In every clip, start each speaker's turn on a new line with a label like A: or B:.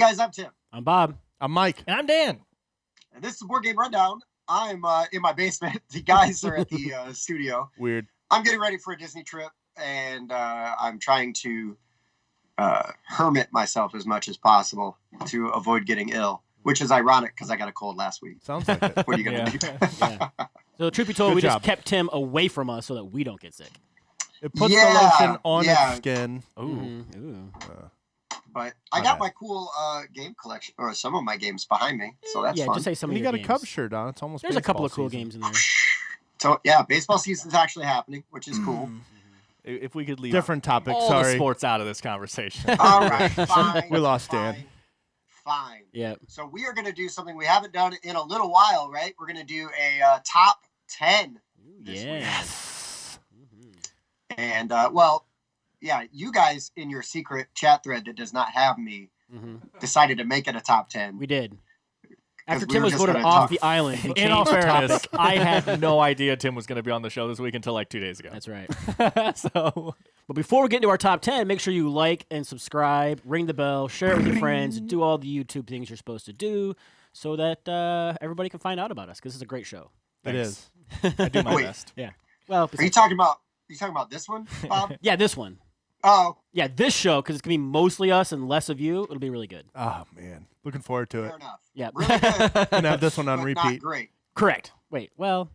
A: guys, I'm Tim.
B: I'm Bob.
C: I'm Mike.
D: And I'm Dan.
A: And this is Board Game Rundown. I'm in my basement. The guys are at the studio.
C: Weird.
A: I'm getting ready for a Disney trip, and I'm trying to hermit myself as much as possible to avoid getting ill, which is ironic because I got a cold last week.
C: Sounds like it.
A: What are you going to do?
B: Yeah. So truth be told,
C: Good
B: we
C: job.
B: just kept Tim away from us so that we don't get sick.
C: It puts the
A: Yeah,
C: lotion on
A: yeah.
C: its skin.
D: Ooh.
B: Ooh.
A: But I got my cool game collection, or some of my games behind me, so that's
B: Yeah,
A: fun.
B: just say some
C: And
B: of
C: you
B: your
C: got a
B: games.
C: Cubs shirt on. It's almost
B: There's a couple
C: baseball
B: of cool
C: season.
B: games in there.
A: So, yeah, baseball season's actually happening, which is cool.
D: If we could leave
C: Different topic.
D: all the
C: Sorry.
D: sports out of this conversation.
A: All right, fine.
C: We lost
A: fine,
C: Dan.
A: Fine.
B: Yeah.
A: So we are going to do something we haven't done in a little while, right? We're going to do a top 10. this week.
C: Yes.
A: And, well, yeah, you guys in your secret chat thread that does not have me decided to make it a top 10.
B: We did. After
A: we
B: Tim
A: were
B: was
A: just
B: voted
A: gonna
B: off
A: talk.
B: the island, he
D: In
B: changed
D: all
B: the
D: fairness,
B: topic.
D: I had no idea Tim was going to be on the show this week until like 2 days ago.
B: That's right.
D: So,
B: But before we get into our top 10, make sure you like and subscribe, ring the bell, share it with your friends, do all the YouTube things you're supposed to do so that everybody can find out about us, because this is a great show.
C: It is.
D: I do my
A: Wait.
D: best.
B: Yeah. Well,
A: Are you talking about this one, Bob?
B: yeah, this one.
A: Oh,
B: Yeah, this show, because it's going to be mostly us and less of you. It'll be really good.
C: Oh, man. Looking forward to it.
A: fair enough.
B: Yeah.
A: Really good,
C: Gonna have this one on
A: but
C: repeat.
A: not great.
B: Correct. Wait, well.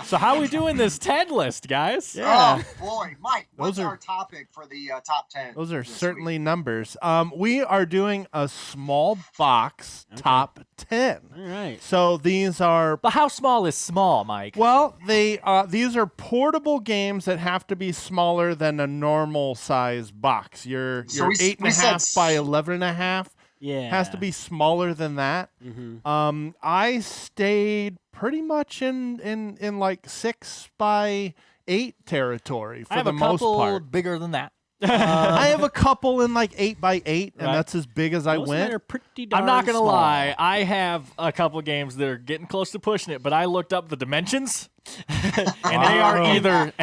D: So how are we doing this 10 list, guys?
B: Yeah.
A: Oh, boy. Mike, what's
C: Those are-
A: our topic for the top 10?
C: Those are
A: this
C: certainly
A: week?
C: numbers. We are doing a small box top 10.
B: All right.
C: So these are
D: But how small is small, Mike?
C: well, these are portable games that have to be smaller than a normal size box. Your
A: So we
C: 8.5
A: said
C: by 11.5
B: Yeah.
C: has to be smaller than that.
B: Mm-hmm.
C: I stayed pretty much in like 6 by 8 territory for
D: I have
C: the
D: a
C: most
D: couple
C: part.
D: bigger than that.
C: I have a couple in like 8 by 8, and
D: Right.
C: that's as big as I
B: Most of mine
C: went.
B: are pretty darn
D: I'm not going to
B: small.
D: lie. I have a couple games that are getting close to pushing it, but I looked up the dimensions, and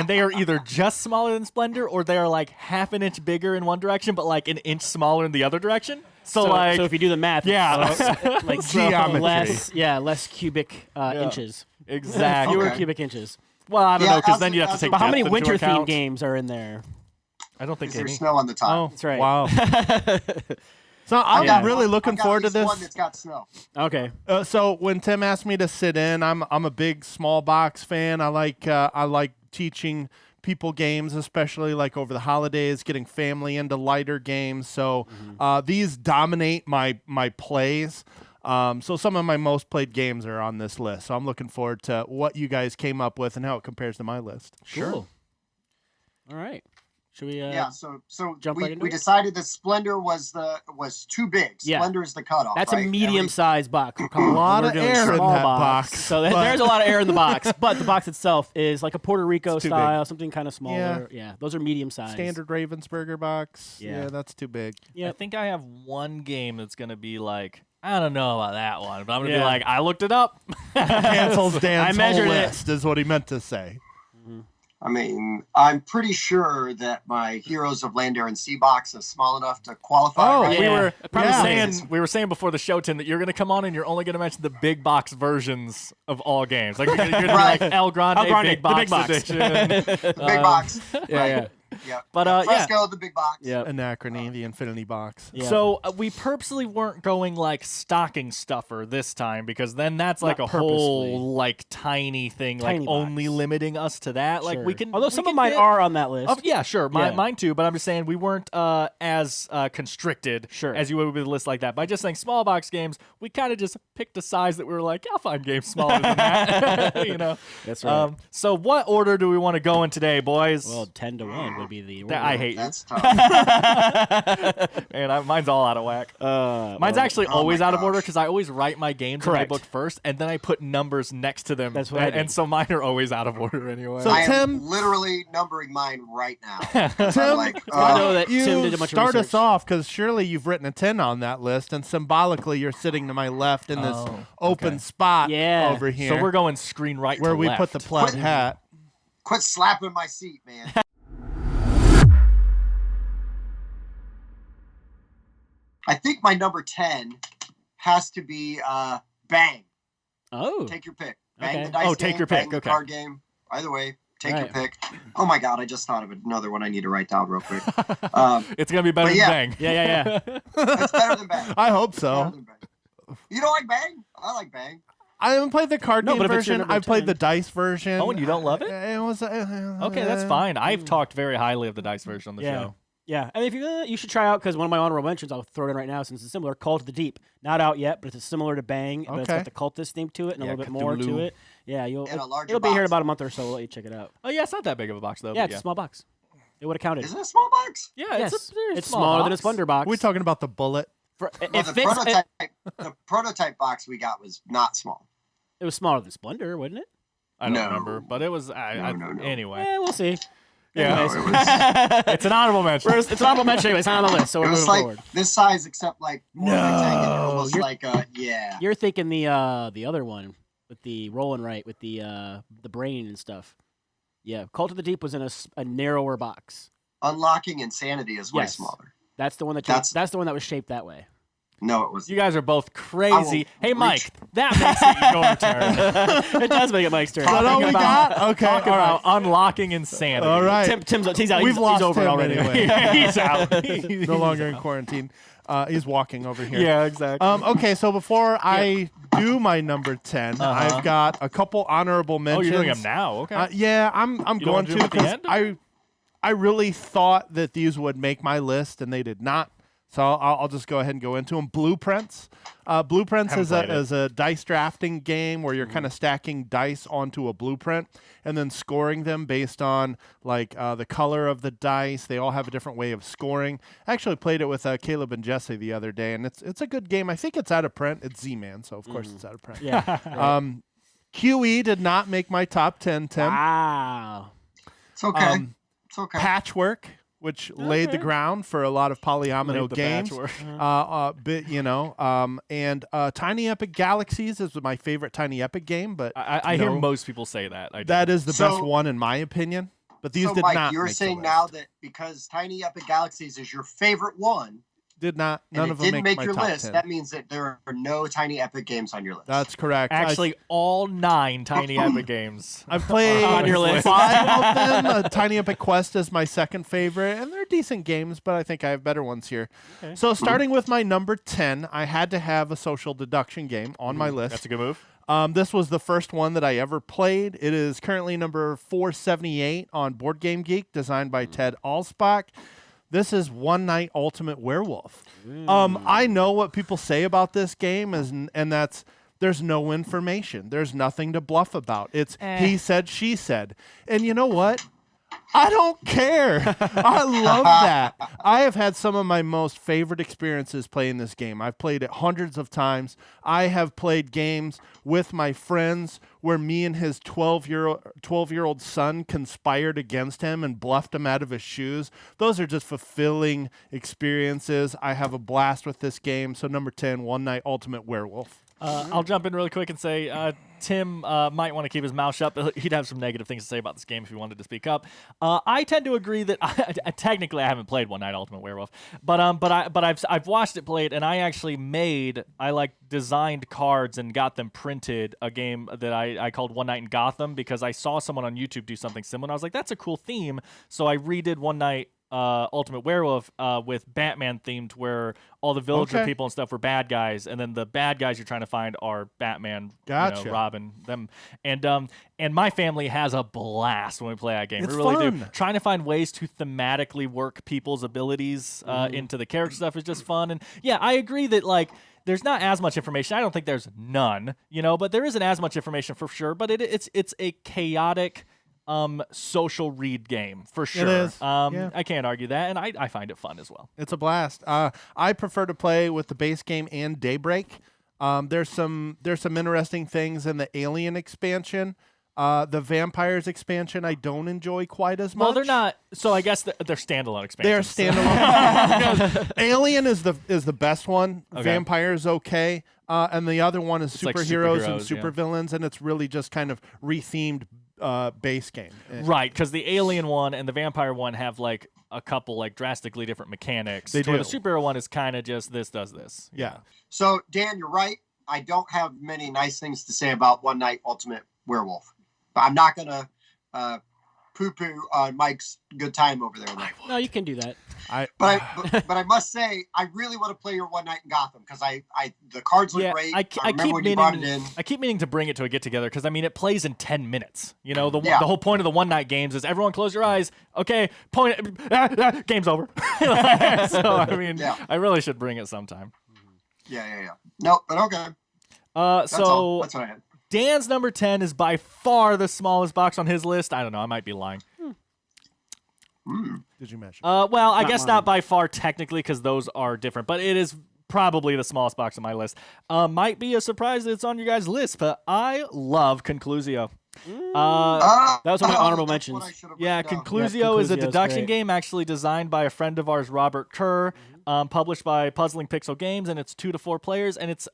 D: they are either just smaller than Splendor, or they are like half an inch bigger in one direction, but like an inch smaller in the other direction. So like,
B: so if you do the math,
D: yeah.
B: it's, like
C: Geometry.
B: less cubic inches.
D: exactly.
B: Fewer
A: Okay.
B: cubic inches.
D: Well, I don't
A: Yeah,
D: know, because
A: as
D: then
A: a-
D: you have to
A: as
D: take.
A: a-
B: But how many
D: depth into
B: winter themed
D: account.
B: games are in there?
D: I don't think
A: Is there
D: any.
A: snow on the top?
C: Oh,
B: That's right.
C: wow. So
A: I've
C: I'm
A: got
C: really
A: one-
C: looking
A: I've got
C: forward to
A: at least
C: this.
A: one that's got snow.
B: Okay.
C: So when Tim asked me to sit in, I'm a big small box fan. I like teaching people games, especially like over the holidays, getting family into lighter games. So these dominate my plays. So some of my most played games are on this list. So I'm looking forward to what you guys came up with and how it compares to my list.
B: Cool. All right. Should we?
A: Yeah, so
B: jump right into
A: we
B: it?
A: decided that Splendor was too big.
B: Yeah.
A: Splendor is the cutoff.
B: That's
A: right?
B: a
A: And
B: medium-sized box.
C: A lot
B: We're
C: of
B: doing
C: air in
B: small
C: that box,
B: So
C: but-
B: there's a lot of air in the box, but the box itself is like a Puerto Rico
C: It's too
B: style, something kind of smaller.
C: Yeah.
B: Yeah, those are medium-sized.
C: Standard Ravensburger box.
B: Yeah.
C: Yeah, that's too big.
B: Yeah.
D: I think I have one game that's going to be like, I don't know about that one, but I'm going to
B: Yeah.
D: be like, I looked it up.
C: Cancels Dan's whole
B: measured it.
C: list is what he meant to say.
A: I mean, I'm pretty sure that my Heroes of Land, Air, and Sea box is small enough to qualify.
C: Oh,
A: right?
B: yeah.
D: We were saying before the show, Tim, that you're going to come on and you're only going to mention the big box versions of all games. Like you're going to be
A: Right.
D: like El Grande,
B: El Grande,
D: big
B: the
D: box
B: big box.
D: edition.
A: The big box.
B: Yeah,
A: right.
B: yeah.
A: Yeah.
D: But,
A: Yeah,
D: yeah.
A: Fresco, the big box.
B: Yeah.
C: Anachrony, the Infinity box.
B: Yeah.
D: So we purposely weren't going like stocking stuffer this time, because then that's like
B: Not
D: a whole
B: purposely.
D: like tiny thing,
B: Tiny
D: like
B: box.
D: only limiting us to that. Like
B: Sure.
D: we can.
B: Although
D: we
B: some
D: can
B: of mine
D: get-
B: are on that list.
D: Oh, yeah, sure.
B: Yeah.
D: Mine too, but I'm just saying we weren't as constricted
B: Sure.
D: as you would with a list like that. By just saying small box games, we kind of just picked a size that we were like, I'll find games smaller than that. You know?
B: That's right.
D: So what order do we want to go in today, boys?
B: Well, 10-1 would be the.
D: That- I hate you.
A: That's tough.
D: Man, mine's all out of whack. Mine's
B: well,
D: actually
A: oh
D: always
A: my
D: out of order
A: gosh.
D: because I always write my games in my
B: Correct.
D: book first, and then I put numbers next to them.
B: That's what I do.
D: and so mine are always out of order anyway.
C: So
A: I am
C: Tim-
A: literally numbering mine right now.
C: Tim,
A: I'm like,
B: I know that
C: you
B: Tim did a bunch of
C: start
B: research.
C: us off because surely you've written a 10 on that list, and symbolically you're sitting to my left in this
D: Oh,
C: open
D: okay.
C: spot
B: Yeah.
C: over here.
D: So we're going screen right
C: where
D: to
C: we
D: left.
C: put the plaid hat.
A: quit slapping my seat, man. I think my number 10 has to be Bang.
B: Oh.
A: Take your pick. Bang
B: Okay.
A: the dice
D: Oh,
A: game,
D: take your
A: Bang
D: pick.
A: the
D: Okay.
A: card game. Either way, take your
B: Right.
A: pick. Oh my God, I just thought of another one I need to write down real quick.
D: It's gonna be better
A: But
D: than
A: yeah.
D: Bang.
B: Yeah.
A: It's better than Bang.
C: I hope
A: Better
C: so.
A: than Bang. You don't like Bang? I like Bang.
C: I haven't played the card
B: No,
C: game
B: but if it's your
C: version.
B: number
C: I've played
B: 10.
C: the dice version.
D: Oh, and you don't love it?
C: It was
D: Okay, that's fine. I've talked very highly of the dice version on the
B: Yeah.
D: show.
B: Yeah, and if you should try out because one of my honorable mentions, I'll throw it in right now since it's similar. Call to the Deep, not out yet, but it's similar to Bang, but it's
C: Okay.
B: got the cultist theme to it and
D: Yeah,
B: a little bit more to
D: Cthulhu.
B: it. Yeah,
A: In a larger
B: it'll be here in
A: box.
B: about a month or so. We'll let you check it out.
D: Oh yeah, it's not that big of a box though.
B: Yeah,
D: but
B: it's a small box. It would have counted.
A: Is it a small box?
D: Yeah,
B: Yes,
D: it's a very
B: it's
D: small
B: smaller than a
D: box.
B: Splendor box.
C: We're talking about the bullet.
B: For,
A: Well,
B: it
A: the
B: fits.
A: the prototype box we got was not small.
B: It was smaller than Splendor, wasn't it?
D: I don't
A: No.
D: remember, but it was.
A: No.
D: Anyway,
B: Yeah, we'll see.
D: yeah,
A: No, it was-
D: it's an honorable mention.
B: It's an honorable mention anyway. It's not on the list, so
A: It
B: we're
A: was
B: moving
A: like
B: forward.
A: this size, except like more rectangular,
B: No,
A: almost
B: you're-
A: like yeah.
B: You're thinking the other one with the rolling right with the brain and stuff. Yeah, Cult of the Deep was in a narrower box.
A: Unlocking Insanity is way
B: Yes.
A: smaller.
B: That's the one
A: That's-
B: that's the one that was shaped that way.
A: No, it was.
D: You guys are both crazy. Hey,
A: reach-
D: Mike, that makes it your turn.
B: It does make it Mike's turn.
C: Is that all we
D: about-
C: got? Okay.
D: Talk
C: all right.
D: about unlocking insanity.
C: All right.
B: Tim's he's out.
C: We've
B: he's
C: lost
B: over
C: him
B: already.
C: anyway.
D: He's out. He's
C: No longer in
D: out.
C: quarantine. He's walking over here.
D: Yeah, exactly.
C: Okay, so before I do my number 10, I've got a couple honorable
D: oh,
C: mentions.
D: you're doing them now. Okay.
C: Yeah, I'm
D: You don't
C: going
D: wanna do
C: to
D: them at the
C: because
D: end?
C: I really thought that these would make my list, and they did not. So I'll just go ahead and go into them. Blueprints. Blueprints
D: Haven't
C: is
D: played it.
C: a dice drafting game where you're kind of stacking dice onto a blueprint and then scoring them based on like the color of the dice. They all have a different way of scoring. I actually played it with Caleb and Jesse the other day, and it's a good game. I think it's out of print. It's Z-Man, so of course it's out of print.
B: Yeah. right.
C: QE did not make my top 10, Tim.
B: Wow.
A: It's okay. It's okay.
C: Patchwork, which laid the ground for a lot of polyomino
D: Laid the
C: games.
D: patchwork.
C: And Tiny Epic Galaxies is my favorite Tiny Epic game, but
D: I hear
C: no,
D: most people say that. I do.
C: that is the
A: So-
C: best one in my opinion. But these
A: So,
C: did
A: Mike,
C: not.
A: you're
C: make the
A: saying
C: list.
A: now that because Tiny Epic Galaxies is your favorite one,
C: did not.
A: and
C: None
A: it
C: of them
A: didn't make
C: my
A: your
C: top
A: list,
C: 10.
A: that means that there are no Tiny Epic games on your list.
C: That's correct.
D: Actually all 9 Tiny Epic games.
C: I've played
B: On your list.
C: 5 of them. Tiny Epic Quest is my second favorite, and they're decent games, but I think I have better ones here.
B: Okay.
C: So starting with my number 10, I had to have a social deduction game on my list.
D: That's a good move.
C: This was the first one that I ever played. It is currently number 478 on Board Game Geek, designed by Ted Alspach. This is One Night Ultimate Werewolf. I know what people say about this game, and that's there's no information. There's nothing to bluff about. It's he said, she said. And you know what? I don't care. I love that. I have had some of my most favorite experiences playing this game. I've played it hundreds of times. I have played games with my friends where me and his 12-year-old son conspired against him and bluffed him out of his shoes. Those are just fulfilling experiences. I have a blast with this game. So number 10, One Night Ultimate Werewolf.
D: I'll jump in really quick and say Tim might want to keep his mouth shut, but he'd have some negative things to say about this game if he wanted to speak up. I tend to agree that technically I haven't played One Night Ultimate Werewolf, but I've watched it played, and I actually designed cards and got them printed. A game that I called One Night in Gotham because I saw someone on YouTube do something similar. I was like, that's a cool theme, so I redid One Night Ultimate Werewolf with Batman themed, where all the villager
C: Okay.
D: people and stuff were bad guys, and then the bad guys you're trying to find are Batman,
C: Gotcha.
D: Robin, them, and my family has a blast when we play that game.
C: It's
D: we really do.
C: fun.
D: Trying to find ways to thematically work people's abilities into the character stuff is just fun, and yeah, I agree that like. There's not as much information. I don't think there's none, but there isn't as much information for sure. But it's a chaotic social read game for sure.
C: It is. Yeah.
D: I can't argue that, and I find it fun as well.
C: It's a blast. I prefer to play with the base game and Daybreak. There's some interesting things in the Alien expansion. The Vampires expansion I don't enjoy quite as much.
D: Well, they're not. So I guess they're standalone
C: They're
D: expansions.
C: standalone. Alien is the best one.
D: Okay.
C: Vampires okay, and the other one is
D: like
C: superheroes and
D: superheroes, yeah.
C: supervillains, and it's really just kind of rethemed base game.
D: Right, because the Alien one and the Vampire one have like a couple like drastically different mechanics.
C: They
D: to where
C: do.
D: the superhero one is kind of just this does this.
C: Yeah.
A: So Dan, you're right. I don't have many nice things to say about One Night Ultimate Werewolf, but I'm not gonna poo-poo on Mike's good time over there. Though.
B: No, you can do that.
A: But I must say, I really want to play your One Night in Gotham because the cards look great.
D: I
A: remember
D: keep
A: when you brought it
D: meaning
A: in.
D: I keep meaning to bring it to a get together because I mean it plays in 10 minutes. You know the
A: Yeah.
D: whole point of the one night games is everyone close your eyes. Okay, point. Game's over. So I mean,
A: Yeah.
D: I really should bring it sometime.
A: Yeah. No, but okay. That's
D: So
A: all. That's what I had.
D: Dan's number 10 is by far the smallest box on his list. I don't know. I might be lying.
C: Did you mention?
D: Well, I guess
B: mine.
D: not by far technically because those are different, but it is probably the smallest box on my list. Might be a surprise that it's on your guys' list, but I love Conclusio.
B: That was one of my honorable
A: that's what
B: mentions.
A: I should have
D: Yeah,
A: written down.
D: Conclusio is a
B: Conclusio's
D: deduction
B: great.
D: game actually designed by a friend of ours, Robert Kerr, published by Puzzling Pixel Games, and it's 2 to 4 players, and it's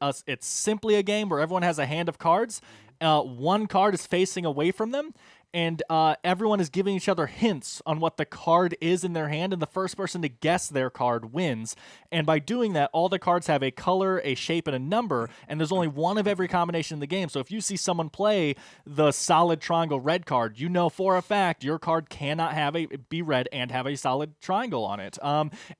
D: simply a game where everyone has a hand of cards. One card is facing away from them, and everyone is giving each other hints on what the card is in their hand, and the first person to guess their card wins. And by doing that, all the cards have a color, a shape, and a number, and there's only one of every combination in the game. So if you see someone play the solid triangle red card, you know for a fact your card cannot be red and have a solid triangle on it.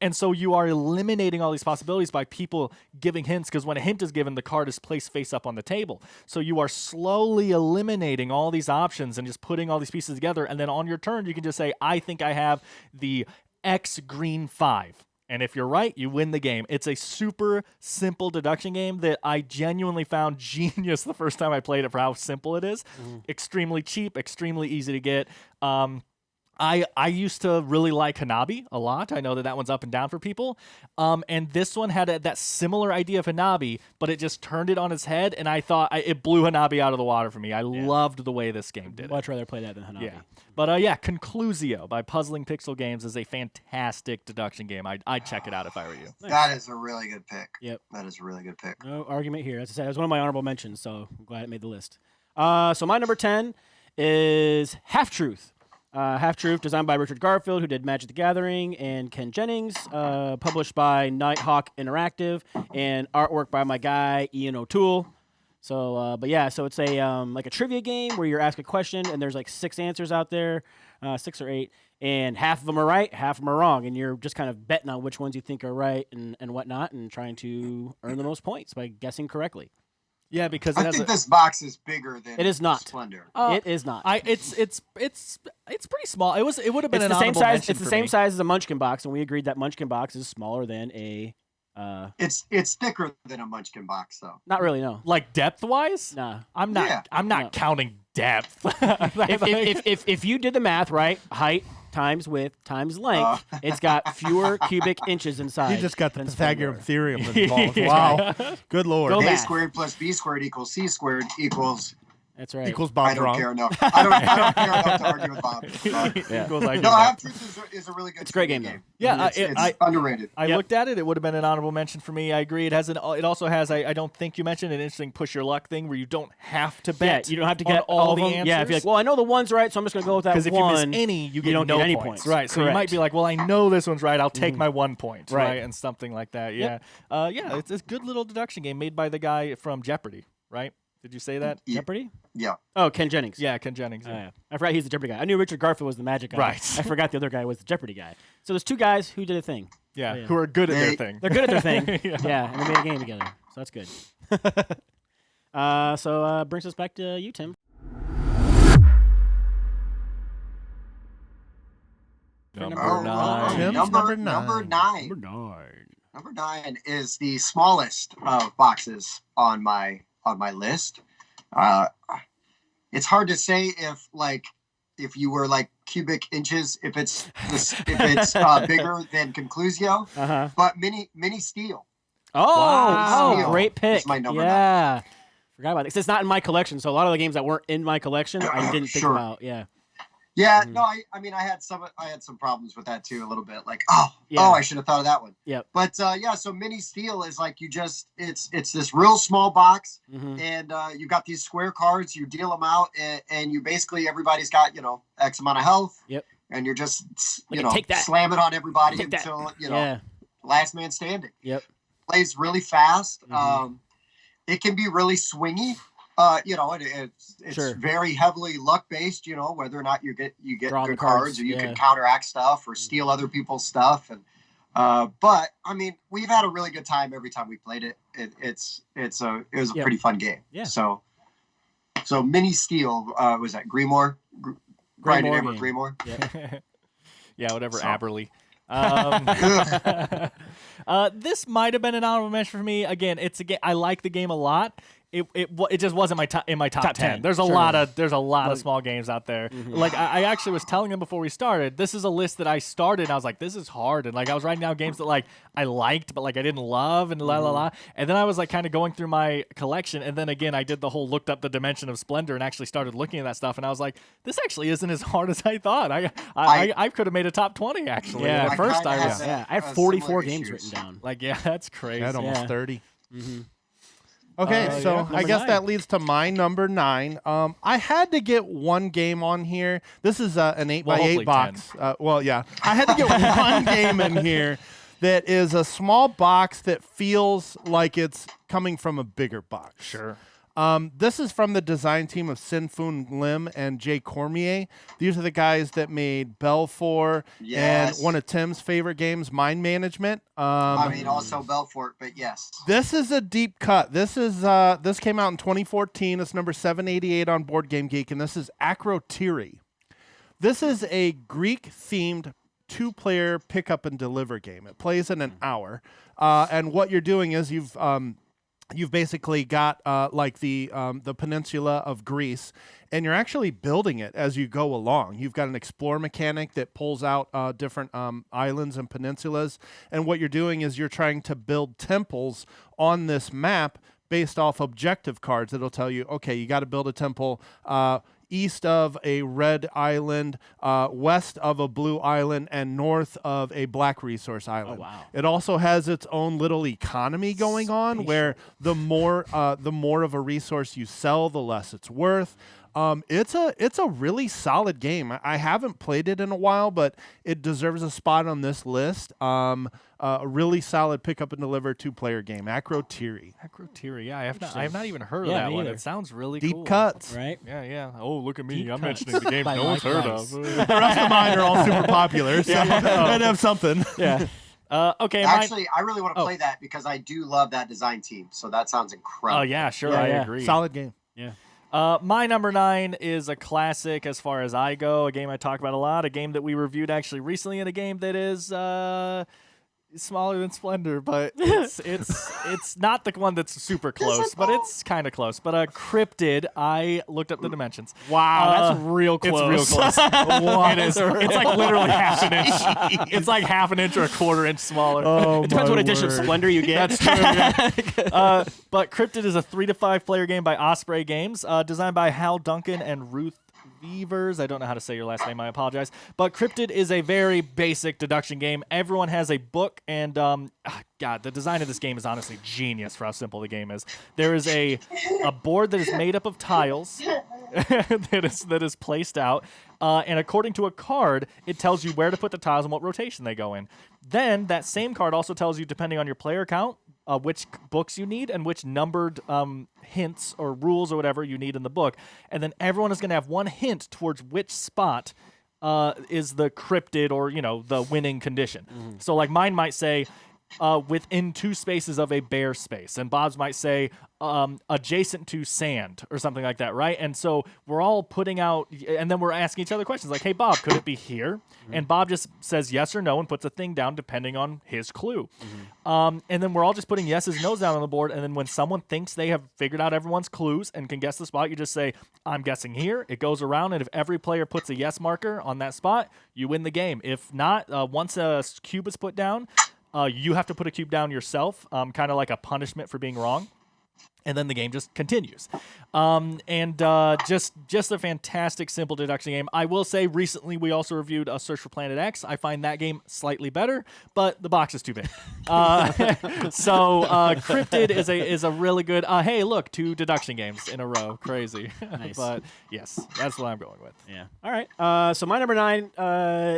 D: And so you are eliminating all these possibilities by people giving hints, because when a hint is given, the card is placed face up on the table. So you are slowly eliminating all these options and just putting all these pieces together, and then on your turn you can just say, I think I have the X green 5, and if you're right, you win the game. It's a super simple deduction game that I genuinely found genius the first time I played it for how simple it is. Extremely cheap, extremely easy to get. I used to really like Hanabi a lot. I know that one's up and down for people. And this one had that similar idea of Hanabi, but it just turned it on its head, and I thought it blew Hanabi out of the water for me. I loved the way this game did it.
B: Much rather play that than Hanabi.
D: Yeah. But Conclusio by Puzzling Pixel Games is a fantastic deduction game. I'd check it out if I were you.
A: That is a really good pick.
B: Yep.
A: That is a really good pick.
B: No argument here. As I said, it was one of my honorable mentions, so I'm glad it made the list. So my number 10 is Half Truth. Half Truth, designed by Richard Garfield, who did Magic the Gathering, and Ken Jennings, published by Nighthawk Interactive, and artwork by my guy Ian O'Toole. So, so it's a like a trivia game where you're asked a question, and there's like 6 answers out there, 6 or 8, and half of them are right, half of them are wrong, and you're just kind of betting on which ones you think are right and whatnot, and trying to earn the most points by guessing correctly.
D: Yeah, because it
A: I
D: has
A: think this box is bigger than
B: It is not.
A: Splendor.
B: It is not.
D: It's pretty small. It would have been
B: It's
D: an
B: the same
D: honorable
B: size.
D: mention
B: It's the
D: for
B: same
D: me.
B: size as a Munchkin box, and we agreed that Munchkin box is smaller than a.
A: It's thicker than a Munchkin box, though.
B: Not really, no.
D: Like depth wise,
B: Nah.
D: I'm not.
A: Yeah.
D: I'm not
B: No.
D: counting depth.
B: If you did the math right, height times width times length, it's got fewer cubic inches inside.
C: You just got the
B: than
C: Pythagorean
B: Splendor.
C: theorem involved. Wow. Good Lord.
B: Go
A: A
B: back.
A: squared plus B squared equals C squared equals.
B: That's right.
C: Equals
A: I
C: Bob's
A: don't
C: wrong.
A: care enough. I don't care enough to argue with Bob.
B: Yeah.
D: Goes like
A: No,
D: that.
A: Half Truth is a really good.
B: It's a great
A: trivia
B: game, though.
D: Yeah,
A: it's underrated.
D: I
B: Yep.
D: looked at it. It would have been an honorable mention for me. I agree. It has it also has. I don't think you mentioned an interesting push your luck thing where you don't have to
B: Yeah,
D: bet.
B: you don't have to
D: on
B: get
D: all
B: of
D: the
B: them.
D: answers.
B: Yeah, if you're like, well, I know the one's right, so I'm just gonna go with that one.
D: Because if you miss any, you get
B: don't
D: no
B: get any
D: points.
B: points.
D: Right. So you
B: Correct.
D: might be like, well, I know this one's right. I'll take my 1 point.
B: Right.
D: Right. And something like that.
B: Yep.
D: Yeah. It's a good little deduction game made by the guy from Jeopardy. Right. Did you say that?
A: Yeah.
B: Jeopardy?
A: Yeah.
B: Oh, Ken Jennings.
D: Yeah, Ken Jennings.
B: Oh, yeah. I forgot he's the Jeopardy guy. I knew Richard Garfield was the Magic guy.
D: Right.
B: I forgot the other guy was the Jeopardy guy. So there's 2 guys who did a thing.
D: Yeah,
B: Oh, yeah.
D: who are good at their
A: They-
D: thing.
B: They're good at their thing.
D: Yeah.
B: And they made a game together. So that's good. So brings us back to you, Tim.
D: Number
A: Oh,
D: nine.
C: Tim's
A: number
C: number
A: nine. Number 9 is the smallest of boxes on my list. It's hard to say if you were like cubic inches, if it's bigger than Conclusio,
B: Uh-huh.
A: but mini steel.
B: Oh,
A: Steel
B: great pick.
A: is my number
B: yeah. Forgot about it. 'Cause it's not in my collection, so a lot of the games that weren't in my collection, I didn't think
A: Sure.
B: about. Yeah.
A: Yeah,
B: Mhm.
A: no, I mean, I had some problems with that too, a little bit. Like,
B: Yeah.
A: I should have thought of that one.
B: Yep.
A: But so mini steel is like it's this real small box,
B: Mm-hmm.
A: and you got these square cards. You deal them out, and you basically everybody's got X amount of health.
B: Yep.
A: and you're just
B: Like, take that.
A: slamming on everybody
B: Take that.
A: until
B: Yeah.
A: last man standing.
B: Yep.
A: Plays really fast.
B: Mhm.
A: It can be really swingy. It's
B: Sure.
A: very heavily luck based. Whether or not you get
B: Drawing the
A: good cards,
B: cards,
A: or you
B: yeah.
A: can counteract stuff or steal other people's stuff. And but I mean, we've had a really good time every time we played it. It was a
B: Yep.
A: pretty fun game.
B: Yeah.
A: So mini steel was that Greenmore? Grinding Hammer
B: game.
A: Greenmore.
B: Yeah.
D: Yeah, whatever,
A: So-
D: Aberley. This might have been an honorable mention for me. Again, it's a game. I like the game a lot. It just wasn't in my top 10. There's a
B: Sure.
D: lot of small games out there.
B: Mhm.
D: Like I actually was telling them before we started, this is a list that I started and I was like, this is hard, and like I was writing down games that like I liked but like I didn't love and la la la. And then I was like kind of going through my collection, and then again I did the whole looked up the dimension of splendor and actually started looking at that stuff, and I was like, this actually isn't as hard as I thought. I could have made a top 20 actually.
B: Yeah.
D: And
A: I
D: at first
A: kinda
D: I
A: had
D: was
A: that.
B: Yeah. I have
A: Similar
B: 44 games
A: issues.
B: written down.
D: like, yeah, that's crazy.
C: At almost
B: Yeah.
C: 30.
B: Mm-hmm.
C: Okay,
B: Yeah,
C: so
B: number
C: I guess
B: 9.
C: that leads to my number 9. I had to get one game on here. This is an 8x8
D: hopefully
C: box. Yeah, I had to get one game in here that is a small box that feels like it's coming from a bigger box.
D: Sure.
C: This is from the design team of Sin-Foon Lim and Jay Cormier. These are the guys that made Belfort
A: Yes.
C: and one of Tim's favorite games, Mind Management.
A: I mean, also Belfort, but yes.
C: This is a deep cut. This came out in 2014. It's number 788 on Board Game Geek, and this is Akrotiri. This is a Greek-themed 2-player pick up and deliver game. It plays in an hour, and what you're doing is you've basically got like the peninsula of Greece, and you're actually building it as you go along. You've got an explore mechanic that pulls out different islands and peninsulas, and what you're doing is you're trying to build temples on this map based off objective cards that'll tell you, okay, you got to build a temple east of a red island, west of a blue island, and north of a black resource island.
B: wow.
C: It also has its own little economy going on, where the more of a resource you sell, the less it's worth. It's a really solid game. I haven't played it in a while, but it deserves a spot on this list. A really solid pick up and deliver 2-player game, Akrotiri.
D: Akrotiri, yeah, I have not even heard of
B: Yeah,
D: that
B: me
D: one.
B: either.
D: It sounds really
C: Deep
D: cool.
C: cuts.
B: Right?
D: Yeah, yeah. Oh, look at me.
B: Deep
D: I'm
B: cuts.
D: mentioning the games
B: By
D: no one's
B: Mike
D: heard
B: Rice.
D: of.
C: The rest of mine are all super popular, so I'd have something.
B: Yeah.
D: Okay, mine.
A: Actually, I really want to play that because I do love that design team. So that sounds
D: Oh,
A: incredible.
D: yeah, sure.
B: Yeah,
D: I
B: yeah.
D: agree.
C: Solid game.
D: My number 9 is a classic as far as I go, a game I talk about a lot, a game that we reviewed actually recently, and a game that is smaller than Splendor, but it's not the one that's super close, but it's kind of close. But Cryptid, I looked up the dimensions.
B: Wow, that's real
D: It's
B: close.
D: real close. It is. It's like literally half an inch. It's like half an inch or a quarter inch smaller.
C: Oh,
B: It depends
C: my
B: what edition of
C: word.
B: Splendor you get.
D: That's true. Yeah. But Cryptid is a 3 to 5 player game by Osprey Games, designed by Hal Duncan and Ruth Beavers. I don't know how to say your last name. I apologize. But Cryptid is a very basic deduction game. Everyone has a book, and God, the design of this game is honestly genius for how simple the game is. There is a board that is made up of tiles that is placed out, and according to a card, it tells you where to put the tiles and what rotation they go in. Then that same card also tells you, depending on your player count, which books you need and which numbered hints or rules or whatever you need in the book. And then everyone is going to have one hint towards which spot is the cryptid or, the winning condition. So like mine might say within 2 spaces of a bare space, and Bob's might say adjacent to sand or something like that, right? And so we're all putting out, and then we're asking each other questions like, hey, Bob, could it be here? And Bob just says yes or no and puts a thing down depending on his clue. And then we're all just putting yeses, nos down on the board, and then when someone thinks they have figured out everyone's clues and can guess the spot, you just say, I'm guessing here. It goes around, and if every player puts a yes marker on that spot, you win the game. If not, once a cube is put down, you have to put a cube down yourself, kind of like a punishment for being wrong. and then the game just continues. Just a fantastic, simple deduction game. I will say, recently we also reviewed a Search for Planet X. I find that game slightly better, but the box is too big. Cryptid is a really good. Hey, look, 2 deduction games in a row. Crazy.
B: Nice.
D: But yes, that's what I'm going with.
B: Yeah. All right. So my number 9,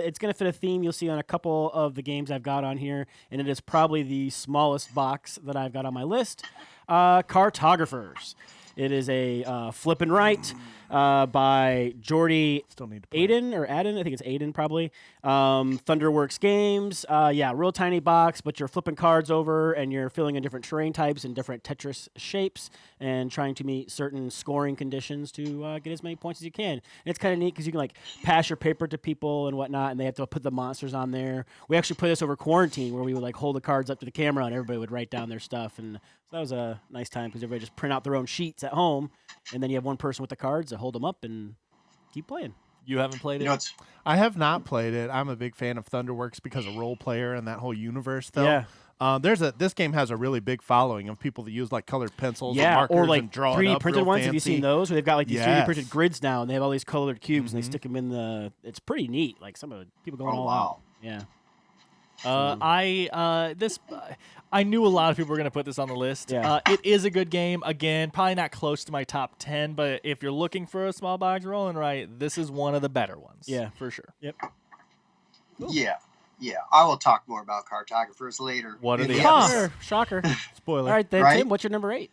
B: it's going to fit a theme you'll see on a couple of the games I've got on here, and it is probably the smallest box that I've got on my list. Cartographers. It is a flip and write by Jordy
C: Still need to play.
B: Aiden or Adden. I think it's Aiden probably. Thunderworks Games. Yeah, real tiny box, but you're flipping cards over and you're filling in different terrain types and different Tetris shapes and trying to meet certain scoring conditions to get as many points as you can. And it's kind of neat because you can like pass your paper to people and whatnot, and they have to put the monsters on there. We actually put this over quarantine where we would like hold the cards up to the camera and everybody would write down their stuff. And so that was a nice time because everybody just print out their own sheets at home, and then you have one person with the cards to hold them up and keep playing.
D: You haven't played it?
A: You know, it's
C: I have not played it. I'm a big fan of Thunderworks because of Role Player and that whole universe, though.
B: Yeah.
C: This game has a really big following of people that use like colored pencils, and
B: Yeah,
C: markers,
B: or like
C: and draw it
B: 3D
C: up
B: printed
C: real
B: ones.
C: fancy.
B: Have you seen those? Where they've got like these 3D
C: Yes.
B: printed grids now, and they have all these colored cubes, and they stick them in the. It's pretty neat. Like some of the people going
A: Oh,
B: all
A: wow.
B: out. Yeah.
D: I knew a lot of people were going to put this on the list.
B: Yeah.
D: It is a good game. Again, probably not close to my top 10, but if you're looking for a small box rolling right, this is one of the better ones.
B: Yeah.
D: For sure.
B: Yep.
A: yeah, yeah. I will talk more about cartographers later.
D: What are
A: in
D: the
A: the
D: odds?
A: episode.
B: Shocker.
C: Spoiler.
B: All right, then,
A: Right?
B: Tim, what's your number 8?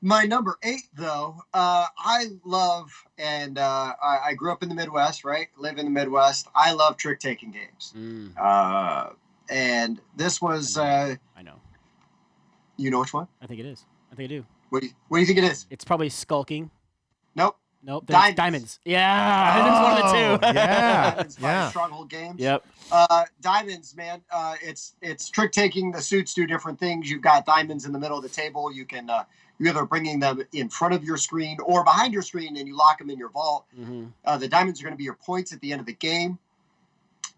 A: My number 8, though, I love, and I grew up in the Midwest, right? Live in the Midwest. I love trick-taking games. And this was,
B: I know.
A: you know which one?
B: I think it is. I think I do.
A: What do you think it is?
B: It's probably Skulking.
A: Nope.
B: Nope.
A: Diamonds.
B: Diamonds. Yeah. It is one of the two.
C: Oh, yeah.
A: Diamonds by
C: Yeah.
A: Stronghold Games.
B: Yep.
A: Diamonds, man. It's trick-taking. The suits do different things. You've got diamonds in the middle of the table. You can you're either bringing them in front of your screen or behind your screen, and you lock them in your vault.
B: Mm-hmm.
A: The diamonds are going to be your points at the end of the game.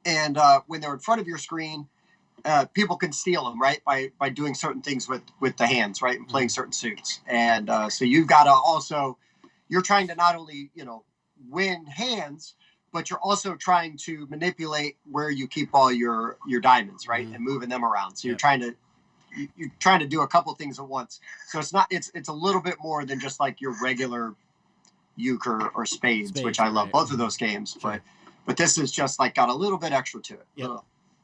A: And when they're in front of your screen, people can steal them, right, by doing certain things with the hands, right, and playing certain suits. And so you've got to also, you're trying to not only, win hands, but you're also trying to manipulate where you keep all your diamonds, right, and moving them around. So you're trying to do a couple things at once. So it's a little bit more than just like your regular euchre or spades, which I love
B: right.
A: both of those games, but this is just like got a little bit extra to it.
B: Yep.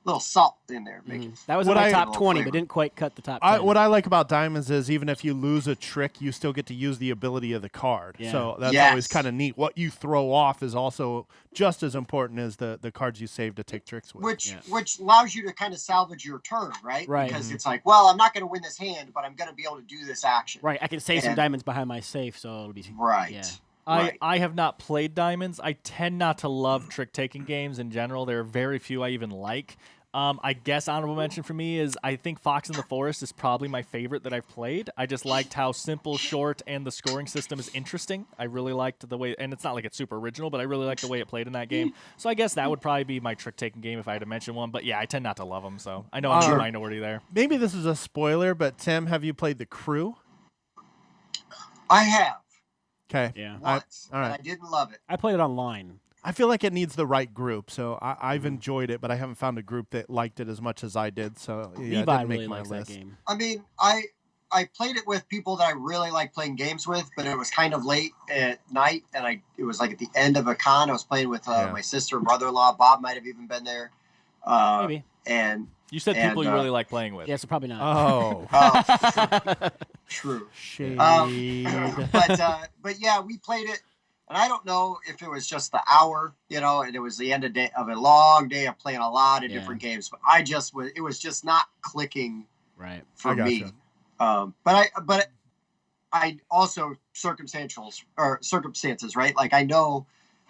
A: Little salt in there. Make it.
B: That was
C: What
B: in my
C: I-
B: top
A: Little
B: 20,
A: flavor.
B: but didn't quite cut the top 10.
C: What I like about diamonds is even if you lose a trick, you still get to use the ability of the card.
B: Yeah.
C: So that's
A: Yes.
C: always kind of neat. What you throw off is also just as important as the cards you save to take tricks with.
A: Which allows you to kind of salvage your turn, right?
B: Right.
A: Because it's like, well, I'm not going to win this hand, but I'm going to be able to do this action.
B: Right. I can save some
A: And-
B: diamonds behind my safe, so it'll be.
A: Right.
B: Yeah.
A: Right.
D: I have not played Diamonds. I tend not to love trick-taking games in general. There are very few I even like. I guess honorable mention for me is I think Fox in the Forest is probably my favorite that I've played. I just liked how simple, short, and the scoring system is interesting. I really liked the way, and it's not like it's super original, but I really liked the way it played in that game. So I guess that would probably be my trick-taking game if I had to mention one. But yeah, I tend not to love them, so I know I'm in
C: Sure.
D: the minority there.
C: Maybe this is a spoiler, but Tim, have you played The Crew?
A: I have
C: Okay.
B: Yeah.
A: once,
C: all right.
A: and I didn't love it.
B: I played it online.
C: I feel like it needs the right group, so I've enjoyed it, but I haven't found a group that liked it as much as I did. So yeah, it
B: Levi
C: didn't make
B: really
C: my
B: likes
C: list.
B: that game.
A: I mean, I played it with people that I really like playing games with, but it was kind of late at night, and it was like at the end of a con. I was playing with my sister and brother-in-law. Bob might have even been there.
B: Maybe.
A: And
D: You said
A: And,
D: people you really like playing with.
B: Yeah, so probably not.
C: Oh,
A: true.
C: shade.
A: But yeah, we played it, and I don't know if it was just the hour, and it was the end of a long day of playing a lot of different games. But it was just not clicking
B: Right.
A: for
C: I
A: me.
C: gotcha.
A: But I also circumstances, right? Like I know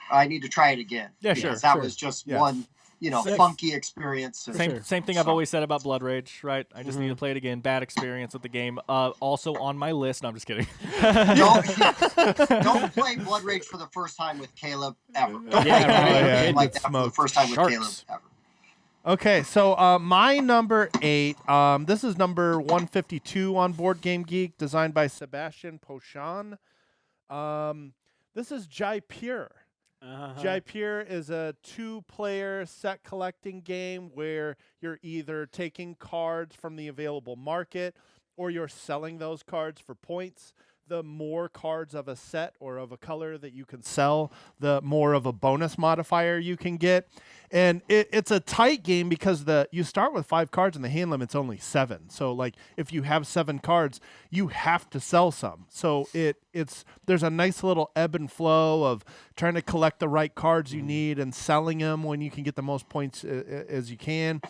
A: I need to try it again.
B: Yeah,
A: because
B: sure,
A: That
B: sure.
A: was just
C: Yeah.
A: one, funky experience.
D: Same thing I've always said about Blood Rage, right? I just need to play it again. Bad experience with the game. Also on my list. No, I'm just kidding.
A: Don't play Blood Rage for the first time with Caleb ever. Don't
B: Yeah,
A: play
B: right.
A: a
C: Yeah,
A: game
C: it
A: like
C: gets
A: that for the
C: smoked.
A: first time with
B: Sharks.
A: Caleb ever.
C: Okay, so my number 8, this is number 152 on Board Game Geek, designed by Sebastian Pochan. This is Jaipur. Jaipur is a 2-player set collecting game where you're either taking cards from the available market or you're selling those cards for points. The more cards of a set or of a color that you can sell, the more of a bonus modifier you can get. And it's a tight game because you start with 5 cards and the hand limit's only 7. So like if you have 7 cards, you have to sell some. So there's a nice little ebb and flow of trying to collect the right cards you need and selling them when you can get the most points as you can.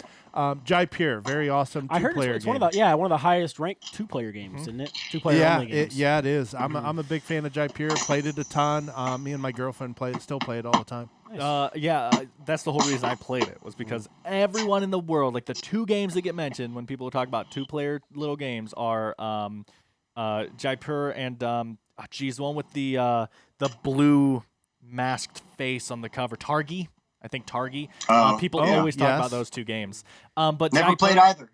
C: Jaipur, very awesome 2-player
B: it's
C: game.
B: one of the highest ranked 2-player games, isn't it? 2-player only games.
C: It is. I'm a big fan of Jaipur. Played it a ton. Me and my girlfriend still play it all the time.
D: That's the whole reason I played it was because everyone in the world, like the 2 games that get mentioned when people talk about 2-player little games are Jaipur and the one with the blue masked face on the cover, Targi. I think Targi. People always talk about those 2 games. But
A: Never
D: Jaipur,
A: played either.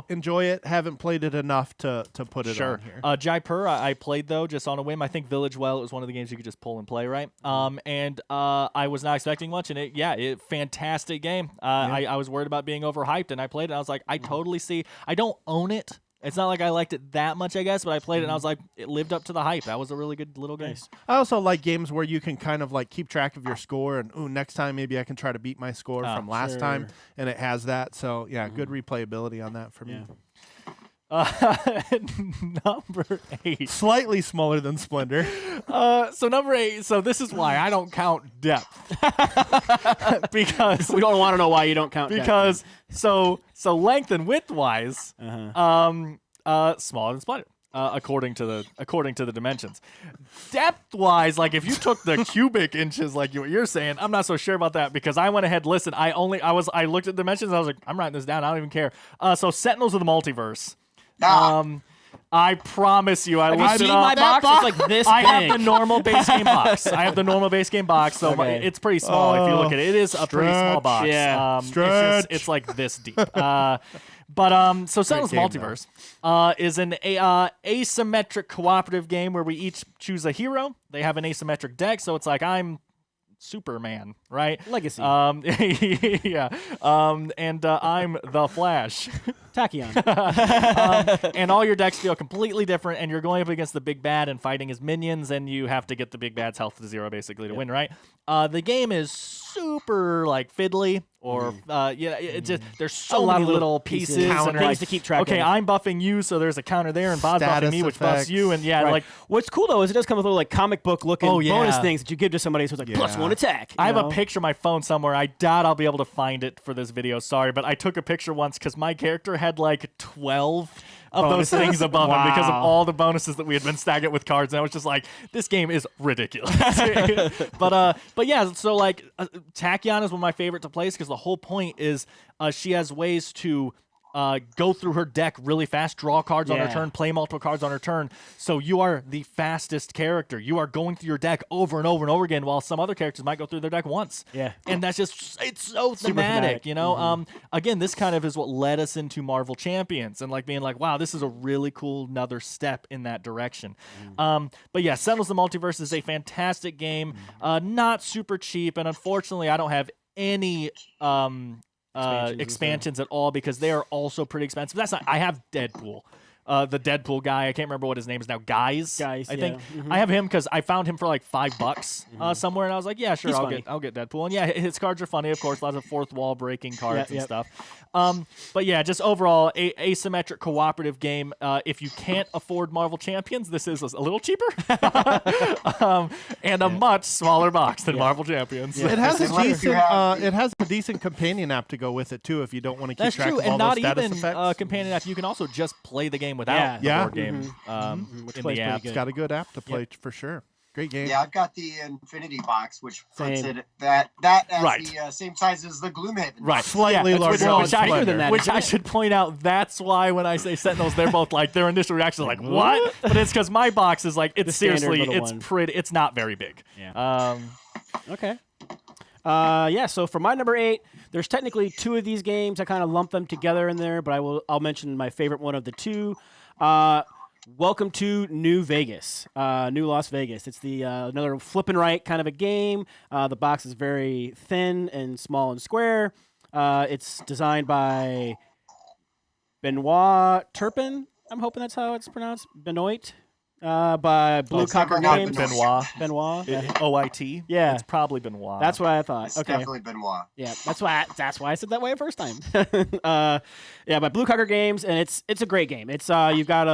C: Enjoy it. Haven't played it enough to put it on here.
D: Jaipur, I played though just on a whim. I think Village Well was one of the games you could just pull and play, right? And I was not expecting much, and fantastic game. I was worried about being overhyped, and I played it. And I was like, I totally see. I don't own it. It's not like I liked it that much, I guess, but I played it and I was like, it lived up to the hype. That was a really good little game.
C: I also like games where you can kind of like keep track of your score and, next time maybe I can try to beat my score from last time, and it has that. So, good replayability on that for me.
D: Number 8.
C: Slightly smaller than Splendor.
D: So number 8, so this is why I don't count depth. Because
B: we don't want to know why you don't count
D: because so length and width wise, smaller than Splendor. According to the dimensions, depth wise, like if you took the cubic inches, like what you're saying, I'm not so sure about that because I went ahead. Listen, I looked at dimensions. I was like, I'm writing this down. I don't even care. So Sentinels of the Multiverse. I promise you, I looked it up.
B: My box? It's like this
D: I
B: big.
D: have the normal base game box. So it's pretty small if you look at it. It is a pretty small box.
B: Yeah.
D: It's like this deep. But so Sentinels Multiverse is an asymmetric cooperative game where we each choose a hero. They have an asymmetric deck, so it's like I'm Superman, right?
B: Legacy.
D: Yeah. And I'm the Flash.
B: Tachyon.
D: And all your decks feel completely different, and you're going up against the big bad and fighting his minions, and you have to get the big bad's health to 0 basically to win, right? The game is super like fiddly, or it's just there's so many little pieces and
B: things to keep track of.
D: Okay, I'm buffing you, so there's a counter there, and Bob's buffing me, which buffs you, and like
B: what's cool though is it does come with little like comic book looking bonus things that you give to somebody, so it's like +1 attack.
D: I have a picture on my phone somewhere. I doubt I'll be able to find it for this video. Sorry, but I took a picture once because my character had like 12 of those things above him because of all the bonuses that we had been stacking with cards, and I was just like, this game is ridiculous. But yeah, so like Tachyon is one of my favorite to play because the whole point is she has ways to go through her deck really fast, draw cards on her turn, play multiple cards on her turn. So you are the fastest character. You are going through your deck over and over and over again, while some other characters might go through their deck once.
B: Yeah.
D: And that's just, it's so thematic, you know? Again, this kind of is what led us into Marvel Champions and like being like, wow, this is a really cool another step in that direction. But yeah, Sentinels of the Multiverse is a fantastic game. Not super cheap, and unfortunately, I don't have any expansions at all because they are also pretty expensive. That's not. I have Deadpool, the Deadpool guy. I can't remember what his name is now. Guys, I think I have him because I found him for like $5 somewhere, and I was like, yeah, sure, I'll get Deadpool. And yeah, his cards are funny, of course, lots of fourth wall breaking cards and stuff. But yeah, just overall, asymmetric cooperative game. If you can't afford Marvel Champions, this is a little cheaper and a much smaller box than Marvel Champions.
C: It has a decent companion app to go with it too. If you don't want to keep track of all those status effects.
D: That's true, and not even companion app. You can also just play the game without the board game in the app.
C: It's got a good app to play for sure. Great game.
A: Yeah, I've got the Infinity box, which puts it that as the same size as the Gloomhaven.
D: Right,
C: slightly larger,
D: which I should point out. That's why when I say Sentinels, they're both like their initial reaction is like what? But it's because my box is like it's seriously it's pretty. It's not very big.
B: Yeah. Okay. Yeah, so for my number 8, there's technically 2 of these games. I kind of lump them together in there, but I'll mention my favorite one of the 2. Welcome to New Vegas, New Las Vegas. It's the another flip and right kind of a game. The box is very thin and small and square. It's designed by Benoit Turpin. I'm hoping that's how it's pronounced. Benoit. By Blue
A: It's
B: Cocker
A: definitely not
B: Games.
D: Benoit.
B: Benoit. Yeah.
D: OIT.
B: Yeah.
D: It's probably Benoit.
B: That's what I thought.
A: It's
B: Okay.
A: definitely Benoit.
B: Yeah, that's why I said that way first time. Yeah, by Blue Cocker Games, and it's a great game. It's you've got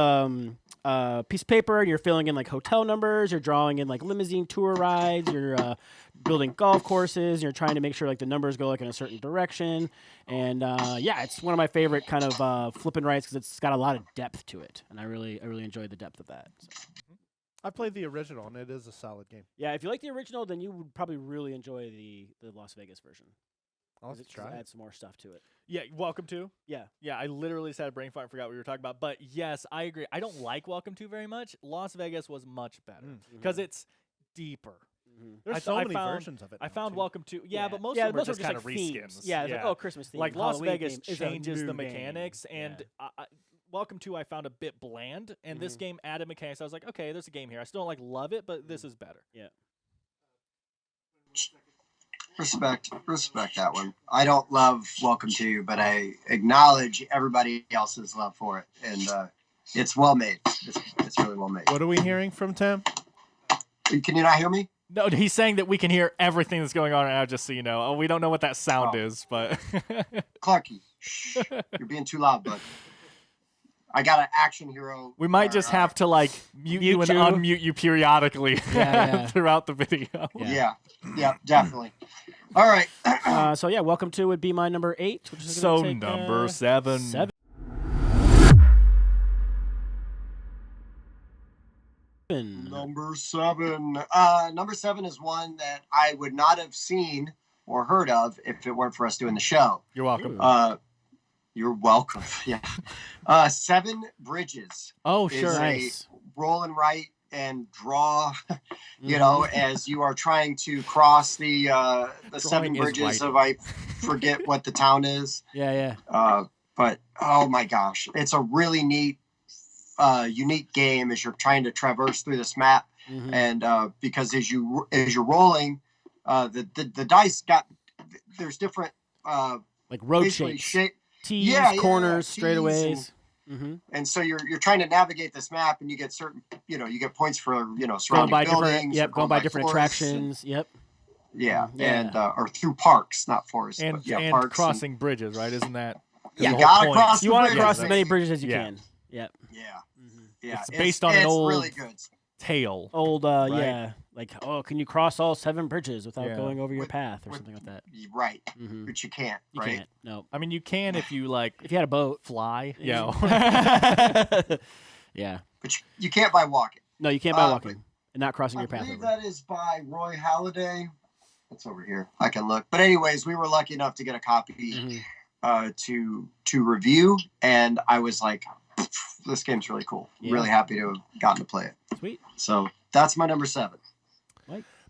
B: a piece of paper, and you're filling in like hotel numbers. You're drawing in like limousine tour rides. You're building golf courses. And you're trying to make sure like the numbers go like in a certain direction. And yeah, it's one of my favorite kind of flipping rights because it's got a lot of depth to it, and I really enjoyed the depth of that. So.
C: I played the original, and it is a solid game.
B: Yeah, if you like the original, then you would probably really enjoy the Las Vegas version.
C: I'll have to
B: 'Cause
C: try
B: it
C: it.
B: adds some more stuff to it.
D: Yeah, welcome to.
B: Yeah.
D: Yeah, I literally said brain fart and forgot what we were talking about. But yes, I agree. I don't like Welcome to very much. Las Vegas was much better because it's deeper.
C: There's
D: I
C: so
D: I
C: many
D: found-
C: versions of it.
D: I
C: now,
D: found
C: too.
D: Welcome to. Yeah, but most of them are just kind of
B: like
D: reskins.
B: themes. Yeah, it's like, oh, Christmas theme.
D: Like Las
B: Halloween
D: Vegas
B: theme is a
D: changes the
B: new game.
D: mechanics, and Welcome to I found a bit bland, and this game added mechanics. I was like, okay, there's a game here. I still don't like love it, but this is better.
B: Yeah.
A: Respect that one. I don't love Welcome to, but I acknowledge everybody else's love for it, and it's well made. It's really well made.
C: What are we hearing from Tim?
A: Can you not hear me?
D: No, he's saying that we can hear everything that's going on right now, just so you know. Oh, we don't know what that sound is, but
A: Clarky, shh, you're being too loud, bud. I got an action hero.
D: we might just have to like mute you and
B: you.
D: unmute you periodically
B: Yeah.
D: throughout the video.
A: Yeah, definitely. All right.
B: So yeah, Welcome to would be my number 8. Which is gonna
D: So
B: take,
D: number 7.
B: 7.
A: Number 7. Number 7 is one that I would not have seen or heard of if it weren't for us doing the show.
D: You're welcome.
A: You're welcome. Yeah. 7 Bridges.
D: Oh,
A: is
D: sure.
A: a
B: Nice.
A: roll and write and draw, you know, as you are trying to cross the 7
D: is
A: bridges
D: writing.
A: of I forget what the town is.
B: Yeah.
A: But oh my gosh, it's a really neat, unique game as you're trying to traverse through this map,
B: Mhm.
A: and because as you're rolling, the dice there's different
B: Like road
A: basically
B: shapes. T's,
A: Yeah,
B: corners,
A: T's
B: straightaways. Mm-hmm.
A: and so you're trying to navigate this map, and you get certain, you get points for
B: Going
A: surrounding
B: by
A: buildings.
B: different,
A: or
B: yep, going by different
A: forests,
B: attractions. Yep.
A: Yeah,
B: Yeah.
A: and or through parks, not forests,
D: And,
A: but yeah,
D: and
A: parks.
D: crossing bridges, right? Isn't that
A: You
D: the whole
A: gotta
D: point?
A: cross.
B: You want to
A: bridges.
B: cross as many bridges as you
D: Yeah.
B: can. Yep.
A: Yeah,
B: Mhm.
A: yeah.
D: It's based on an old-
A: really good.
D: Tail.
B: Old, yeah, like can you cross all 7 bridges without
D: Yeah.
B: going over your
A: With-
B: path or
A: with-
B: something like that?
A: Right,
B: Mm-hmm.
A: but you can't.
B: You
A: right?
B: can't. No.
D: I mean, you can if you like
B: If you had a boat.
D: fly. Yeah.
B: Yeah.
A: But you can't by walking.
B: No, you can't by
A: but
B: walking and not crossing
A: I
B: your path
A: believe
B: over.
A: that is by Roy Halladay. It's over here. I can look. But anyways, we were lucky enough to get a copy
B: Mhm.
A: to review, and I was like, this game's really cool.
B: Yeah.
A: Really happy to have gotten to play it.
B: Sweet.
A: So that's my number 7.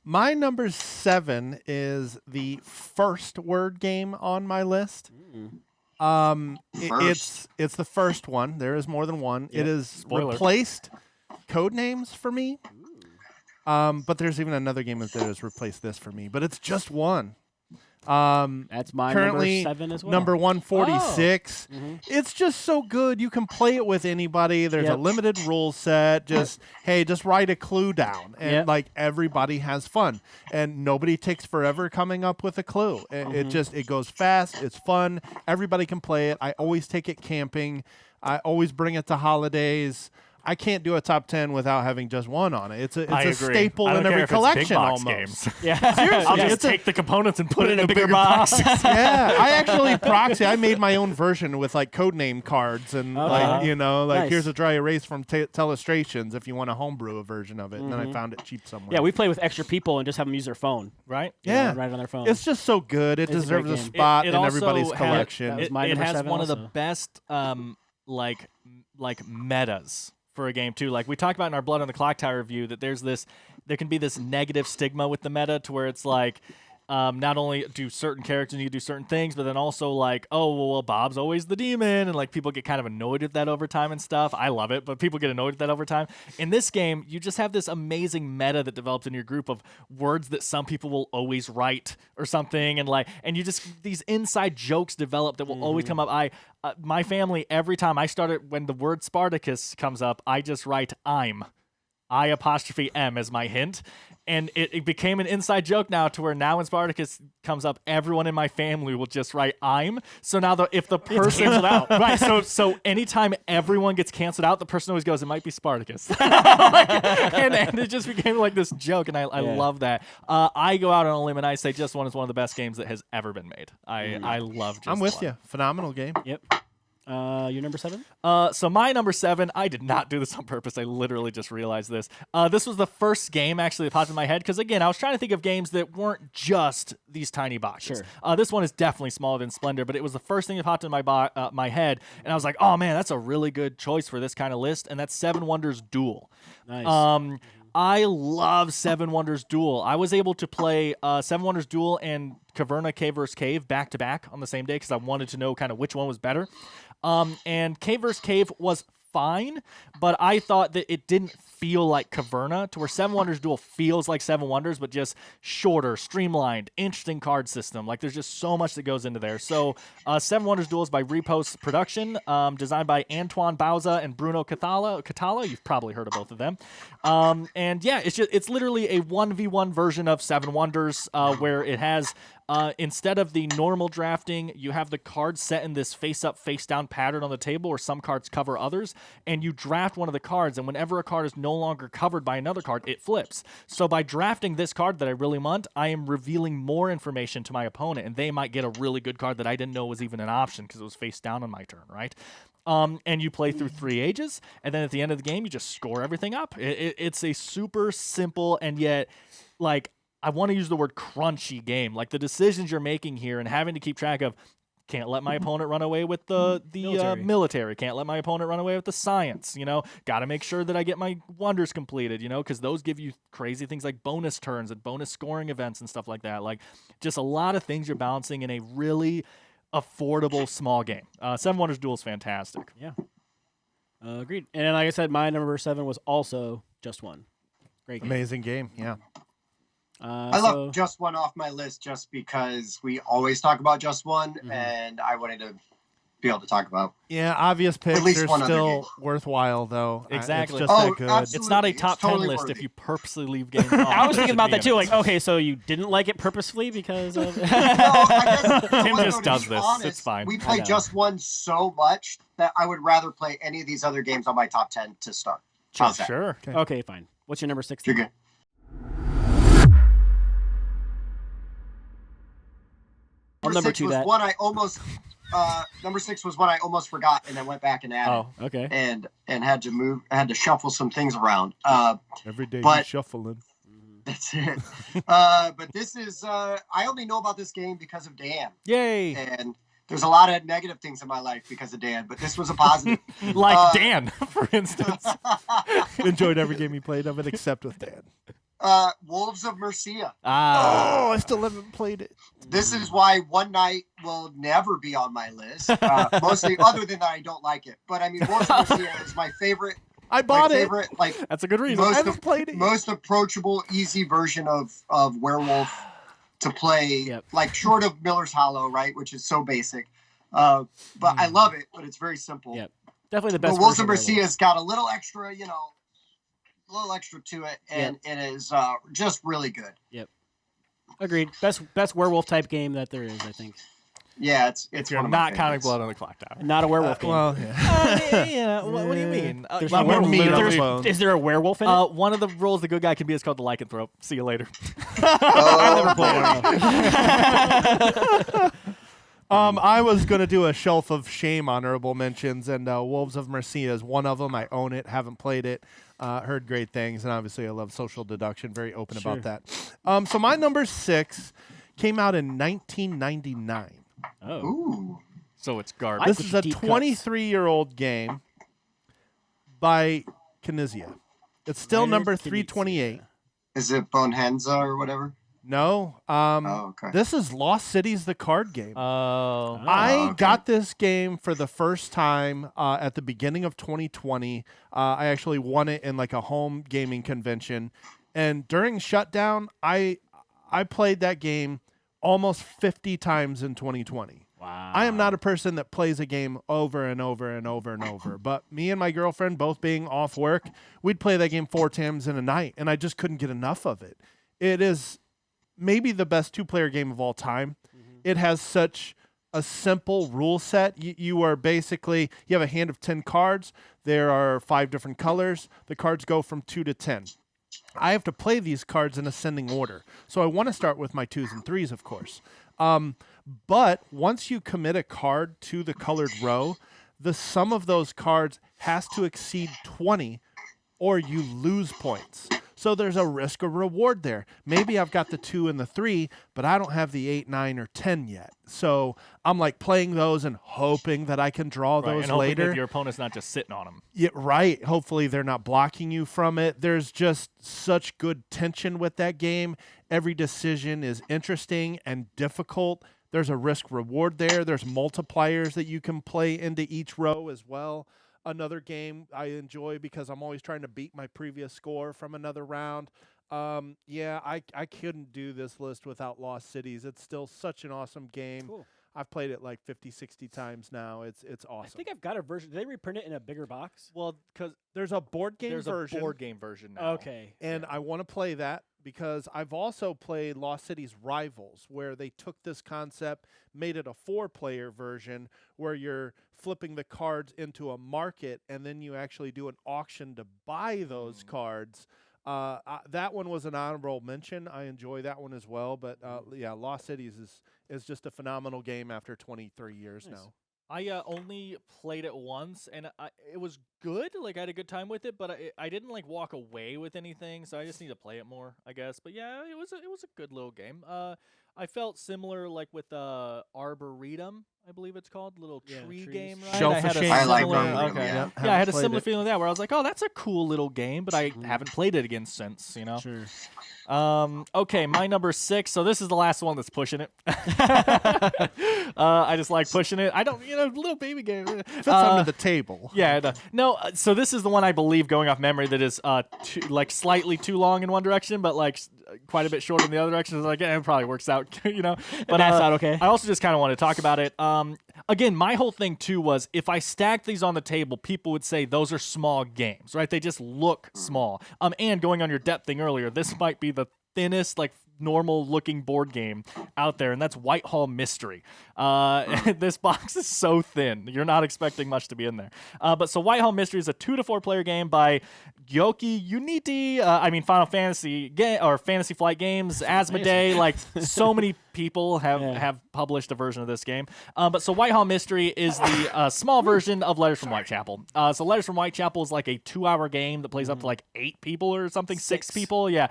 C: My number 7 is the first word game on my list.
A: First.
C: It's the first one. There is more than one.
B: Yep.
C: It has
D: Spoiler.
C: replaced code names for me. But there's even another game that has replaced this for me. But it's just one.
B: That's my
C: Currently,
B: number 7 as well.
C: Number 146.
B: Mhm.
C: It's just so good. You can play it with anybody. There's a
B: Yep.
C: limited rule set. Just just write a clue down, and
B: Yep.
C: like everybody has fun, and nobody takes forever coming up with a clue. It goes fast. It's fun. Everybody can play it. I always take it camping. I always bring it to holidays. I can't do a top 10 without having just one on it. It's a
D: I agree.
C: staple
D: I don't
C: in
D: care
C: every
D: if it's big
C: collection
D: box
C: almost.
D: games.
B: Yeah.
C: Seriously,
D: I'll just
C: it's a-
D: take the components and put it in a bigger box.
C: Yeah, I actually proxy. I made my own version with like code name cards and like
B: Nice.
C: here's a dry erase from Telestrations if you want to homebrew a version of it. And then I found it cheap somewhere.
B: Yeah, we play with extra people and just have them use their phone.
D: Right?
B: You know,
C: Yeah.
B: write it on their phone.
C: It's just so good. It
B: It's a
C: deserves
B: great
C: a
B: game.
C: spot
D: It
C: in
D: also
C: everybody's
D: had-
C: collection.
B: That was
D: It,
B: my
D: it
B: number
D: has
B: 7
D: one of the
B: also.
D: best like metas for a game too. Like we talked about in our Blood on the Clock Tower review that there can be this negative stigma with the meta to where it's like not only do certain characters need to do certain things, but then also like, oh, well, Bob's always the demon, and like people get kind of annoyed with that over time and stuff. I love it, but people get annoyed with that over time. In this game, you just have this amazing meta that develops in your group of words that some people will always write or something, and you just these inside jokes develop that will always come up. My family, every time when the word Spartacus comes up, I just write I''M as my hint. And it became an inside joke now to where now when Spartacus comes up, everyone in my family will just write I'm. So now if the person
B: canceled out.
D: right, so anytime everyone gets canceled out, the person always goes, it might be Spartacus. and it just became like this joke, and I love that. I go out on a limb and I say Just One is one of the best games that has ever been made. I love Just One.
C: I'm with you. Phenomenal game.
B: Yep. Your number 7?
D: So my number 7, I did not do this on purpose. I literally just realized this. This was the first game actually that popped in my head because, again, I was trying to think of games that weren't just these tiny boxes.
B: Sure.
D: This one is definitely smaller than Splendor, but it was the first thing that popped in my head, and I was like, oh, man, that's a really good choice for this kind of list, and that's Seven Wonders Duel.
B: Nice.
D: I love Seven Wonders Duel. I was able to play Seven Wonders Duel and Caverna Cave vs. Cave back-to-back on the same day because I wanted to know kind of which one was better. And Cave vs. Cave was fine, but I thought that it didn't feel like Caverna, to where Seven Wonders Duel feels like Seven Wonders, but just shorter, streamlined, interesting card system. Like, there's just so much that goes into there. So Seven Wonders Duel is by Repost Production, designed by Antoine Bauza and Bruno Catala. You've probably heard of both of them. And yeah, it's literally a 1v1 version of Seven Wonders, where it has instead of the normal drafting, you have the cards set in this face-up, face-down pattern on the table where some cards cover others, and you draft one of the cards, and whenever a card is no longer covered by another card, it flips. So by drafting this card that I really want, I am revealing more information to my opponent, and they might get a really good card that I didn't know was even an option because it was face-down on my turn, right? And you play through 3 ages, and then at the end of the game, you just score everything up. It's a super simple and yet, like, I want to use the word crunchy game. Like, the decisions you're making here and having to keep track of, can't let my opponent run away with the military. Can't let my opponent run away with the science. Got to make sure that I get my wonders completed, because those give you crazy things like bonus turns and bonus scoring events and stuff like that. Like, just a lot of things you're balancing in a really affordable small game. Seven Wonders Duel is fantastic.
B: Yeah. Agreed. And like I said, my number 7 was also Just One. Great game.
C: Amazing game. Yeah.
A: I left Just One off my list just because we always talk about Just One, and I wanted to be able to talk about.
C: Yeah, obvious picks
A: At least
C: are
A: one other
C: still
A: game.
C: Worthwhile, though.
D: Exactly.
C: It's just that good.
A: absolutely.
D: It's not a
A: It's
D: top 10
A: totally
D: list
A: worthy.
D: if you purposely leave games off.
B: I was
D: that
B: thinking
D: should
B: about
D: be
B: that
D: in
B: too.
D: it.
B: Like, okay, so you didn't like it purposefully because of.
A: No, I guess,
D: Tim
A: no,
D: just
A: to
D: does
A: be
D: this.
A: honest,
D: It's fine.
A: We
B: I
A: play
B: know.
A: Just One so much that I would rather play any of these other games on my top 10 to start. How's that?
D: Sure.
B: Okay, fine. What's your number 6?
A: You're good.
B: Number
A: six
B: 2
A: was
B: that.
A: one I almost. Number 6 was one I almost forgot, and then went back and added,
D: Oh,
B: Okay.
A: and had to move. I had to shuffle some things around.
C: Every day
A: But-
C: he's shuffling.
A: That's it. But this is. I only know about this game because of Dan,
D: yay.
A: and there's a lot of negative things in my life because of Dan. But this was a positive.
D: Like Dan, for instance.
C: Enjoyed every game he played of it except with Dan.
A: Wolves of Mercia.
C: Oh, I still haven't played it.
A: This is why One Night will never be on my list. Mostly, other than that, I don't like it. But I mean, Wolves of Mercia is my favorite.
C: I bought
A: my
C: it.
A: favorite, like
D: That's a good reason.
C: I
A: most
C: haven't played it.
A: most approachable, easy version of Werewolf to play.
B: Yet.
A: Like short of Miller's Hollow, right, which is so basic. But I love it. But it's very simple.
B: Yep. Definitely the
A: But
B: best.
A: Wolves of
B: version
A: Mercia's got a little extra, a little extra to it, and it is just really good.
B: Agreed. Best werewolf type game that there is, I think.
A: Yeah, it's
D: You're
A: one of my
D: not counting
A: favorites.
D: blood on the clock tower.
B: Not a werewolf game.
C: Well, yeah.
D: Yeah, what do you mean?
B: There's
C: well,
B: no
C: we're meat on the
B: there's-
C: bone.
B: Is there a werewolf in it?
D: one of the roles the good guy can be is called the lycanthrope. See you later.
C: I was going to do a shelf of shame honorable mentions, and Wolves of Mercia is one of them. I own it, haven't played it, heard great things, and obviously I love social deduction, very open about that. So my number 6 came out in 1999.
B: Oh.
A: Ooh.
D: So it's garbage.
C: This
B: with
C: is
B: the
C: a
B: deep cuts.
C: 23-year-old game by Knizia. It's still
B: Leonard
C: number
B: Knizia.
C: 328.
A: Is it Bonanza or whatever?
C: No.
A: Okay.
C: This is Lost Cities, the card game.
D: Oh.
C: I
A: okay.
C: got this game for the first time at the beginning of 2020. I actually won it in like a home gaming convention, and during shutdown, I played that game almost 50 times in 2020.
B: Wow.
C: I am not a person that plays a game over and over and over and over, but me and my girlfriend, both being off work, we'd play that game 4 times in a night, and I just couldn't get enough of it. It is maybe the best 2-player game of all time. It has such a simple rule set. You are basically, you have a hand of 10 cards. There are 5 different colors. The cards go from 2 to 10. I have to play these cards in ascending order. So I want to start with my 2s and 3s, of course. But once you commit a card to the colored row, the sum of those cards has to exceed 20 or you lose points. So there's a risk or reward there. Maybe I've got the 2 and the 3, but I don't have the 8, 9, or 10 yet. So I'm like playing those and hoping that I can draw
D: Right,
C: those
D: and hoping
C: later.
D: that your opponent's not just sitting on them.
C: Yeah, right. Hopefully they're not blocking you from it. There's just such good tension with that game. Every decision is interesting and difficult. There's a risk reward there. There's multipliers that you can play into each row as well. Another game I enjoy because I'm always trying to beat my previous score from another round. I couldn't do this list without Lost Cities. It's still such an awesome game.
B: Cool.
C: I've played it like 50, 60 times now. It's awesome.
B: I think I've got a version. Did they reprint it in a bigger box?
D: Well, because
C: There's a board game
D: there's
C: version.
D: a board game version now.
B: Okay.
C: And I want to play that because I've also played Lost Cities Rivals, where they took this concept, made it a 4-player version where you're flipping the cards into a market, and then you actually do an auction to buy those cards. That one was an honorable mention. I enjoy that one as well. But yeah, Lost Cities is just a phenomenal game after 23 years
B: Nice.
C: now.
D: I only played it once, and it was good. Like, I had a good time with it, but I didn't like walk away with anything. So I just need to play it more, I guess. But yeah, it was a good little game. I felt similar like with Arboretum, I believe it's called, little
B: Yeah,
D: tree
B: trees.
D: game. Right?
C: Shelf
D: I
C: of
D: had a
C: Shame.
A: I like
D: similar-
A: Arboretum,
D: okay.
A: yeah.
D: Yeah, I had a
C: Played
D: similar
C: it.
D: feeling with that where I was like, oh, that's a cool little game, but I haven't played it again since. You know.
B: Sure.
D: Okay, my number 6. So this is the last one that's pushing it. I just like pushing it. I don't, little baby game.
C: Fits under the table.
D: Yeah, no. So this is the one I believe, going off memory, that is slightly too long in one direction, but quite a bit short in the other direction. It's like, it probably works out, But
B: that's not okay.
D: I also just kind of want to talk about it. Again, my whole thing too was if I stacked these on the table, people would say those are small games, right? They just look small. And going on your depth thing earlier, this might be the thinnest, normal looking board game out there, and that's Whitehall Mystery. This box is so thin. You're not expecting much to be in there. But so Whitehall Mystery is a 2 to 4 player game by Gyoki Unity. Final Fantasy or Fantasy Flight Games, Asmodee. So many people have published a version of this game. But so Whitehall Mystery is the small version of Letters from Whitechapel. So Letters from Whitechapel is like a 2-hour game that plays up to 8 people or something, 6 people. Yeah.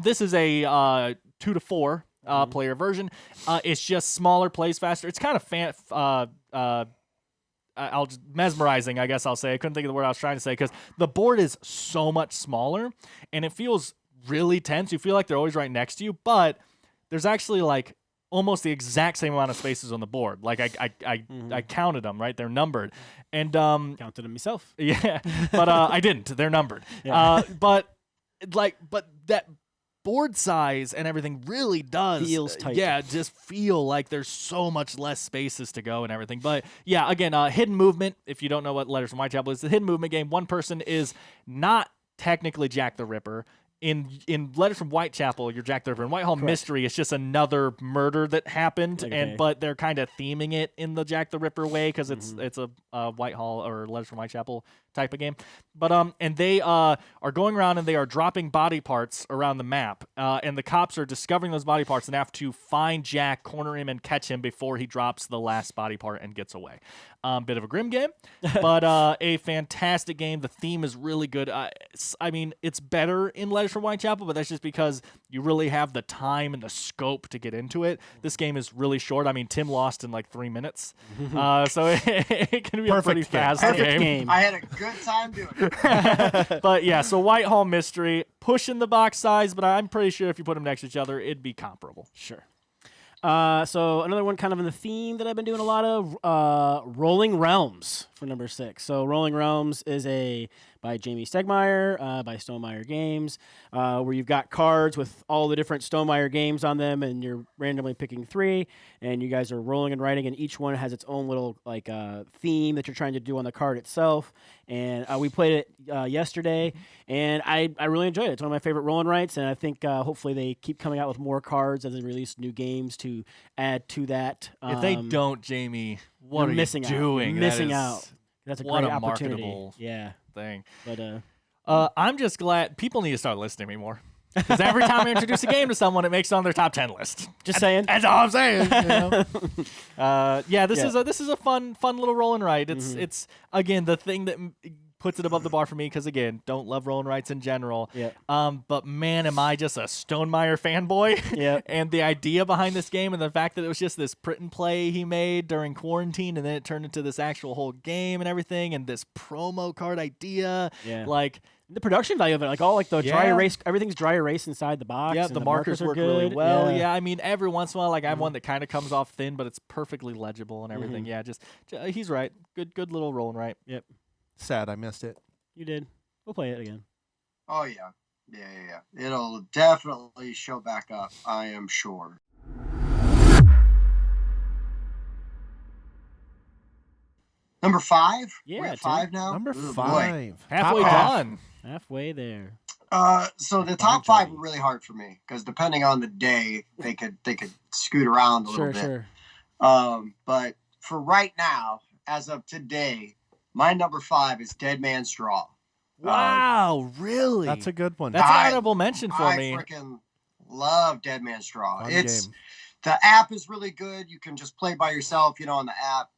D: This is a 2 to 4 player version. It's just smaller, plays faster. It's kind of mesmerizing, I guess I'll say. I couldn't think of the word I was trying to say because the board is so much smaller and it feels really tense. You feel like they're always right next to you, but there's actually almost the exact same amount of spaces on the board. I counted them, right? They're numbered. And
B: Counted them myself.
D: yeah, but I didn't. They're numbered.
B: Yeah.
D: But that board size and everything really does
B: Feels tight.
D: just feel like there's so much less spaces to go and everything. But yeah, again, hidden movement. If you don't know what Letters from Whitechapel is, the hidden movement game. One person is not technically Jack the Ripper. In Letters from Whitechapel, you're Jack the Ripper. In Whitehall Mystery, it's just another murder that happened,
B: Okay.
D: but they're kind of theming it in the Jack the Ripper way because it's a Whitehall or Letters from Whitechapel type of game. But and they are going around and they are dropping body parts around the map, and the cops are discovering those body parts and have to find Jack, corner him, and catch him before he drops the last body part and gets away. Bit of a grim game, but a fantastic game. The theme is really good. It's better in Letters from Whitechapel, but that's just because you really have the time and the scope to get into it. This game is really short. Tim lost in 3 minutes, so it can be a pretty fast
B: Perfect
D: game.
B: game.
A: I had a good good time doing it.
D: But yeah, so Whitehall Mystery pushing the box size, but I'm pretty sure if you put them next to each other, it'd be comparable.
B: Sure. So another one kind of in the theme that I've been doing a lot of, Rolling Realms for number 6. So Rolling Realms is by Jamie Stegmaier, by Stonemaier Games, where you've got cards with all the different Stonemaier games on them, and you're randomly picking 3, and you guys are rolling and writing, and each one has its own little theme that you're trying to do on the card itself. And we played it yesterday, and I really enjoyed it. It's one of my favorite roll and writes, and I think hopefully they keep coming out with more cards as they release new games to add to that.
D: If they don't, Jamie, what are
B: missing
D: you doing?
B: Out. Missing out. That's a
D: what
B: great
D: a
B: opportunity.
D: marketable
B: Yeah,
D: thing.
B: but
D: I'm just glad people need to start listening to me more. Because every time I introduce a game to someone, it makes it on their top 10 list.
B: just saying.
D: That's all I'm saying. You know? This is a fun little roll and write. It's again the thing that puts it above the bar for me because again, don't love roll and writes in general.
B: Yeah.
D: But man, am I just a Stonemaier fanboy?
B: Yeah.
D: And the idea behind this game and the fact that it was just this print and play he made during quarantine, and then it turned into this actual whole game and everything, and this promo card idea.
B: Yeah.
D: Like.
B: The production value of it, like all like the dry
D: Yeah.
B: erase, everything's dry erase inside the box.
D: Yeah,
B: and
D: the markers
B: are
D: work
B: good.
D: really well. Yeah, I mean, every once in a while, like I have one that kind of comes off thin, but it's perfectly legible and everything. Yeah, he's right. Good little roll and write.
B: Yep,
C: Sad I missed it.
B: you did. We'll play it again.
A: Oh yeah. It'll definitely show back up, I am sure. Number 5?
B: Yeah,
A: We're at
B: Tim.
A: 5 now?
C: Number
A: Ooh, boy.
C: 5.
D: Halfway
C: Top half.
D: done.
B: Halfway there.
A: So the top 5 were really hard for me because depending on the day, they could scoot around a little bit.
B: Sure.
A: But for right now, as of today, my number 5 is Dead Man's Draw.
D: Wow, really?
C: That's a good one.
D: That's
A: I-
D: an honorable mention for
A: I
D: me.
A: freaking love Dead Man's Draw.
C: Fun
A: It's
C: game.
A: the app is really good. You can just play by yourself, on the app.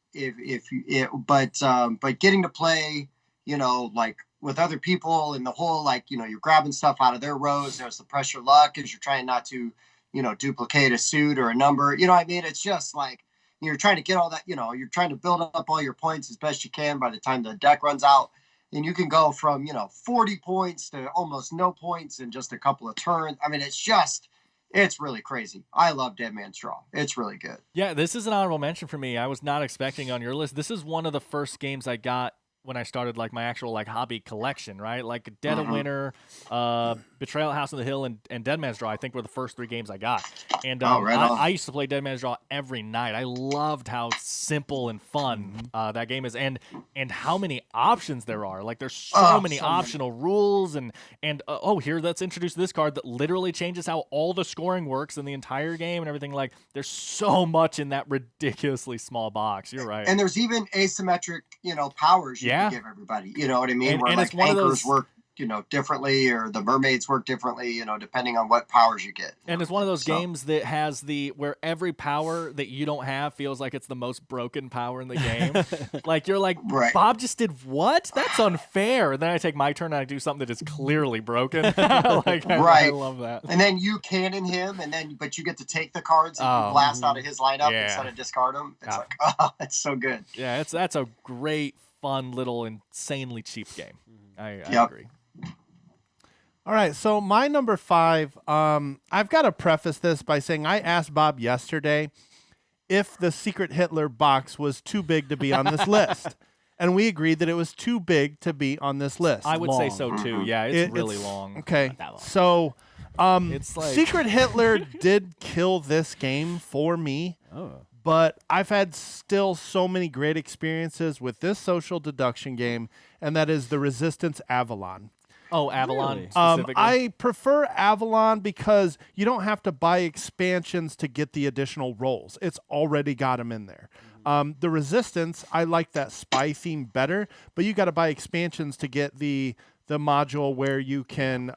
A: But getting to play, like with other people and the whole, you're grabbing stuff out of their rows. There's the pressure luck as you're trying not to, duplicate a suit or a number. You know what I mean? It's just like you're trying to get all that. You're trying to build up all your points as best you can by the time the deck runs out. And you can go from 40 points to almost no points in just a couple of turns. I mean, it's really crazy. I love Dead Man's Draw. It's really good.
D: Yeah, this is an honorable mention for me. I was not expecting on your list. This is one of the first games I got when I started my actual hobby collection, right? Like Dead of Winter, Betrayal at House on the Hill, and Dead Man's Draw, I think were the first 3 games I got. And
A: right on.
D: I used to play Dead Man's Draw every night. I loved how simple and fun that game is, and how many options there are. Like there's so many optional rules, and here, let's introduce this card that literally changes how all the scoring works in the entire game and everything. Like there's so much in that ridiculously small box. You're right.
A: And there's even asymmetric, powers you can give everybody. You know what I mean? Where
D: it's one of
A: anchors
D: those
A: work, differently, or the mermaids work differently, depending on what powers you get.
D: And it's one of those games that has where every power that you don't have feels like it's the most broken power in the game. Like you're like,
A: Right.
D: Bob just did what? That's unfair. And then I take my turn and I do something that is clearly broken. I
A: Right.
D: love that.
A: And then you cannon him, but you get to take the cards that you blast out of his lineup instead of discard them. It's like, it's so good.
D: Yeah, that's a great, fun little, insanely cheap game. I agree.
C: All right, so my number 5, I've got to preface this by saying I asked Bob yesterday if the Secret Hitler box was too big to be on this list. And we agreed that it was too big to be on this list.
D: I would say so too. Yeah, it's really
C: it's-
D: long.
C: Okay,
B: Not that long.
C: so
D: It's like
C: Secret Hitler did kill this game for me.
B: Oh.
C: But I've had still so many great experiences with this social deduction game, and that is the Resistance Avalon.
D: Oh, Avalon
B: Really?
D: specifically.
C: I prefer Avalon because you don't have to buy expansions to get the additional rolls. It's already got them in there. The Resistance, I like that spy theme better, but you got to buy expansions to get the module where you can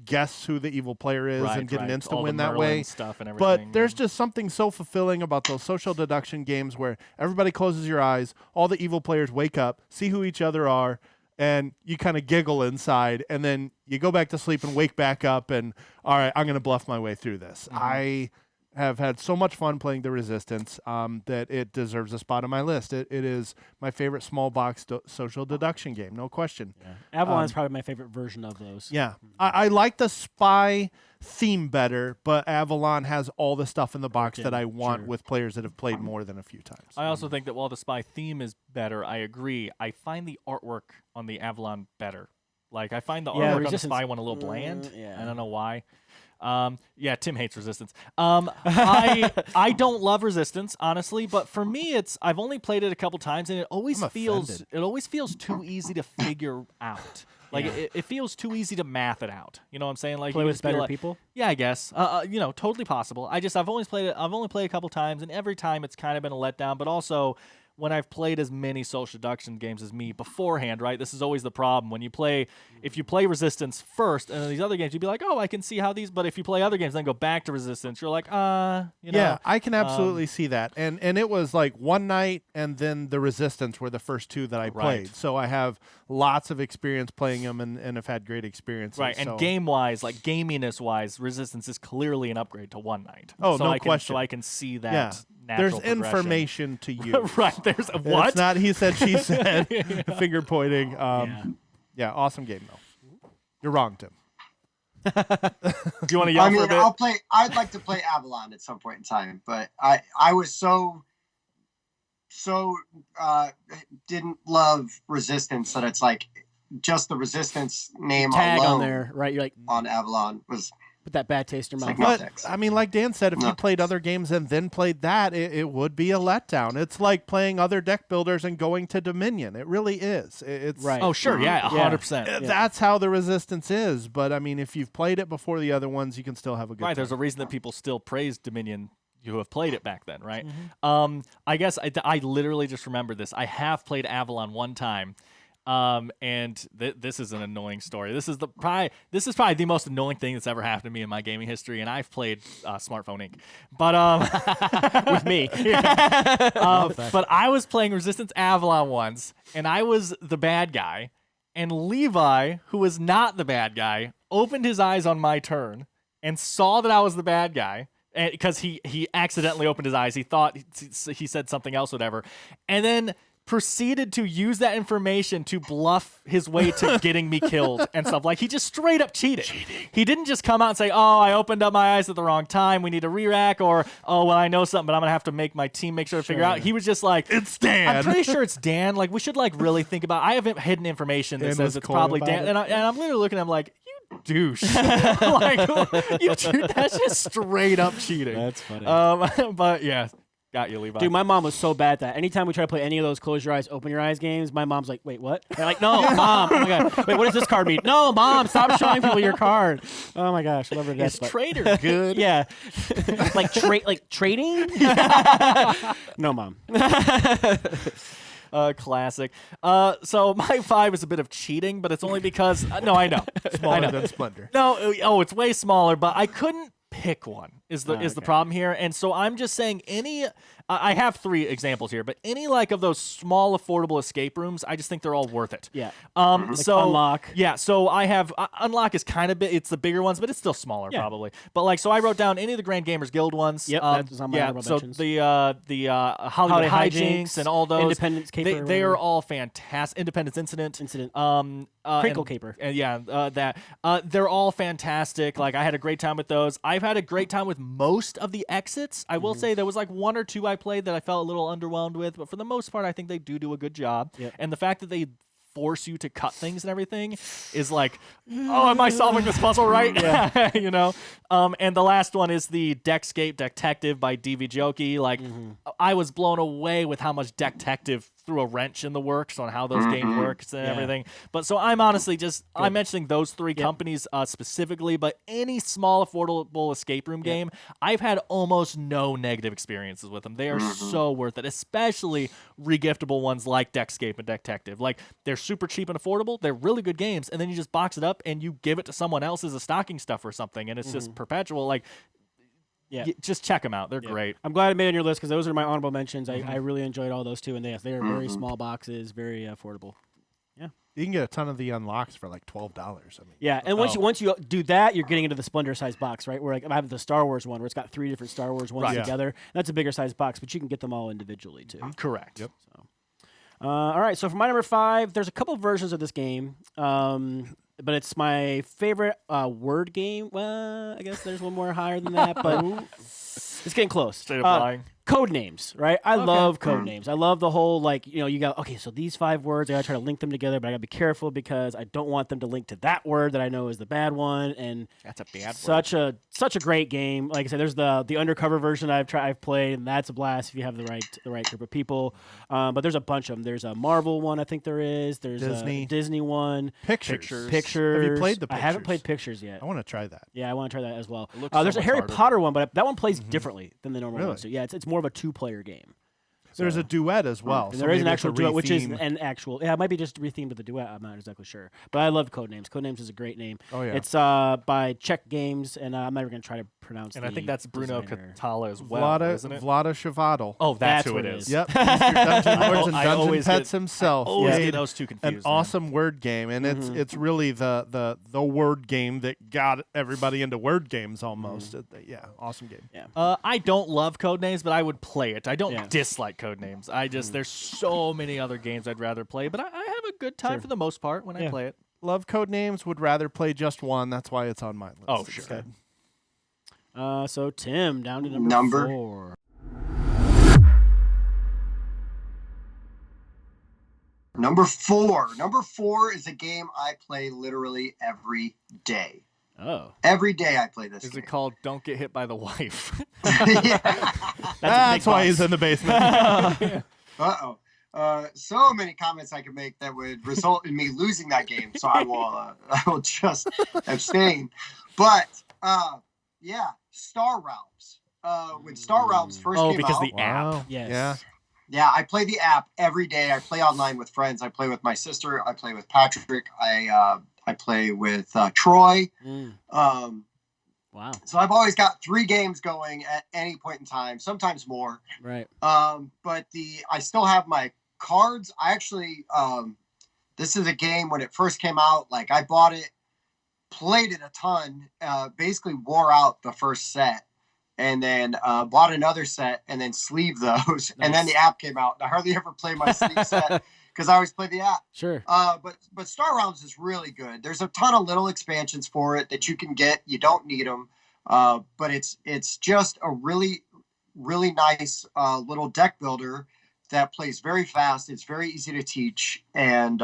C: guess who the evil player is and get an instant
D: All the
C: win that
D: Merlin
C: way.
D: stuff and
C: But
D: everything.
C: there's just something so fulfilling about those social deduction games where everybody closes your eyes, all the evil players wake up, see who each other are, and you kind of giggle inside, and then you go back to sleep and wake back up, and all right, I'm going to bluff my way through this. I have had so much fun playing the Resistance that it deserves a spot on my list. It is my favorite small box social deduction game, no question.
B: Yeah. Avalon is probably my favorite version of those.
C: Yeah, I like the spy theme better, but Avalon has all the stuff in the box that I want with players that have played more than a few times.
D: I also think that while the spy theme is better, I agree. I find the artwork on the Avalon better. Like, I find the artwork on the spy one a little bland. I don't know why. Yeah, Tim hates Resistance. I don't love Resistance, honestly, but for me, I've only played it a couple times, and it always feels too easy to figure out. Like it feels too easy to math it out. You know what I'm saying? Like
B: play with better people.
D: Yeah, I guess. Totally possible. I've only played it. I've only played a couple times, and every time it's kind of been a letdown. But also, when I've played as many social deduction games as me beforehand, right? This is always the problem. When you play, if you play Resistance first, and then these other games, you'd be like, oh, I can see how these. But if you play other games, then go back to Resistance, you're like,
C: Yeah, I can absolutely see that. And it was like one night, and then the Resistance were the first two that I played. So I have lots of experience playing them, and have had great experiences.
D: Right, and game-wise, like gaminess-wise, Resistance is clearly an upgrade to one night.
C: Oh, no question.
D: So I can see that.
C: Yeah.
D: There's
C: information to use.
D: Right. There's what?
C: It's not he said, she said, finger pointing. Yeah, awesome game, though. You're wrong, Tim.
D: Do you want to yell for a bit?
A: I'd like to play Avalon at some point in time, but I was so didn't love Resistance that it's like just the Resistance name
B: tag
A: alone
B: on there, right? You're like
A: on Avalon was
B: put that bad taste in your mouth.
C: But I mean, like Dan said, if you played other games and then played that, it would be a letdown. It's like playing other deck builders and going to Dominion. It really is. It's
B: right.
D: Oh, sure, yeah, 100%.
C: That's how the Resistance is. But I mean, if you've played it before the other ones, you can still have a good time.
D: There's a reason that people still praise Dominion. You have played it back then, right? I guess I literally just remembered this. I have played Avalon one time. And this is an annoying story. This is probably the most annoying thing that's ever happened to me in my gaming history. And I've played Smartphone Inc. But
B: with me,
D: but I was playing Resistance Avalon once, and I was the bad guy, and Levi, who was not the bad guy, opened his eyes on my turn and saw that I was the bad guy. Because he accidentally opened his eyes. He thought he said something else, whatever, and then proceeded to use that information to bluff his way to getting me killed and stuff. Like, he just straight up cheated. He didn't just come out and say, oh, I opened up my eyes at the wrong time, we need to re-rack, or, oh, well, I know something, but I'm going to have to make my team make sure to figure out. He was just like,
C: it's Dan.
D: I'm pretty sure it's Dan. Like, we should, like, really think about, I have hidden information that says it's probably Dan. And I'm literally looking at him like, you douche. Like, that's just straight up cheating.
B: That's funny.
D: But, yeah. Got you, Levi.
B: Dude, my mom was so bad that anytime we try to play any of those close your eyes, open your eyes games, my mom's like, wait, what? They're like, no, Mom. Oh my God. Wait, what does this card mean? No, Mom, stop showing people your card. Oh my gosh. I love her to death.
D: Is Trader good?
B: Yeah. like trading? No, Mom.
D: Classic. So my 5 is a bit of cheating, but it's only because no, I know.
C: Smaller than Splendor.
D: No, it's way smaller, but I couldn't pick one is the problem here. And so I'm just saying I have 3 examples here, but any like of those small affordable escape rooms, I just think they're all worth it.
B: Yeah.
D: Like so
B: Unlock.
D: Yeah, so I have Unlock is kind of big, it's the bigger ones, but it's still smaller probably. But like so I wrote down any of the Grand Gamers Guild ones.
B: Yep, that was on my honorable mentions.
D: The Hollywood Hijinks and all those
B: Independence Caper.
D: They are all fantastic. Independence Incident.
B: Crinkle Caper.
D: They're all fantastic. Like, I had a great time with those. I've had a great time with most of the exits. I will say there was like 1 or 2 I played that I felt a little underwhelmed with, but for the most part, I think they do a good job.
B: Yep.
D: And the fact that they force you to cut things and everything is like, oh, am I solving this puzzle right? Yeah. You know? And the last one is the Deckscape Detective by DV Jokey. Like, I was blown away with how much Detective threw a wrench in the works on how those games works and everything. But so I'm honestly I'm mentioning those 3 companies specifically, but any small affordable escape room game, I've had almost no negative experiences with them. They are so worth it, especially regiftable ones like Deckscape and Detective. Like, they're super cheap and affordable. They're really good games, and then you just box it up and you give it to someone else as a stocking stuff or something, and it's just perpetual. Like, just check them out. They're great.
B: I'm glad I made it on your list because those are my honorable mentions. I really enjoyed all those too, and they are very small boxes, very affordable. Yeah.
C: You can get a ton of the unlocks for like $12. I mean,
B: Yeah, and once you do that, you're getting into the Splendor size box, right? Where like I have the Star Wars one, where it's got 3 different Star Wars ones
C: Right.
B: together. That's a bigger size box, but you can get them all individually too.
D: Correct.
C: Yep.
B: So, all right. So for my number 5, there's a couple versions of this game, but it's my favorite word game. Well, I guess there's one more higher than that, but it's getting close.
D: Straight up lying.
B: Code names, right? I love code names. I love the whole you got so these 5 words, I gotta try to link them together, but I gotta be careful because I don't want them to link to that word that I know is the bad one. And
D: That's a bad
B: such a great game. Like I said, there's the undercover version I've played, and that's a blast if you have the right group of people. But there's a bunch of them. There's a Marvel one, I think there is. There's
C: Disney.
B: a Disney one.
C: Pictures.
B: Pictures.
C: Have you played the
B: I haven't
C: Pictures?
B: played Pictures yet.
C: I want to try that.
B: Yeah, I want to try that as well.
D: It looks so
B: There's a
D: much
B: Harry
D: harder.
B: Potter one, but that one plays differently than the normal
C: Really?
B: one. So yeah, it's more of a 2-player game.
C: There's a duet as well.
B: And
C: so
B: there is an
C: maybe it's a
B: actual duet, which is
C: retheme.
B: an actual. Yeah, it might be just rethemed to the duet. I'm not exactly sure, but I love Codenames. Codenames is a great name.
C: Oh, yeah.
B: It's by Czech Games, and I'm never gonna try to pronounce.
D: And I
B: the
D: think that's Bruno
B: designer.
D: Catala as well, isn't it?
C: Vlada Shavadl.
D: Oh, that's
B: That's
D: who
B: what
D: it
B: it
D: is.
B: is.
C: Yep. Mr. Dungeon Lords and
D: I
C: Dungeon
D: always
C: Pets
D: get-
C: himself.
D: Always
C: made
D: get those two confused.
C: an
D: man.
C: awesome word game, and it's really the word game that got everybody into word games almost. Yeah, awesome game.
B: Yeah.
D: I don't love Codenames, but I would play it. I don't
B: Yeah.
D: dislike Codenames. I just there's so many other games I'd rather play, but I have a good time for the most part when I
C: Yeah.
D: play it.
C: Love code names. Would rather play just one. That's why it's on my list.
D: Oh, sure.
C: instead.
B: So Tim, down to
A: Number
B: 4.
A: Number 4. Number 4 is a game I play literally every day.
B: Oh,
A: Every day I play this
D: Is
A: game.
D: it called Don't Get Hit by the Wife?
A: Yeah.
C: That's why he's in the basement.
A: Uh-oh. So many comments I could make that would result in me losing that game, so I will just abstain. But yeah, Star Realms. When Star Realms first came
D: because
A: out,
D: the app.
C: Wow.
B: yes.
C: Yeah.
A: yeah, I play the app every day. I play online with friends. I play with my sister. I play with Patrick. I play with Troy.
B: Mm, wow.
A: So I've always got 3 games going at any point in time, sometimes more.
B: Right.
A: But I still have my cards. I actually, this is a game when it first came out, like I bought it, played it a ton, basically wore out the first set, and then bought another set and then sleeved those. And then
B: Nice.
A: the app came out. I hardly ever play my sleeve set because I always play the app.
B: Sure.
A: But Star Realms is really good. There's a ton of little expansions for it that you can get. You don't need them. But it's just a really, really nice little deck builder that plays very fast. It's very easy to teach, and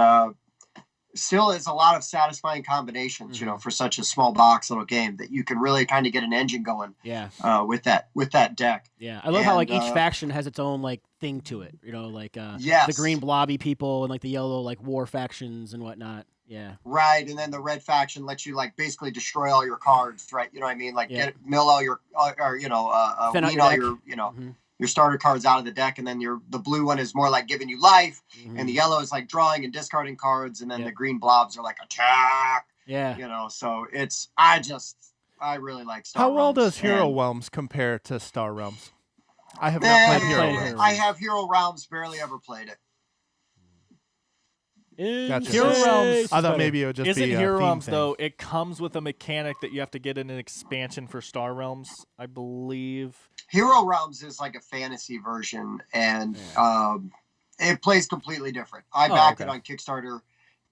A: still is a lot of satisfying combinations, for such a small box little game that you can really kind of get an engine going
B: Yeah.
A: with that deck.
B: Yeah. I love how like
A: And,
B: each faction has its own like thing to it. Like
A: Yes.
B: the green blobby people and like the yellow like war factions and whatnot. Yeah.
A: Right, and then the red faction lets you like basically destroy all your cards, right? You know what I mean? Like
B: Yeah.
A: mill all your,
B: Thin out
A: weed
B: your
A: all
B: deck.
A: your,
B: Mhm.
A: your starter cards out of the deck, and then the blue one is more like giving you life,
B: Mhm.
A: and the yellow is like drawing and discarding cards, and then
B: Yeah.
A: the green blobs are like attack.
B: Yeah.
A: So I really like Star
C: How well
A: Realms,
C: does Hero
A: and-
C: Realms compare to Star Realms? I have not
A: Eh,
C: played Hero
B: played
C: Realms.
B: Hero
A: I have Hero Realms, barely ever played it.
C: Gotcha.
D: Hero Realms-
C: I thought maybe it would just
D: Isn't
C: be a
D: Hero
C: theme
D: Realms
C: thing.
D: though? It comes with a mechanic that you have to get in an expansion for Star Realms, I believe.
A: Hero Realms is like a fantasy version, and it plays completely different. I backed it on Kickstarter,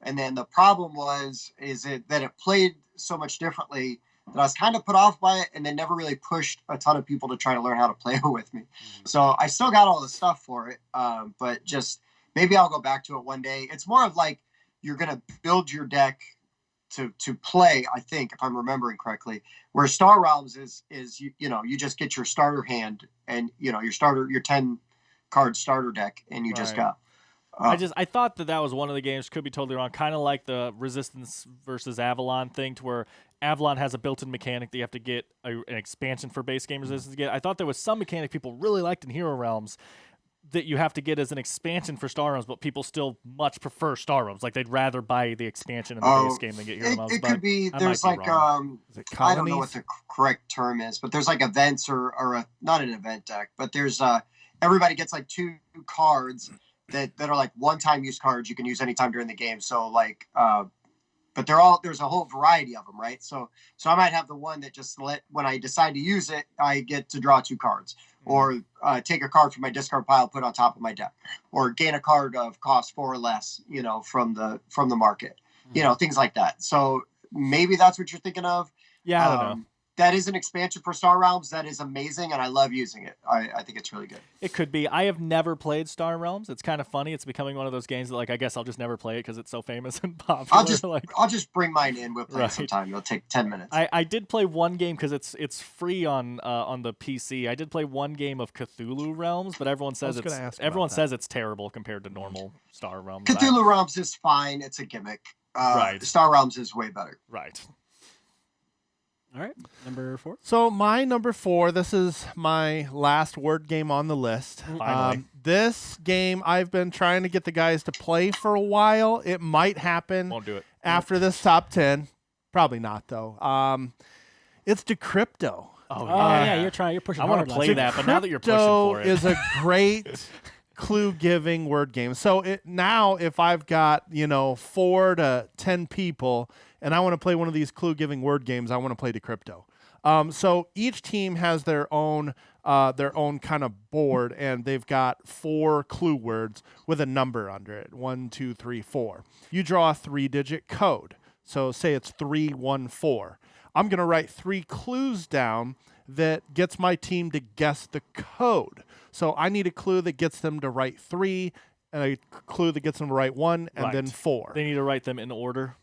A: and then the problem that it played so much differently that I was kind of put off by it, and then never really pushed a ton of people to try to learn how to play it with me. So I still got all the stuff for it, but just maybe I'll go back to it one day. It's more of like you're gonna build your deck to play, I think, if I'm remembering correctly. Where Star Realms is you just get your starter hand and your 10 card starter deck, and you just
D: Right.
A: go.
D: I thought that was one of the games. Could be totally wrong. Kind of like the Resistance versus Avalon thing, to where Avalon has a built-in mechanic that you have to get an expansion for base game Resistance to get. I thought there was some mechanic people really liked in Hero Realms that you have to get as an expansion for Star Realms, but people still much prefer Star Realms. Like they'd rather buy the expansion in the base game than get Hero Realms.
A: It
D: but
A: could be
D: I
A: there's
D: might be
A: like
D: wrong.
C: Is it
A: I don't know what
C: colonies?
A: the correct term is, but there's like events or not an event deck, but there's everybody gets like 2 cards, that are like one-time use cards you can use anytime during the game. So like, but there's a whole variety of them, right? So I might have the one that just when I decide to use it, I get to draw 2 cards, or take a card from my discard pile, put on top of my deck, or gain a card of cost 4 or less, from the market, things like that. So maybe that's what you're thinking of.
B: Yeah,
D: I don't know.
A: That is an expansion for Star Realms. That is amazing, and I love using it. I think it's really good.
D: It could be. I have never played Star Realms. It's kind of funny. It's becoming one of those games that, like, I guess I'll just never play it because it's so famous and popular.
A: I'll just bring mine in. We'll play
D: Right.
A: it sometime. It'll take 10 minutes.
D: I did play one game because it's free on the PC. I did play one game of Cthulhu Realms, but everyone says
C: gonna ask about
D: everyone
C: that.
D: says it's terrible compared to normal Star Realms.
A: Cthulhu Realms is fine. It's a gimmick.
D: Right.
A: Star Realms is way better.
D: Right.
B: All right, number 4.
C: So my number 4, this is my last word game on the list.
D: Finally.
C: This game I've been trying to get the guys to play for a while. It might happen
D: Won't do it.
C: after this top 10. Probably not though. It's Decrypto.
D: Oh,
B: Yeah, you're pushing
D: I
B: hard.
D: want to play
B: last
D: that, but now that you're pushing
C: Decrypto
D: for it.
C: is a great clue-giving word game. So now if I've got 4 to 10 people and I want to play one of these clue-giving word games, I want to play Decrypto. So each team has their own kind of board, and they've got 4 clue words with a number under it. 1, 2, 3, 4. You draw a 3-digit code. So say it's 314. I'm going to write 3 clues down that gets my team to guess the code. So I need a clue that gets them to write 3, and a clue that gets them to write 1, and then 4.
D: They need to write them in order.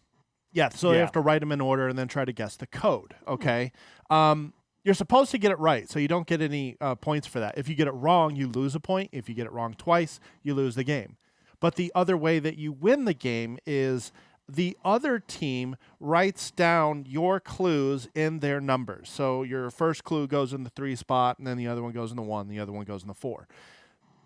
C: Yeah, so they
D: Yeah.
C: have to write them in order and then try to guess the code, okay? You're supposed to get it right, so you don't get any points for that. If you get it wrong, you lose a point. If you get it wrong twice, you lose the game. But the other way that you win the game is the other team writes down your clues in their numbers. So your first clue goes in the 3 spot, and then the other one goes in the 1, the other one goes in the 4.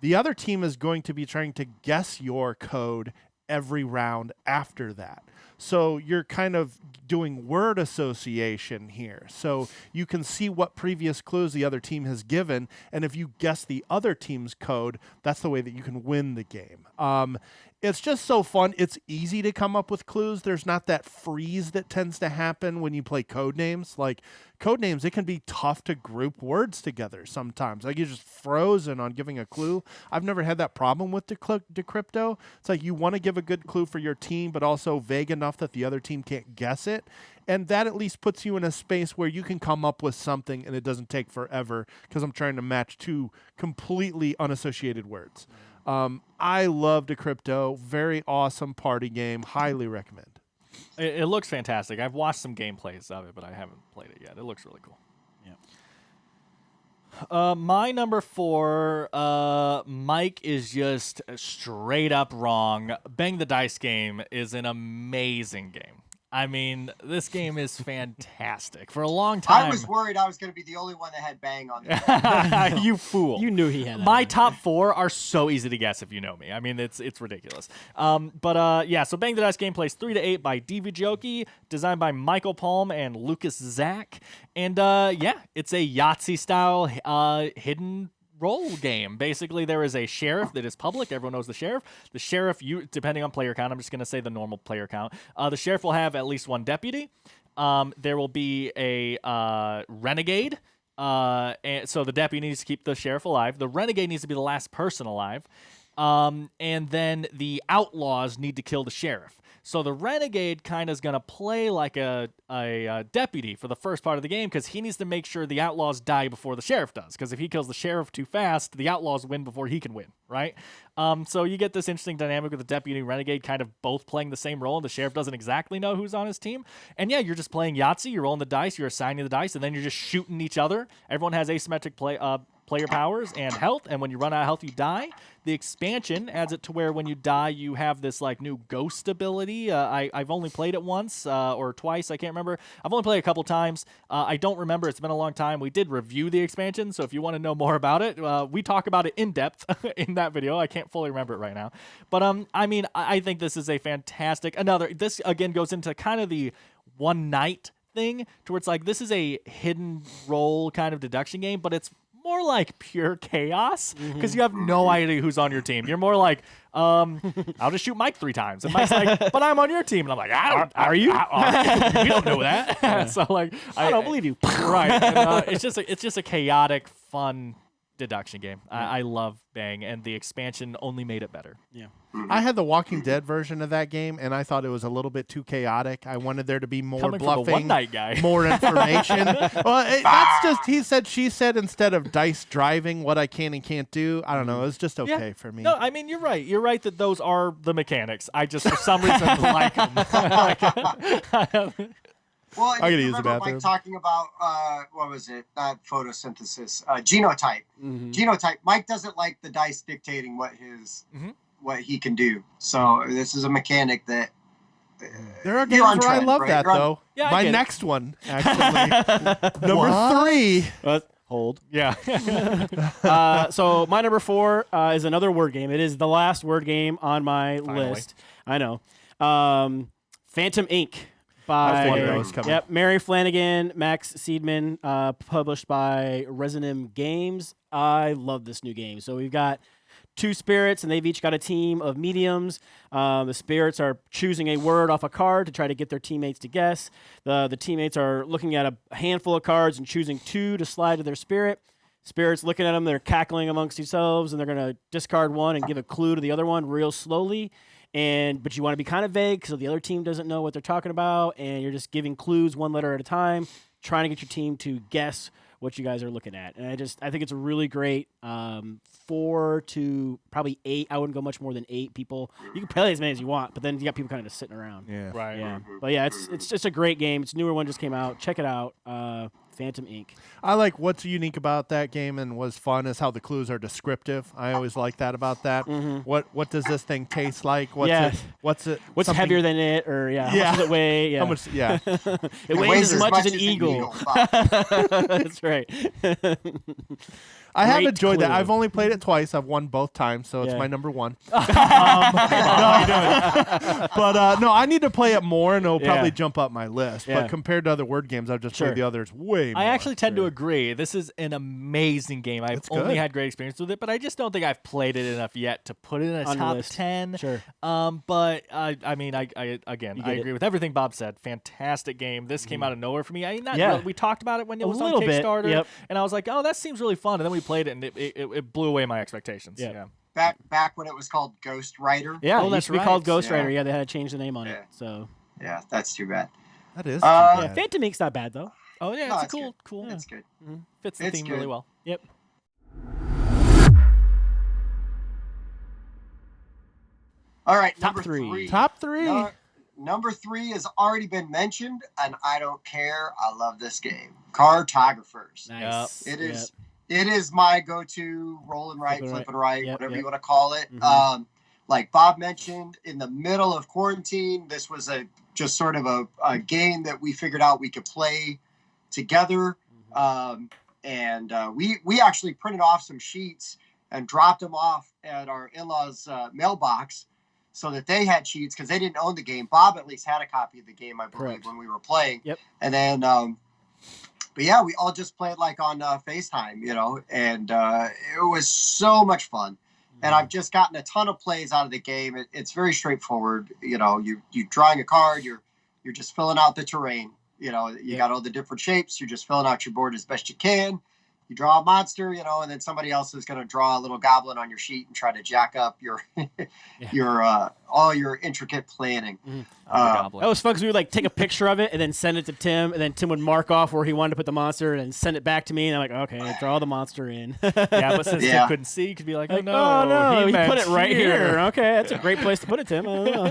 C: The other team is going to be trying to guess your code every round after that. So you're kind of doing word association here. So you can see what previous clues the other team has given, and if you guess the other team's code, that's the way that you can win the game. It's just so fun. It's easy to come up with clues. There's not that freeze that tends to happen when you play code names. Like code names, it can be tough to group words together sometimes. Like you're just frozen on giving a clue. I've never had that problem with Decrypto. It's like you want to give a good clue for your team, but also vague enough that the other team can't guess it. And that at least puts you in a space where you can come up with something and it doesn't take forever because I'm trying to match 2 completely unassociated words. I love Decrypto. Very awesome party game. Highly recommend.
D: It looks fantastic. I've watched some gameplays of it, but I haven't played it yet. It looks really cool.
B: Yeah.
D: My number 4, Mike is just straight up wrong. Bang the Dice game is an amazing game. I mean, this game is fantastic. For a long time,
A: I was worried I was going to be the only one that had bang on it.
D: you fool.
B: You knew he had that.
D: My top 4 are so easy to guess if you know me. I mean, it's ridiculous. Yeah, so Bang the Dice game plays 3 to 8 by DVJoki, designed by Michael Palm and Lucas Zach. And yeah, it's a Yahtzee-style hidden role game. Basically, there is a sheriff that is public. Everyone knows the sheriff. The sheriff, depending on player count, I'm just going to say the normal player count. The sheriff will have at least 1 deputy. There will be a renegade. And so the deputy needs to keep the sheriff alive. The renegade needs to be the last person alive. And then the outlaws need to kill the sheriff. So the renegade kind of is going to play like a deputy for the first part of the game because he needs to make sure the outlaws die before the sheriff does. Because if he kills the sheriff too fast, the outlaws win before he can win, right? So you get this interesting dynamic with the deputy and renegade kind of both playing the same role, and the sheriff doesn't exactly know who's on his team. And yeah, you're just playing Yahtzee. You're rolling the dice. You're assigning the dice, and then you're just shooting each other. Everyone has asymmetric player powers and health, and when you run out of health, you die. The expansion adds it to where when you die, you have this like new ghost ability. I've only played it once or twice. I can't remember. I've only played it a couple times. I don't remember. It's been a long time. We did review the expansion, so if you want to know more about it, we talk about it in depth in that video. I can't fully remember it right now. But I mean, I think this is a fantastic. This again goes into kind of the one night thing, to where it's like this is a hidden role kind of deduction game, but it's more more like pure chaos because you have no idea who's on your team. You're more like, I'll just shoot Mike 3 times. And Mike's like, but I'm on your team. And I'm like, are you? We don't know that. So like,
B: I don't believe you.
D: Right. And, it's just a chaotic, fun deduction game. I love Bang, and the expansion only made it better.
B: Yeah.
C: I had the Walking Dead version of that game, and I thought it was a little bit too chaotic. I wanted there to be more
D: Coming from a
C: bluffing,
D: one-night guy.
C: more information. Well, that's just he said, she said instead of dice driving what I can and can't do. I don't know. It was just okay for me.
D: No, I mean, you're right. You're right that those are the mechanics. I just, for some reason, like them.
A: Well,
C: I gotta
A: you
C: use the
A: remember
C: bathroom.
A: Mike talking about what was it? Not photosynthesis, genotype.
B: Mm-hmm.
A: Genotype. Mike doesn't like the dice dictating what his what he can do. So this is a mechanic that
C: There are
A: you're
C: games
A: on
C: where I
A: trend,
C: love
A: right?
C: that
A: You're on-
C: though.
D: Yeah, I
C: My
D: get it.
C: next one, actually, number 3.
B: Hold.
D: Yeah.
B: So my number 4 is another word game. It is the last word game on my
D: Finally.
B: list. I know. Phantom Inc. by
C: figured that was coming.
B: Mary Flanagan, Max Seidman, published by Resonum Games. I love this new game. So we've got 2 spirits, and they've each got a team of mediums. The spirits are choosing a word off a card to try to get their teammates to guess. The teammates are looking at a handful of cards and choosing 2 to slide to their spirit. Spirits looking at them, they're cackling amongst themselves, and they're going to discard one and give a clue to the other one real slowly. But you want to be kind of vague so the other team doesn't know what they're talking about, and you're just giving clues one letter at a time, trying to get your team to guess what you guys are looking at. And I think it's a really great 4 to probably 8. I wouldn't go much more than 8 people. You can play as many as you want, but then you got people kind of just sitting around.
C: Yeah.
D: Right.
B: Yeah. But yeah, it's just a great game. It's a newer one just came out. Check it out. Phantom Inc.
C: I like what's unique about that game and was fun is how the clues are descriptive. I always like that about that. What does this thing taste like? What's
B: Yeah.
C: it? What's it?
B: What's
C: something-
B: heavier than it? Or how
C: Yeah.
B: much does it weigh? Yeah.
C: How much? Yeah.
B: It weighs as much as an eagle. That's right.
C: I have
B: Great
C: enjoyed that.
B: clue.
C: I've only played it twice. I've won both times, so it's
B: Yeah.
C: my number 1. But no, I need to play it more, and it'll probably jump up my list.
B: Yeah.
C: But compared to other word games, I've just
B: Sure.
C: played the others way more.
D: I actually tend to agree. This is an amazing game. I've
C: It's
D: only
C: good.
D: had great experience with it, but I just don't think I've played it enough yet to put it in a
B: On your
D: top
B: list.
D: 10.
B: Sure.
D: But I mean, I
B: get
D: agree
B: it.
D: with everything Bob said. Fantastic game. This came out of nowhere for me.
B: Yeah.
D: We talked about it when it
B: A
D: was on
B: little bit,
D: Kickstarter,
B: yep.
D: and I was like, oh, that seems really fun. And then we played it, and it blew away my expectations.
B: Yeah.
D: Yeah.
A: back when it was called Ghost Rider.
B: Yeah,
D: Oh,
B: it
D: that's
B: used to be
D: right.
B: called Ghost
A: Yeah.
B: Rider. Yeah, they had to change the name on
A: Yeah.
B: it. So
A: Yeah, that's too bad.
C: That is.
A: Uh,
C: too
B: yeah,
C: bad.
B: Phantom Inc.'s not bad though.
D: Oh yeah,
A: No,
D: it's a
A: it's
D: cool,
A: good.
D: cool.
A: It's good.
D: Fits the
A: It's
D: theme really
A: good.
D: well.
B: Yep.
A: All right,
B: Top
A: number
B: three.
A: 3.
C: Top 3.
A: Number 3 has already been mentioned, and I don't care. I love this game. Cartographers.
B: Nice.
A: It is. It is my go-to roll and write,
B: Flip and
A: flip and write,
B: Yep,
A: whatever
B: yep.
A: you want to call it.
B: Mhm.
A: Like Bob mentioned, in the middle of quarantine, this was just sort of a game that we figured out we could play together. We actually printed off some sheets and dropped them off at our in-laws' mailbox so that they had sheets because they didn't own the game. Bob at least had a copy of the game, I believe,
B: Correct.
A: when we were playing.
B: Yep.
A: And then, but yeah, we all just played like on FaceTime, and it was so much fun. And I've just gotten a ton of plays out of the game. It's very straightforward. You're drawing a card. You're just filling out the terrain. You got all the different shapes. You're just filling out your board as best you can. You draw a monster, and then somebody else is going to draw a little goblin on your sheet and try to jack up your all your intricate planning.
B: That was fun because we would like take a picture of it and then send it to Tim, and then Tim would mark off where he wanted to put the monster and send it back to me. And I'm like, okay, draw the monster in.
D: Yeah, but since
A: Yeah.
D: Tim couldn't see, you could be like, oh
B: Like,
D: no,
B: oh no, he
D: meant
B: put it right here. Okay, that's a great place to put it, Tim. I don't know.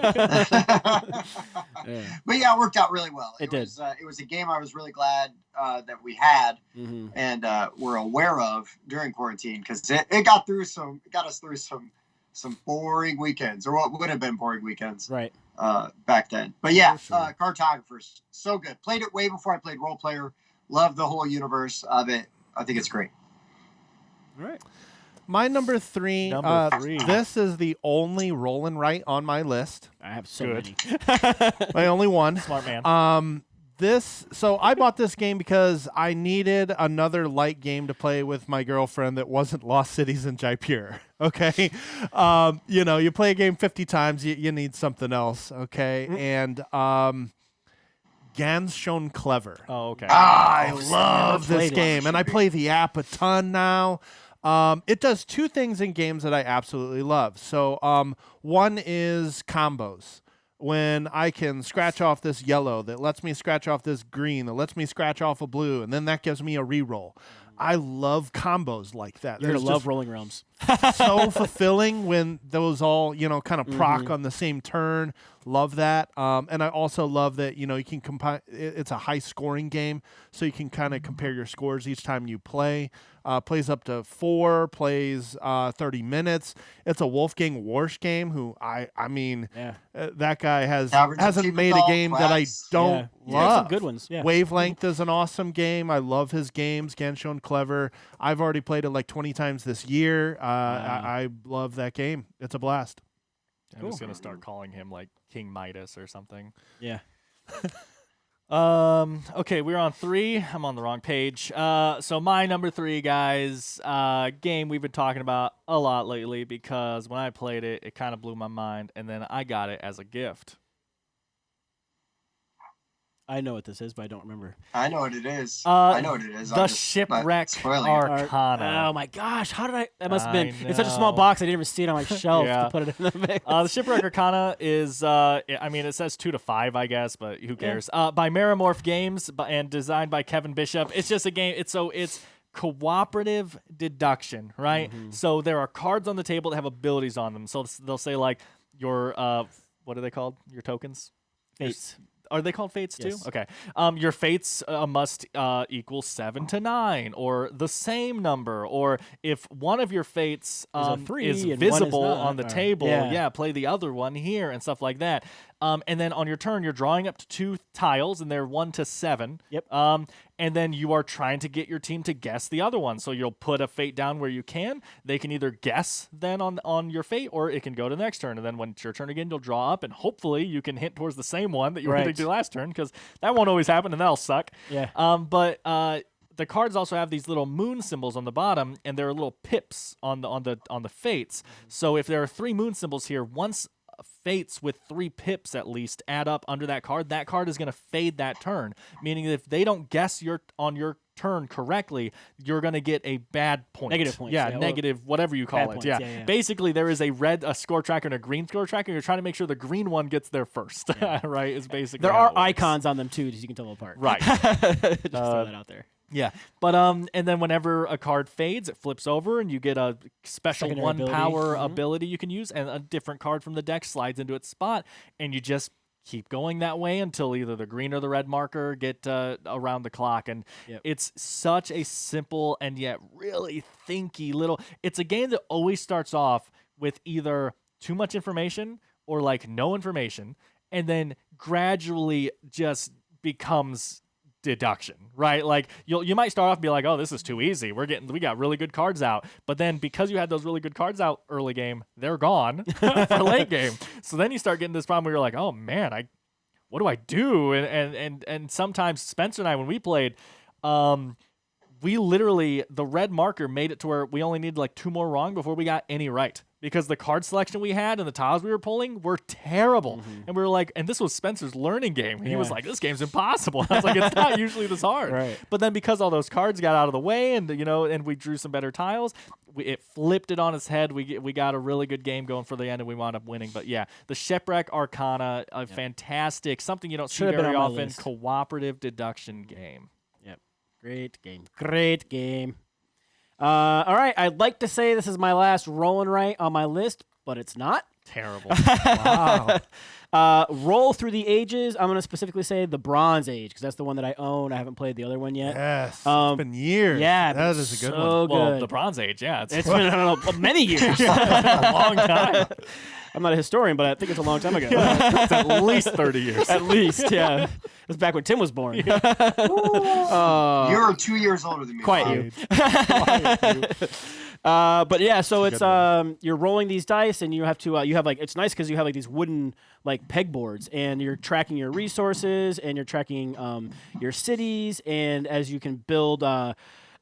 B: Yeah.
A: But yeah, it worked out really well.
B: It did.
A: It was a game I was really glad that we had
B: Mhm.
A: and were aware of during quarantine because it got us through some boring weekends, or what would have been boring weekends
B: Right.
A: back then. But yeah,
B: For sure.
A: Cartographers, so good. Played it way before I played Role Player. Loved the whole universe of it. I think it's great.
B: All right.
C: My number 3.
D: Number 3.
C: This is the only roll and write on my list.
B: I have so
D: Good.
B: many.
C: My only one.
D: Smart man.
C: So I bought this game because I needed another light game to play with my girlfriend that wasn't Lost Cities in Jaipur. Okay, you play a game 50 times, you need something else. Okay, and Ganz schon clever.
D: Oh, okay.
C: I love
B: never
C: this
B: played
C: game, and I play the app a ton now. It does two things in games that I absolutely love. So one is combos. When I can scratch off this yellow, that lets me scratch off this green, that lets me scratch off a blue, and then that gives me a reroll. I love combos like that.
B: You're going to
C: There's
B: love Rolling Realms.
C: so fulfilling when those all, kind of proc on the same turn. Love that. And I also love that, you can combine. It's a high scoring game, so you can kind of compare your scores each time you play. Plays up to 4, plays 30 minutes. It's a Wolfgang Warsch game who that guy hasn't made a game that I don't
B: He's got some
C: love.
B: good ones. Yeah.
C: Wavelength is an awesome game. I love his games. Ganz schon clever. I've already played it like 20 times this year. I love that game. It's a blast.
D: I'm just gonna start calling him like King Midas or something.
B: Yeah.
D: Okay, we're on 3. I'm on the wrong page. So my number 3, guys, game we've been talking about a lot lately because when I played it, it kind of blew my mind, and then I got it as a gift.
B: I know what this is, but I don't remember.
A: I know what it is. I know what it is.
D: The Shipwreck
A: spoiling it.
D: Arcana.
B: Oh my gosh, how did I? That must have
D: I
B: been. It's such a small
D: know.
B: box. I didn't even see it on my shelf
D: Yeah.
B: to put it in the mix.
D: The Shipwreck Arcana is, it says 2 to 5, I guess, but who cares? By Meramorph Games and designed by Kevin Bishop. It's just a game. It's cooperative deduction, right? So there are cards on the table that have abilities on them. So they'll say like your, what are they called? Your tokens?
B: Fates.
D: Are they called fates too?
B: Yes.
D: Okay. Your fates must equal 7 to 9, or the same number, or if one of your fates
B: a 3
D: is
B: and one is
D: visible
B: not,
D: on the
B: or-
D: table,
B: yeah.
D: play the other one here and stuff like that. And then on your turn, you're drawing up to 2 tiles, and they're 1 to 7.
B: Yep.
D: And then you are trying to get your team to guess the other one. So you'll put a fate down where you can. They can either guess then on your fate, or it can go to the next turn. And then when it's your turn again, you'll draw up, and hopefully you can hint towards the same one that you were
B: Right.
D: hitting to last turn, because that won't always happen, and that'll suck.
B: Yeah.
D: But the cards also have these little moon symbols on the bottom, and there are little pips on the fates. So if there are 3 moon symbols here, once fates with 3 pips at least add up under that card is going to fade that turn, meaning that if they don't guess on your turn correctly, you're going to get a bad point.
B: Negative points,
D: Yeah,
B: yeah, or
D: negative, whatever you call
B: bad
D: it.
B: points,
D: Yeah.
B: yeah.
D: Basically, there is a score tracker and a green score tracker. And you're trying to make sure the green one gets there first, right? Is basically
B: There
D: how
B: are
D: it works.
B: icons on them too, so you can tell them apart.
D: Right.
B: Just throw that out there.
D: Yeah, but and then whenever a card fades, it flips over, and you get a special
B: Secondary
D: 1
B: ability.
D: power ability you can use, and a different card from the deck slides into its spot, and you just keep going that way until either the green or the red marker get around the clock. And
B: Yep.
D: it's such a simple and yet really thinky little. It's a game that always starts off with either too much information or like no information, and then gradually just becomes deduction, right? Like you might start off and be like, oh, this is too easy. We got really good cards out. But then because you had those really good cards out early game, they're gone for late game. So then you start getting this problem where you're like, oh man, what do I do? And sometimes Spencer and I, when we played, we literally, the red marker made it to where we only needed like 2 more wrong before we got any right. Because the card selection we had and the tiles we were pulling were terrible. And we were like, and this was Spencer's learning game. He was like, this game's impossible. I was like, it's not usually this hard.
B: Right.
D: But then because all those cards got out of the way and, and we drew some better tiles, it flipped it on its head. We got a really good game going for the end, and we wound up winning. But yeah, the Shipwreck Arcana, a fantastic, something you don't see
B: Should've been
D: very
B: on my
D: often,
B: list.
D: cooperative deduction game.
B: Yep. Great game. Great game. All right. I'd like to say this is my last Roll and Write on my list, but it's not.
D: Terrible.
C: Wow.
B: Roll Through the Ages. I'm going to specifically say the Bronze Age because that's the one that I own. I haven't played the other one yet.
C: Yes.
B: Um,
C: It's been years.
B: Yeah,
C: That
B: but
C: is a good
B: so
C: one.
D: Well,
B: good.
D: the Bronze Age, yeah.
B: It's been, I don't know, many years.
D: a long time.
B: I'm not a historian, but I think it's a long time ago.
D: It's at least 30 years.
B: At least, yeah. It was back when Tim was born.
A: You're 2 years older than me.
B: Quite
A: Bob.
B: you. But yeah, so
C: That's
B: it's
C: a good one.
B: you're rolling these dice, and you have to you have like it's nice because you have like these wooden like pegboards, and you're tracking your resources, and you're tracking your cities, and as you can build.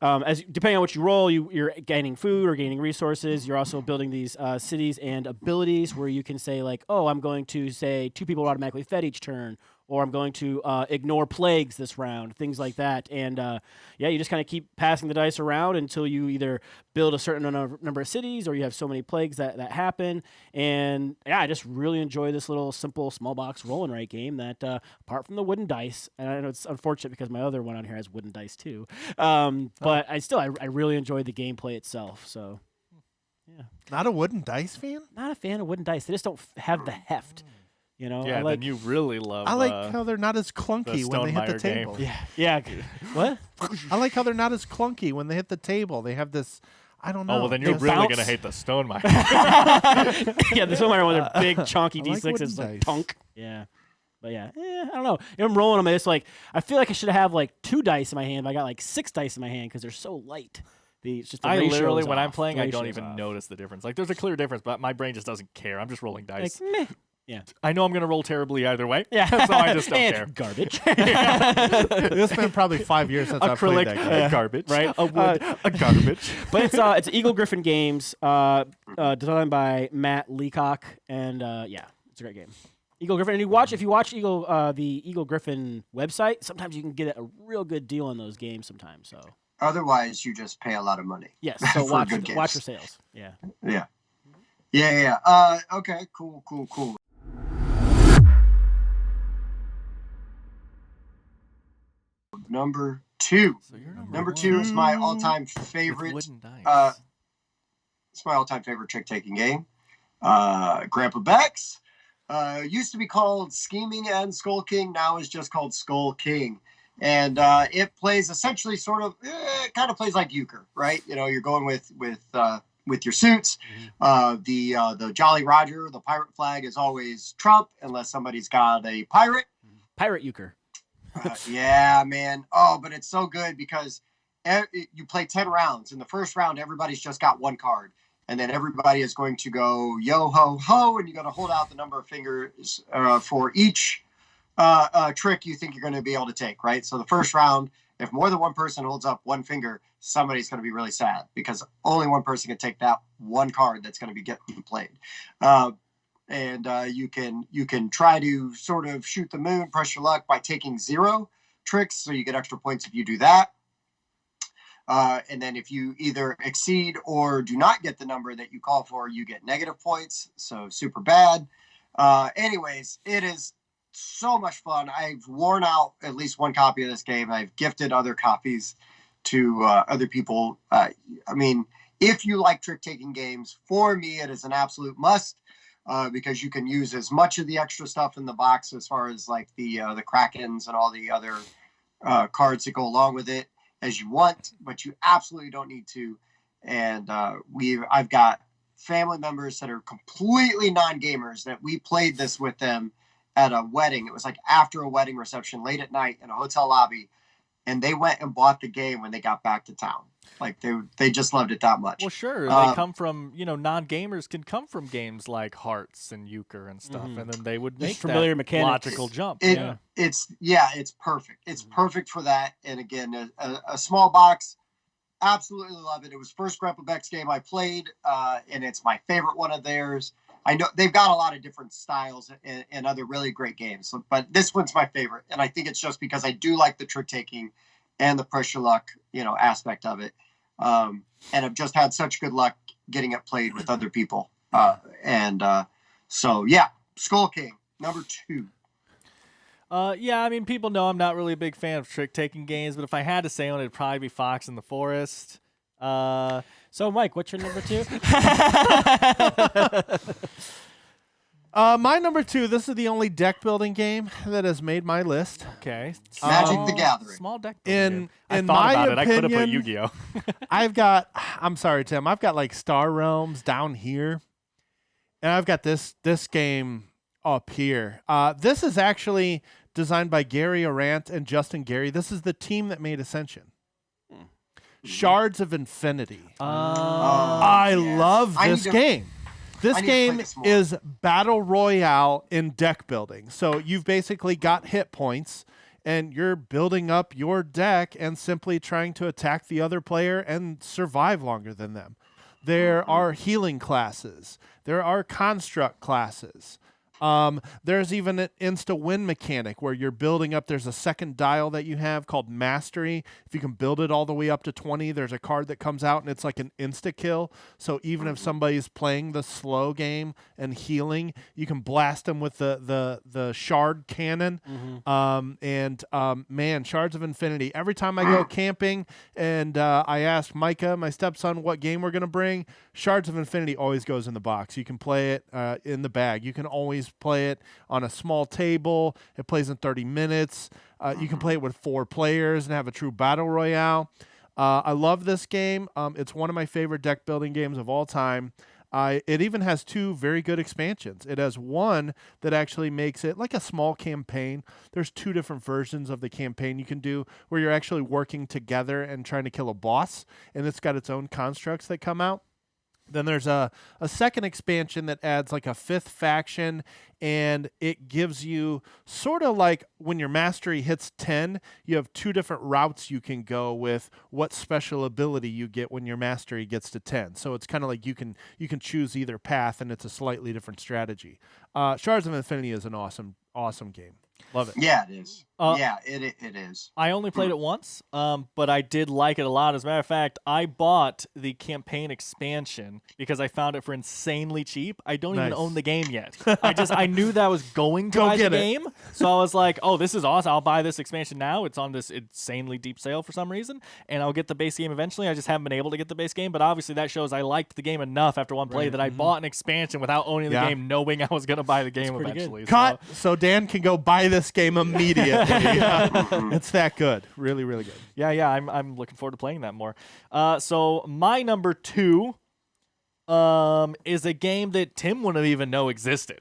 B: As depending on what you roll, you're gaining food or gaining resources. You're also building these cities and abilities where you can say like, oh, I'm going to say 2 people are automatically fed each turn, or I'm going to ignore plagues this round, things like that. And yeah, you just kind of keep passing the dice around until you either build a certain number of cities or you have so many plagues that happen. And yeah, I just really enjoy this little simple small box roll and write game that apart from the wooden dice, and I know it's unfortunate because my other one on here has wooden dice too, but I really enjoyed the gameplay itself. So yeah,
C: Not a wooden dice fan?
B: not a fan of wooden dice. They just don't have the heft. You know,
D: Yeah,
B: I like
D: then you really love.
C: I like how they're not as clunky when they hit the
D: Stonemeyer game.
C: table.
B: yeah. What?
C: I like how they're not as clunky when they hit the table. They have this, I don't know.
D: Oh, well, then you're
C: this-
D: really
B: bounce.
D: going to hate the Stonemeyer.
B: Yeah, the Stonemeyer one, they're big, chunky
C: I like
B: D6s,
C: wooden
B: like
C: dice.
B: punk. Yeah. But yeah, I don't know. If I'm rolling them, it's like, I feel like I should have like 2 dice in my hand, but I got like 6 dice in my hand because they're so light. It's just the
D: I
B: ratio's
D: literally, when I'm
B: off.
D: playing,
B: The
D: I don't
B: ratio's
D: even
B: off.
D: notice the difference. Like, there's a clear difference, but my brain just doesn't care. I'm just rolling
B: Like,
D: dice.
B: meh. Yeah.
D: I know I'm going to roll terribly either way.
B: Yeah.
D: So I just don't
B: And
D: care.
B: Garbage.
C: It's been probably 5 years since I played
D: Acrylic
C: that game.
D: garbage.
B: right?
D: A wood, a garbage.
B: But it's Eagle Griffin Games, designed by Matt Leacock, and yeah, it's a great game. Eagle Griffin, and if you watch the Eagle Griffin website, sometimes you can get a real good deal on those games. Sometimes, so
A: Otherwise, you just pay a lot of money.
B: yes, so
A: For
B: watch
A: good games.
B: watch for sales. Yeah.
A: Yeah. Okay. Cool. Number 2.
D: So you're
A: Number 2 is my all-time favorite.
D: wooden dice.
A: It's my all-time favorite trick-taking game. Grandpa Beck's. Used to be called Scheming and Skull King. Now is just called Skull King. And it plays essentially it kind of plays like euchre, right? You know, you're going with your suits. The Jolly Roger, the pirate flag is always Trump unless somebody's got a pirate.
B: Pirate euchre.
A: Yeah, man. Oh, but it's so good because you play 10 rounds. In the first round, everybody's just got 1 card. And then everybody is going to go yo ho ho, and you got to hold out the number of fingers for each trick you think you're going to be able to take, right? So the first round, if more than one person holds up 1 finger, somebody's going to be really sad because only one person can take that 1 card that's going to be getting played. And you can try to sort of shoot the moon, press your luck by taking 0 tricks, so you get extra points if you do that. And then if you either exceed or do not get the number that you call for, you get negative points. So super bad. Anyways, it is so much fun. I've worn out at least 1 copy of this game. I've gifted other copies to other people. I mean, if you like trick-taking games, for me, it is an absolute must because you can use as much of the extra stuff in the box as far as like the Krakens and all the other cards that go along with it as you want, but you absolutely don't need to. And I've got family members that are completely non-gamers that we played this with them at a wedding. It was like after a wedding reception late at night in a hotel lobby, and they went and bought the game when they got back to town. Like they just loved it that much.
D: Well, sure. They come from, non-gamers can come from games like Hearts and Euchre and stuff, and then they would make
B: familiar
D: that
B: mechanics.
D: logical jump.
A: It's perfect. It's perfect for that. And again, a small box, absolutely love it. It was first Grandpa Beck's game I played, and it's my favorite one of theirs. I know they've got a lot of different styles and other really great games, but this one's my favorite. And I think it's just because I do like the trick taking and the pressure luck, aspect of it. And I've just had such good luck getting it played with other people. So yeah, Skull King, number 2.
D: Yeah, I mean, people know I'm not really a big fan of trick-taking games, but if I had to say one, it'd probably be Fox in the Forest.
B: So, Mike, what's your number 2?
C: My number 2, this is the only deck building game that has made my list.
D: Okay.
A: Magic the Gathering.
D: Small deck.
C: In
D: I
C: in
D: thought
C: my
D: about it. I could have put
C: opinion,
D: Yu-Gi-Oh.
C: I'm sorry, Tim. I've got like Star Realms down here, and I've got this game up here. This is actually designed by Gary Arant and Justin Gary. This is the team that made Ascension. Shards of Infinity.
B: I
C: I love
A: I need
C: this
A: to-
C: game. This
A: I need to play
C: game
A: this more.
C: is battle royale in deck building. So you've basically got hit points and you're building up your deck and simply trying to attack the other player and survive longer than them. There are healing classes. There are construct classes. There's even an insta-win mechanic where you're building up. There's a second dial that you have called Mastery. If you can build it all the way up to 20, there's a card that comes out and it's like an insta-kill. So even if somebody's playing the slow game and healing, you can blast them with the shard cannon. Man, Shards of Infinity. Every time I go camping and I ask Micah, my stepson, what game we're going to bring, Shards of Infinity always goes in the box. You can play it in the bag. You can always play it on a small table. It plays in 30 minutes. You can play it with 4 players and have a true battle royale. I love this game. It's one of my favorite deck building games of all time. It even has 2 very good expansions. It has one that actually makes it like a small campaign. There's 2 different versions of the campaign you can do where you're actually working together and trying to kill a boss, and it's got its own constructs that come out. Then there's a second expansion that adds like a 5th faction, and it gives you sort of like when your mastery hits 10, you have 2 different routes you can go with what special ability you get when your mastery gets to 10. So it's kind of like you can choose either path, and it's a slightly different strategy. Shards of Infinity is an awesome game. Love it.
A: Yeah, it is.
D: Uh,
A: Yeah, it is.
D: I only played it once, but I did like it a lot. As a matter of fact, I bought the campaign expansion because I found it for insanely cheap. I don't even
C: Nice.
D: own the game yet. I knew that I was going to
C: Go
D: buy the
C: get it.
D: game, so I was like, "Oh, this is awesome! I'll buy this expansion now." It's on this insanely deep sale for some reason, and I'll get the base game eventually. I just haven't been able to get the base game, but obviously that shows I liked the game enough after one play that I bought an expansion without owning the
C: Yeah.
D: game, knowing I was going to buy the game
B: pretty good.
D: eventually.
C: Cut so Dan can go buy this game immediately. It's that good. Really, really good.
D: Yeah, I'm looking forward to playing that more. So my number 2 is a game that Tim wouldn't even know existed.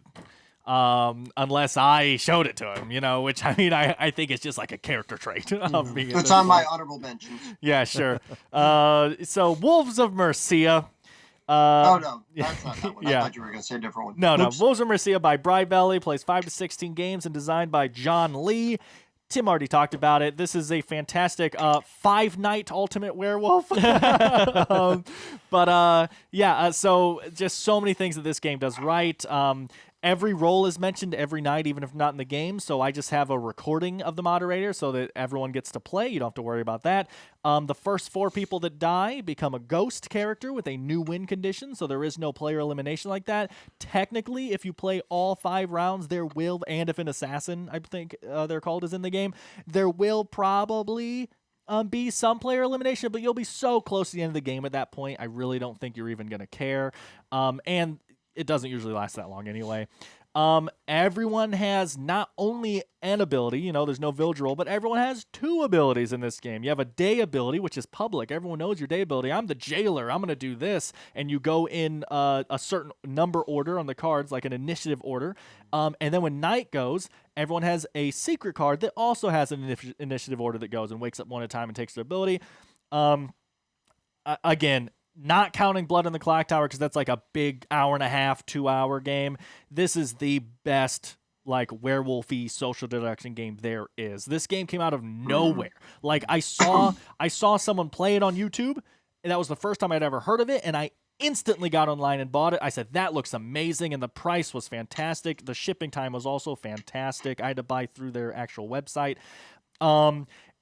D: Unless I showed it to him, which I mean, I think it's just like a character trait. Of being
A: It's on my honorable mentions.
D: Yeah, sure. So Wolves of Mercia.
A: Oh no, that's not that one. I
D: yeah.
A: thought you were going to say a different one.
D: No,
A: Oops.
D: Wolves of Mercia by Bright Valley, plays 5 to 16 games and designed by John Lee. Tim already talked about it. This is a fantastic 5-night ultimate werewolf. So just so many things that this game does right. Every role is mentioned every night, even if not in the game. So I just have a recording of the moderator so that everyone gets to play. You don't have to worry about that. The first 4 people that die become a ghost character with a new win condition. So there is no player elimination like that. Technically, if you play all 5 rounds, there will, and if an assassin, I think they're called, is in the game, there will probably be some player elimination, but you'll be so close to the end of the game at that point. I really don't think you're even going to care. And it doesn't usually last that long anyway. Everyone has not only an ability, there's no village roll, but everyone has 2 abilities in this game. You have a day ability, which is public. Everyone knows your day ability. I'm the jailer. I'm going to do this. And you go in a certain number order on the cards, like an initiative order. And then when night goes, everyone has a secret card that also has an initiative order that goes and wakes up one at a time and takes their ability. Again, not counting Blood in the Clock Tower, because that's like a big 1.5, 2-hour game. This is the best werewolfy social deduction game there is. This game came out of nowhere. Like I saw someone play it on YouTube, and that was the first time I'd ever heard of it, and I instantly got online and bought it. I said, that looks amazing, and the price was fantastic. The shipping time was also fantastic. I had to buy through their actual website.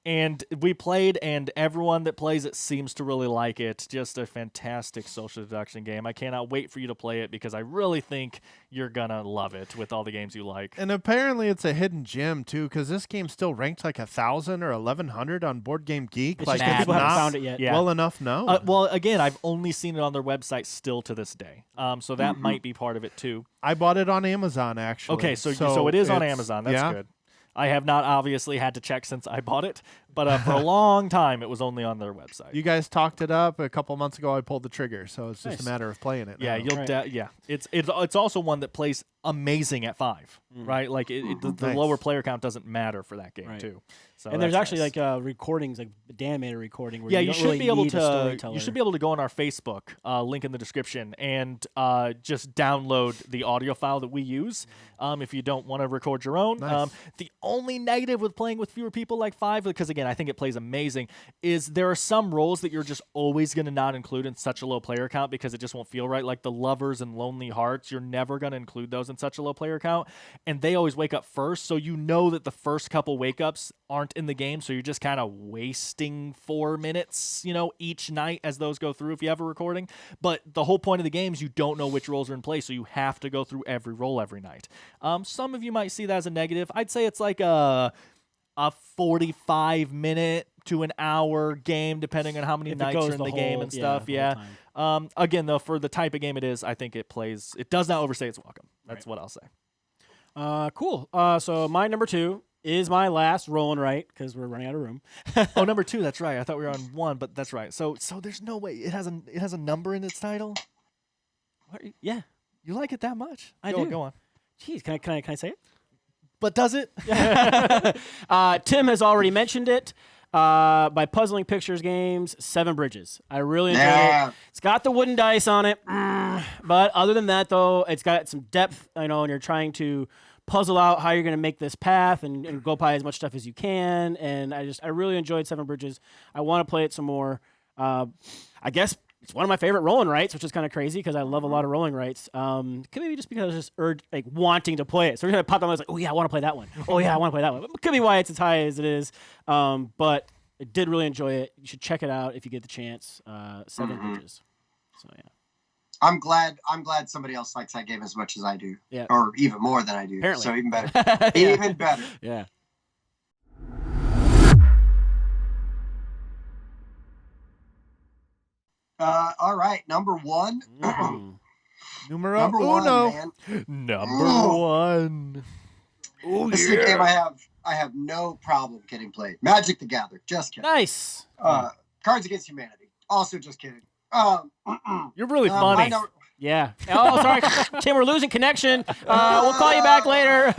D: And we played, and everyone that plays it seems to really like it. Just a fantastic social deduction game. I cannot wait for you to play it because I really think you're going to love it with all the games you like.
C: And apparently it's a hidden gem, too, because this game's still ranked like 1,000 or 1,100 on Board Game Geek.
B: It's
C: Like,
B: just
C: it's
B: people haven't
C: not
B: found it yet.
D: Yeah.
C: well enough known.
D: Well, again, I've only seen it on their website still to this day. So that might be part of it, too.
C: I bought it on Amazon, actually.
D: Okay, so it is on
C: it's-
D: Amazon. That's
C: yeah.
D: good. I have not obviously had to check since I bought it, but for a long time it was only on their website.
C: You guys talked it up a couple months ago. I pulled the trigger, so it's just
B: Nice.
C: a matter of playing it.
D: Yeah,
C: now.
D: you'll
B: Right.
D: It's also one that plays amazing at 5, right? Like the
C: Nice.
D: lower player count doesn't matter for that game
B: Right.
D: too. So
B: And there's
D: that's
B: actually
D: nice.
B: like recordings, like Dan made a recording where
D: Yeah,
B: you
D: you
B: don't
D: should
B: really
D: be able
B: need a
D: to.
B: storyteller.
D: You should be able to go on our Facebook, link in the description, and just download the audio file that we use. If you don't want to record your own.
C: Nice.
D: The only negative with playing with fewer people like 5, because again, I think it plays amazing, is there are some roles that you're just always going to not include in such a low player count because it just won't feel right. Like the lovers and lonely hearts, you're never going to include those in such a low player count, and they always wake up first, so you know that the first couple wake ups aren't in the game, so you're just kind of wasting 4 minutes, each night as those go through if you have a recording. But the whole point of the game is you don't know which roles are in play, so you have to go through every role every night. Some of you might see that as a negative. I'd say it's like a 45-minute to an hour game, depending on how many
B: If it
D: nights
B: goes
D: are in
B: the
D: the game
B: whole-
D: and stuff.
B: the whole
D: Yeah.
B: time.
D: Again, though, for the type of game it is, I think it does not overstay its welcome. That's what I'll say.
B: Cool. So my number 2 is my last rolling right because we're running out of room.
D: Oh, number 2. That's right. I thought we were on 1, but that's right. So there's no way it has a number in its title.
B: Yeah.
D: You like it that much?
B: I
D: Go
B: do.
D: on.
B: Jeez, can I say it?
D: But does it?
B: Tim has already mentioned it. By Puzzling Pictures Games, 7 Bridges. I really enjoyed it. It's got the wooden dice on it, but other than that, though, it's got some depth. And you're trying to puzzle out how you're going to make this path and go by as much stuff as you can. And I really enjoyed 7 Bridges. I want to play it some more. I guess it's one of my favorite rolling rights, which is kind of crazy because I love a lot of rolling rights. Could maybe just because I was just wanting to play it. So we're gonna pop on. I was like, oh yeah, I want to play that one. Oh yeah, I want to play that one. Could be why it's as high as it is. But I did really enjoy it. You should check it out if you get the chance. 7 Bridges. So yeah.
A: I'm glad somebody else likes that game as much as I do.
B: Yeah.
A: Or even more than I do.
B: Apparently.
A: So even better.
B: Yeah.
A: Even better.
B: Yeah.
A: All right, number 1.
C: Numero
A: Number
C: uno.
A: 1, man.
D: Number
A: Ooh.
D: 1.
A: This is a game I have no problem getting played. Magic the Gathering. Just kidding.
B: Nice.
A: Cards Against Humanity. Also just kidding.
D: You're really
A: my
D: funny.
A: number-
B: Yeah. Oh, sorry, Tim. We're losing connection. We'll call you back later.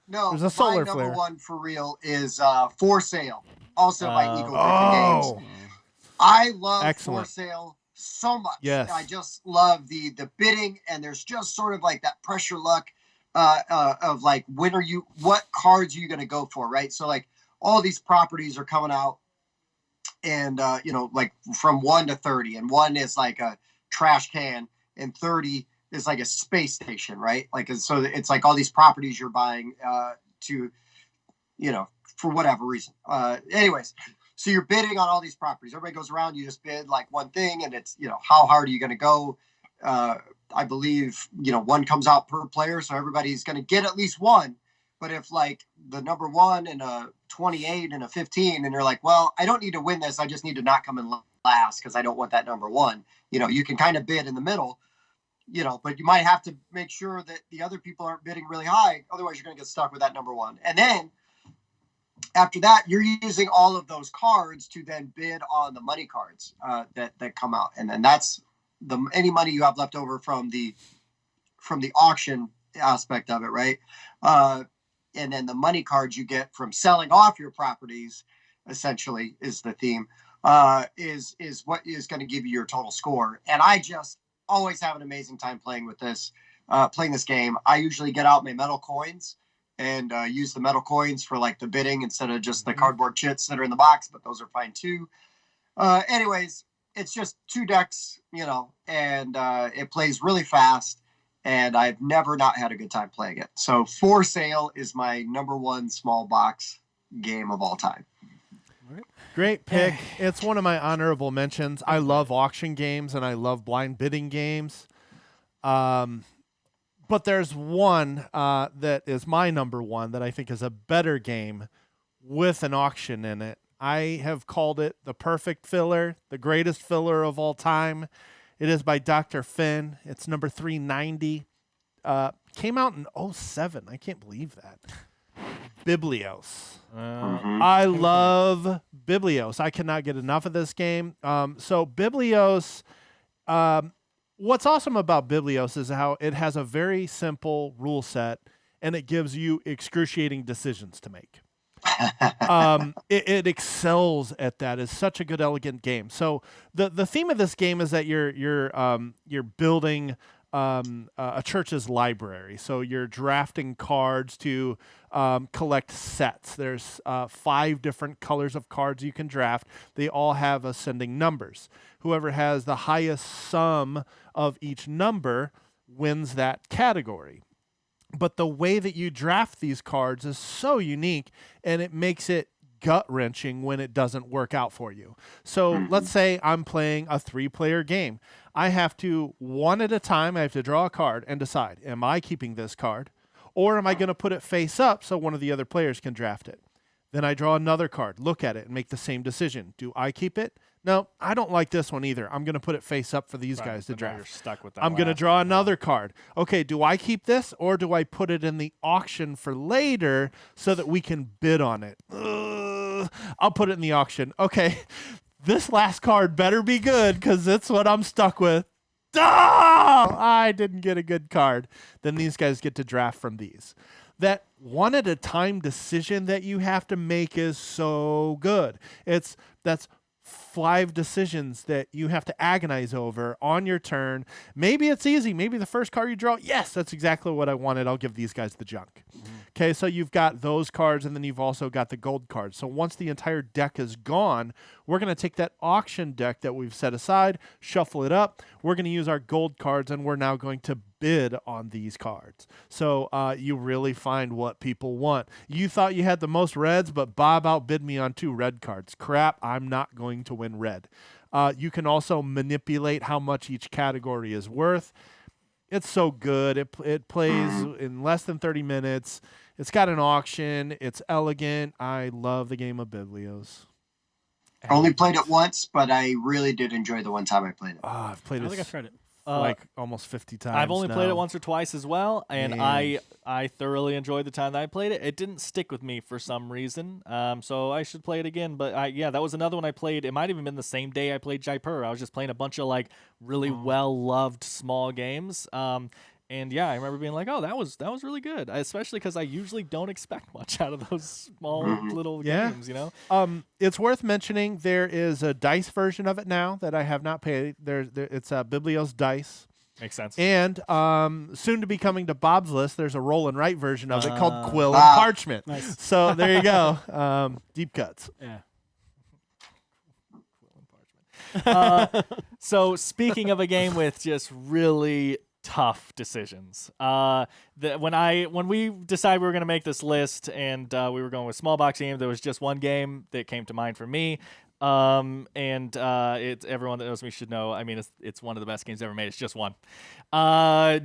A: No,
C: There's a solar
A: my number
C: flare.
A: 1 for real is For Sale. Also by Eagle Driven
C: Oh.
A: Games. I love
C: Excellent.
A: For Sale so much.
C: Yes.
A: I just love the bidding, and there's just sort of like that pressure luck of like what cards are you going to go for, right? So like all these properties are coming out, and like from 1 to 30, and 1 is like a trash can, and 30 is like a space station, right? Like so it's like all these properties you're buying to for whatever reason. Anyways. So you're bidding on all these properties. Everybody goes around. You just bid like one thing, and it's how hard are you going to go? I believe 1 comes out per player, so everybody's going to get at least 1. But if like the number 1 and a 28 and a 15, and you're like, well, I don't need to win this. I just need to not come in last because I don't want that number 1. You can kind of bid in the middle. But you might have to make sure that the other people aren't bidding really high. Otherwise, you're going to get stuck with that number 1. And then after that, you're using all of those cards to then bid on the money cards that come out, and then that's any money you have left over from the auction aspect of it, right? And then the money cards you get from selling off your properties, essentially, is the theme. Is what is going to give you your total score. And I just always have an amazing time playing this game. I usually get out my metal coins and use the metal coins for like the bidding instead of just the cardboard chits that are in the box, but those are fine too. Anyways, it's just 2 decks, and it plays really fast, and I've never not had a good time playing it. So For Sale is my number 1 small box game of all time.
C: Great pick. It's one of my honorable mentions. I love auction games and I love blind bidding games. But there's one that is my number 1 that I think is a better game with an auction in it. I have called it the perfect filler, the greatest filler of all time. It is by Dr. Finn. It's number 390. Came out in 2007. I can't believe that. Biblios. I love Biblios. I cannot get enough of this game. So Biblios What's awesome about Biblios is how it has a very simple rule set, and it gives you excruciating decisions to make. It excels at that. It's such a good, elegant game. So the theme of this game is that you're building a church's library. So you're drafting cards to collect sets. There's 5 different colors of cards you can draft. They all have ascending numbers. Whoever has the highest sum of each number wins that category. But the way that you draft these cards is so unique, and it makes it gut-wrenching when it doesn't work out for you. So let's say I'm playing a 3-player game. I have to, one at a time, I have to draw a card and decide, am I keeping this card? Or am I going to put it face up so one of the other players can draft it? Then I draw another card, look at it, and make the same decision. Do I keep it? No, I don't like this one either. I'm going to put it face up for these guys to draft.
D: You're stuck with that.
C: I'm going to draw another card. Okay, do I keep this or do I put it in the auction for later so that we can bid on it? I'll put it in the auction. Okay, this last card better be good because it's what I'm stuck with. I didn't get a good card. Then these guys get to draft from these. That one at a time decision that you have to make is so good. That's 5 decisions that you have to agonize over on your turn. Maybe it's easy. Maybe the first card you draw, yes, that's exactly what I wanted. I'll give these guys the junk. Okay, so you've got those cards, and then you've also got the gold cards. So once the entire deck is gone, we're going to take that auction deck that we've set aside, shuffle it up. We're going to use our gold cards, and we're now going to bid on these cards. So you really find what people want. You thought you had the most reds, but Bob outbid me on 2 red cards. Crap, I'm not going to win red. You can also manipulate how much each category is worth. It's so good. It plays in less than 30 minutes. It's got an auction. It's elegant. I love the game of Biblios.
A: I only played it once, but I really did enjoy the one time I played it.
C: I've played
B: I don't think
C: it
B: I've tried it.
C: like almost 50 times.
D: I've only played
C: now.
D: it once or twice as well, and
C: Man.
D: I thoroughly enjoyed the time that I played it. It didn't stick with me for some reason, so I should play it again. But that was another one I played. It might have even been the same day I played Jaipur. I was just playing a bunch of like really well-loved small games. And yeah, I remember being like, "Oh, that was really good," especially because I usually don't expect much out of those small little games, you know.
C: It's worth mentioning there is a dice version of it now that I have not paid. It's Biblios Dice.
D: Makes sense.
C: And soon to be coming to Bob's list, there's a roll and write version of it called Quill and
A: Wow.
C: Parchment.
B: Nice.
C: So there you go. Deep cuts.
B: Yeah.
D: So speaking of a game with just really tough decisions, when we decided we were going to make this list and we were going with small box games, there was just one game that came to mind for me. It's everyone that knows me should know. I mean, it's one of the best games ever made. It's Just One.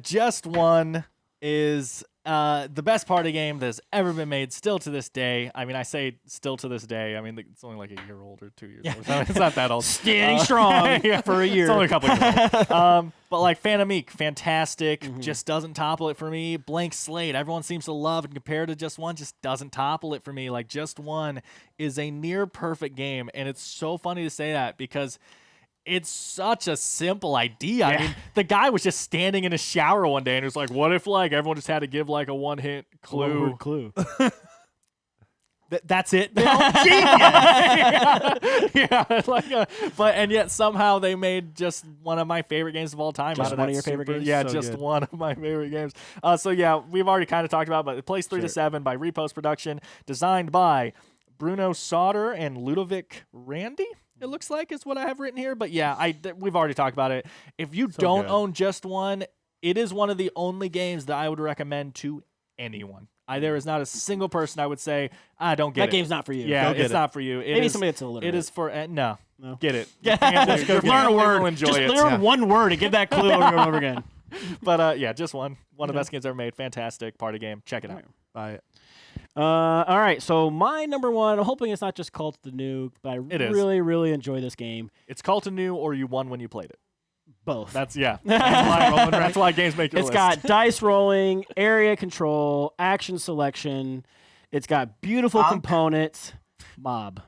D: Just One is the best party game that's ever been made, still to this day. I mean, I say still to this day. I mean, it's only like a year old or 2 years old. So it's not that old.
B: Standing strong for a year.
D: It's only a couple years old. But like Phantom Meek, fantastic. Just doesn't topple it for me. Blank Slate, everyone seems to love, and compared to Just One, just doesn't topple it for me. Like Just One is a near perfect game, and it's so funny to say that because it's such a simple idea. I mean, the guy was just standing in a shower one day and was like, what if like everyone just had to give like a one-hint clue?
B: One-word clue.
D: That's it. And yet somehow they made just one of my favorite games of all time.
B: Just
D: out of
B: one
D: that
B: of your favorite games?
D: Yeah,
C: So
D: just
C: good.
D: one of my favorite games. So yeah, we've already kind of talked about it, but it plays 3 to 7 by Repost Production, designed by Bruno Sauter and Ludovic Randy. It looks like is what I have written here, but yeah, we've already talked about it. If you don't
C: good.
D: own Just One, it is one of the only games that I would recommend to anyone. There is not a single person I would say, I don't get
B: That
D: it.
B: game's not for you.
D: Yeah,
C: Go get
D: it's
C: it.
D: not for you.
B: Maybe somebody that's illiterate.
D: It is for no. Get it.
B: Just
D: Your
B: learn a
D: family
B: word.
D: will enjoy
B: Just
D: it.
B: learn
C: Yeah.
B: one word and give that clue over and over again.
D: But yeah, Just One of the best games ever made. Fantastic party game. Check it out.
C: Buy it.
B: All right, so my number one, I'm hoping it's not just Cult of the Nuke, but
D: It
B: I
D: is.
B: really, really enjoy this game.
D: It's Call to New or you won when you played it.
B: Both.
D: That's that's why games make your
B: It's
D: list.
B: got dice rolling, area control, action selection. It's got beautiful
A: Mob.
B: components. Mob.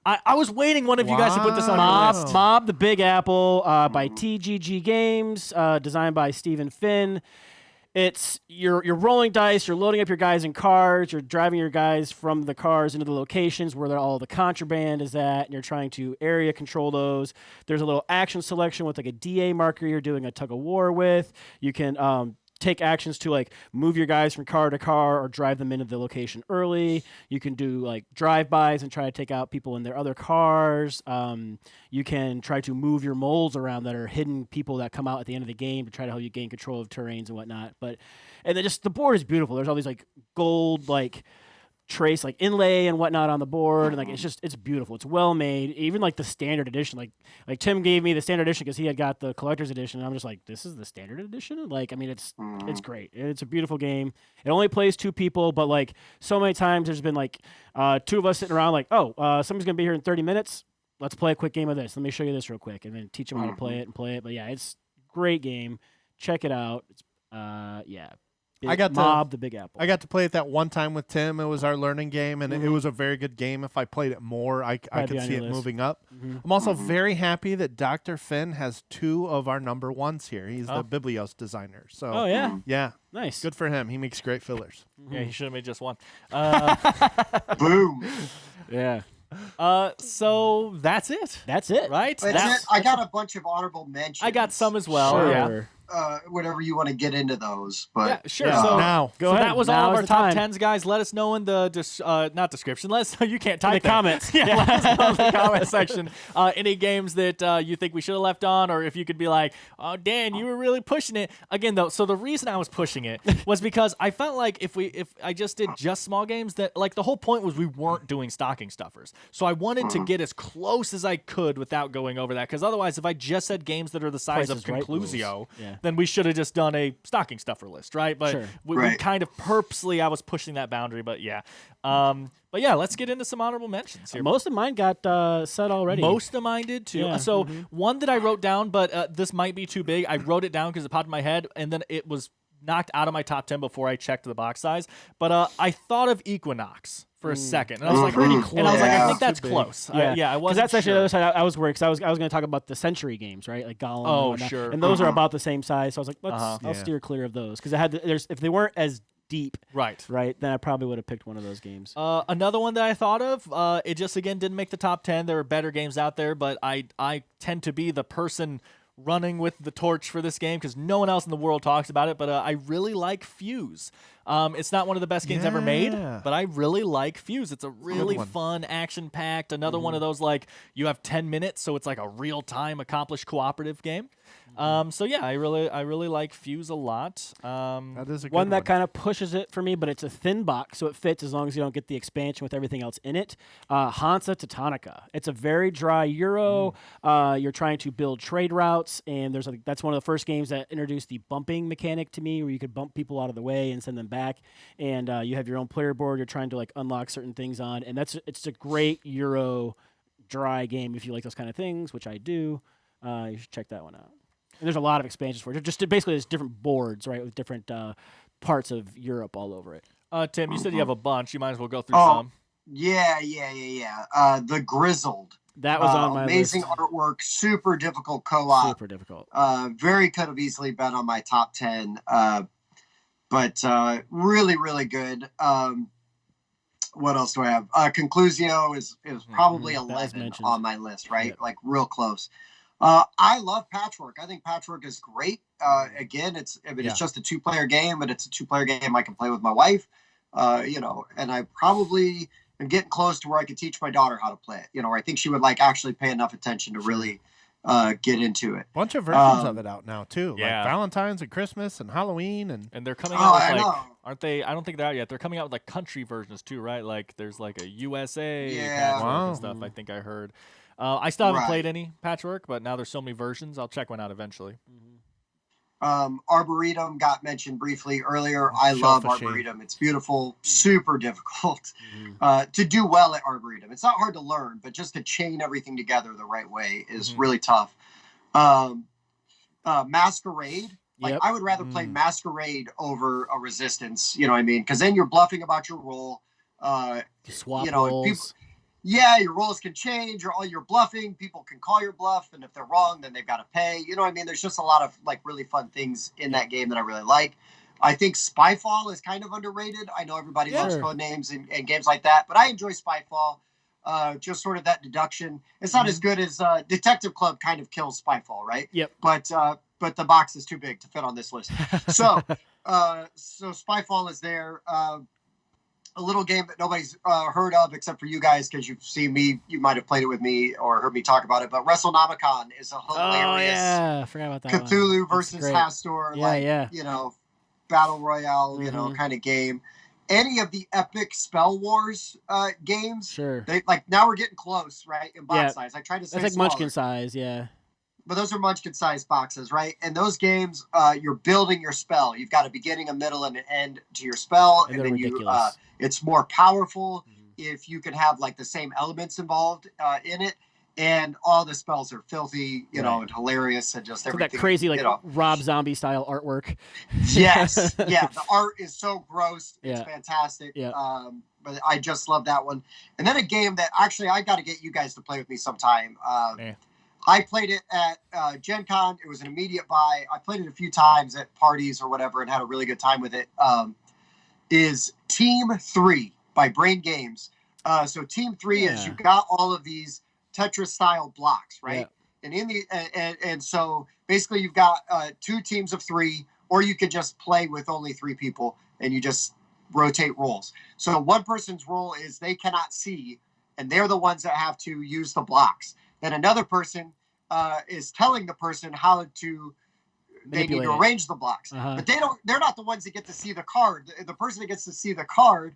D: I was waiting one of you guys to put this on your
C: Wow.
D: list.
B: Mob the Big Apple by TGG Games, designed by Stephen Finn. It's you're rolling dice, you're loading up your guys in cars, you're driving your guys from the cars into the locations where all the contraband is at, and you're trying to area control those. There's a little action selection with like a DA marker you're doing a tug of war with. You can take actions to like move your guys from car to car or drive them into the location early. You can do like drive-bys and try to take out people in their other cars. You can try to move your moles around that are hidden people that come out at the end of the game to try to help you gain control of terrains and whatnot. And then just the board is beautiful. There's all these like gold like trace like inlay and whatnot on the board, and like it's beautiful. It's well made. Even like the standard edition, like Tim gave me the standard edition because he had got the collector's edition, and I'm just like, this is the standard edition. Like, I mean, it's great. It's a beautiful game. It only plays 2 people, but like so many times there's been like 2 of us sitting around like, somebody's gonna be here in 30 minutes. Let's play a quick game of this. Let me show you this real quick, and then teach them how to play it. But yeah, it's a great game. Check it out. It's Mob the Big Apple.
C: I got to play it that one time with Tim. It was our learning game, and it was a very good game. If I played it more, I could see it moving up. I'm also very happy that Dr. Finn has 2 of our number 1s here. He's the Biblios designer. So
B: Oh yeah,
C: yeah,
B: nice.
C: good for him. He makes great fillers.
D: Yeah, he should have made just one.
A: Boom.
B: Yeah,
D: So that's it,
B: that's it.
D: right?
A: That's it. I got a bunch of honorable mentions.
D: I got some as well.
B: Sure.
D: Yeah.
A: Whatever you want to get into those, but
D: Yeah, sure.
B: Yeah.
D: So
C: Now,
B: Go
D: so
B: ahead.
D: that was
B: Now
D: all of
B: is
D: our
B: the
D: top
B: time.
D: 10s, guys. Let us know in the not description. Let us know. You can't type
B: the
D: that.
B: comments.
D: Yeah, let us know in the comment section. Any games that you think we should have left on, or if you could be like, oh, Dan, you were really pushing it. Again, though, so the reason I was pushing it was because I felt like if I just did just small games, that like the whole point was we weren't doing stocking stuffers. So I wanted to get as close as I could without going over that, because otherwise, if I just said games that are the size
B: Price
D: of
B: is Right
D: Conclusio,
B: rules. Yeah.
D: then we should have just done a stocking stuffer list, right? But
B: Sure.
D: we
A: Right.
D: kind of purposely, I was pushing that boundary, but yeah. But yeah, let's get into some honorable mentions here.
B: Most of mine got said already.
D: Most of mine did too.
B: Yeah.
D: So one that I wrote down, but this might be too big. I wrote it down because it popped in my head, and then it was knocked out of my top 10 before I checked the box size. But I thought of Equinox for a second, and I was like,
A: Pretty
D: and I was like, I
A: close.
D: think that's
C: Too big.
D: close.
B: Yeah,
D: I
B: because
D: wasn't
B: that's actually the
D: sure.
B: other side I was worried, because I was going to talk about the Century games, right? Like Gollum.
D: Oh,
B: and whatnot.
D: sure.
B: And those are about the same size, so I was like, I'll
C: Yeah.
B: steer clear of those, because if they weren't as deep,
D: Right.
B: then I probably would have picked one of those games.
D: Another one that I thought of, it just again didn't make the top 10. There are better games out there, but I tend to be the person running with the torch for this game because no one else in the world talks about it. But I really like Fuse. It's not one of the best games ever made,
C: Yeah.
D: but I really like Fuse. It's a really
C: one.
D: fun, action-packed. Another one of those like you have 10 minutes, so it's like a real-time, accomplished, cooperative game. So yeah, I really like Fuse a lot.
C: That is a good
B: One that kind of pushes it for me, but it's a thin box, so it fits as long as you don't get the expansion with everything else in it. Hansa Teutonica. It's a very dry Euro. You're trying to build trade routes, and that's one of the first games that introduced the bumping mechanic to me, where you could bump people out of the way and send them back. And you have your own player board. You're trying to like unlock certain things on, and it's a great Euro dry game if you like those kind of things, which I do. You should check that one out. And there's a lot of expansions for it. Just basically, there's different boards, right, with different parts of Europe all over it.
D: Tim, you said you have a bunch. You might as well go through
A: Oh,
D: some.
A: yeah. The Grizzled.
B: That was on my
A: amazing
B: list.
A: artwork, super difficult co-op.
B: Super difficult.
A: Very could have easily been on my top 10, but really, really good. What else do I have? Conclusio is probably
B: That was
A: 11
B: mentioned.
A: on my list, right?
B: Yep.
A: Like real close. I love Patchwork. I think Patchwork is great. Again, it's just a 2-player game, but it's a 2-player game I can play with my wife. And I probably am getting close to where I could teach my daughter how to play it. I think she would like actually pay enough attention to really get into it.
C: bunch of versions of it out now too.
D: Yeah.
C: Like Valentine's and Christmas and Halloween
D: And they're coming
A: Oh,
D: out with
A: I
D: like,
A: know.
D: aren't they? I don't think they're out yet. They're coming out with like country versions too, right? Like there's like a USA
A: Yeah.
D: patchwork
C: Wow.
D: and stuff. I think I heard. I still haven't
A: Right.
D: played any patchwork, but now there's so many versions. I'll check one out eventually.
A: Arboretum got mentioned briefly earlier. I love
C: Shellfishing.
A: Arboretum. It's beautiful, super difficult to do well at Arboretum. It's not hard to learn, but just to chain everything together the right way is really tough. Masquerade. Like
B: Yep.
A: I would rather play Masquerade over a Resistance. You know what I mean? Because then you're bluffing about your roll.
B: Swap
A: you know,
B: roles.
A: yeah, your roles can change, or all you're bluffing. People can call your bluff, and if they're wrong, then they've got to pay. You know what I mean? There's just a lot of like really fun things in that game that I really like. I think Spyfall is kind of underrated. I know everybody loves
B: Sure.
A: code names and games like that, but I enjoy Spyfall. Just sort of that deduction. It's not as good as Detective Club kind of kills Spyfall, right?
B: Yep.
A: But the box is too big to fit on this list. So Spyfall is there. A little game that nobody's heard of except for you guys because you've seen me. You might have played it with me or heard me talk about it. But WrestleNomicon is a
B: Oh
A: hilarious
B: yeah, I forgot about that.
A: Cthulhu
B: one.
A: versus
B: That's great.
A: Hastur,
B: Yeah.
A: battle royale,
B: Mhm.
A: kind of game. Any of the epic Spell Wars games,
B: Sure.
A: they like now we're getting close, right? In box
B: Yeah.
A: size, I tried to say
B: That's like
A: smaller,
B: Munchkin size. Yeah.
A: but those are Munchkin sized boxes, right? And those games, you're building your spell. You've got a beginning, a middle, and an end to your spell,
B: And
A: and
B: they're
A: then
B: ridiculous.
A: it's more powerful
B: Mhm.
A: if you can have like the same elements involved in it. And all the spells are filthy, and hilarious, and just
B: So
A: everything.
B: that crazy like
A: you know.
B: Rob Zombie style artwork.
A: Yes, yeah. The art is so gross. It's
B: Yeah.
A: fantastic.
B: Yeah.
A: But I just love that one. And then a game that actually I got to get you guys to play with me sometime.
D: Yeah.
A: I played it at Gen Con. It was an immediate buy. I played it a few times at parties or whatever and had a really good time with it. Is Team 3 by Brain Games. So Team 3 is
B: Yeah.
A: you've got all of these Tetris style blocks, right?
B: Yeah.
A: And in the and so basically you've got 2 teams of 3, or you could just play with only 3 people and you just rotate roles. So one person's role is they cannot see, and they're the ones that have to use the blocks. Then another person is telling the person how to they need
B: Manipulate
A: to
B: it.
A: arrange the blocks,
B: Uh-huh.
A: but they're not the ones that get to see the card. The person that gets to see the card.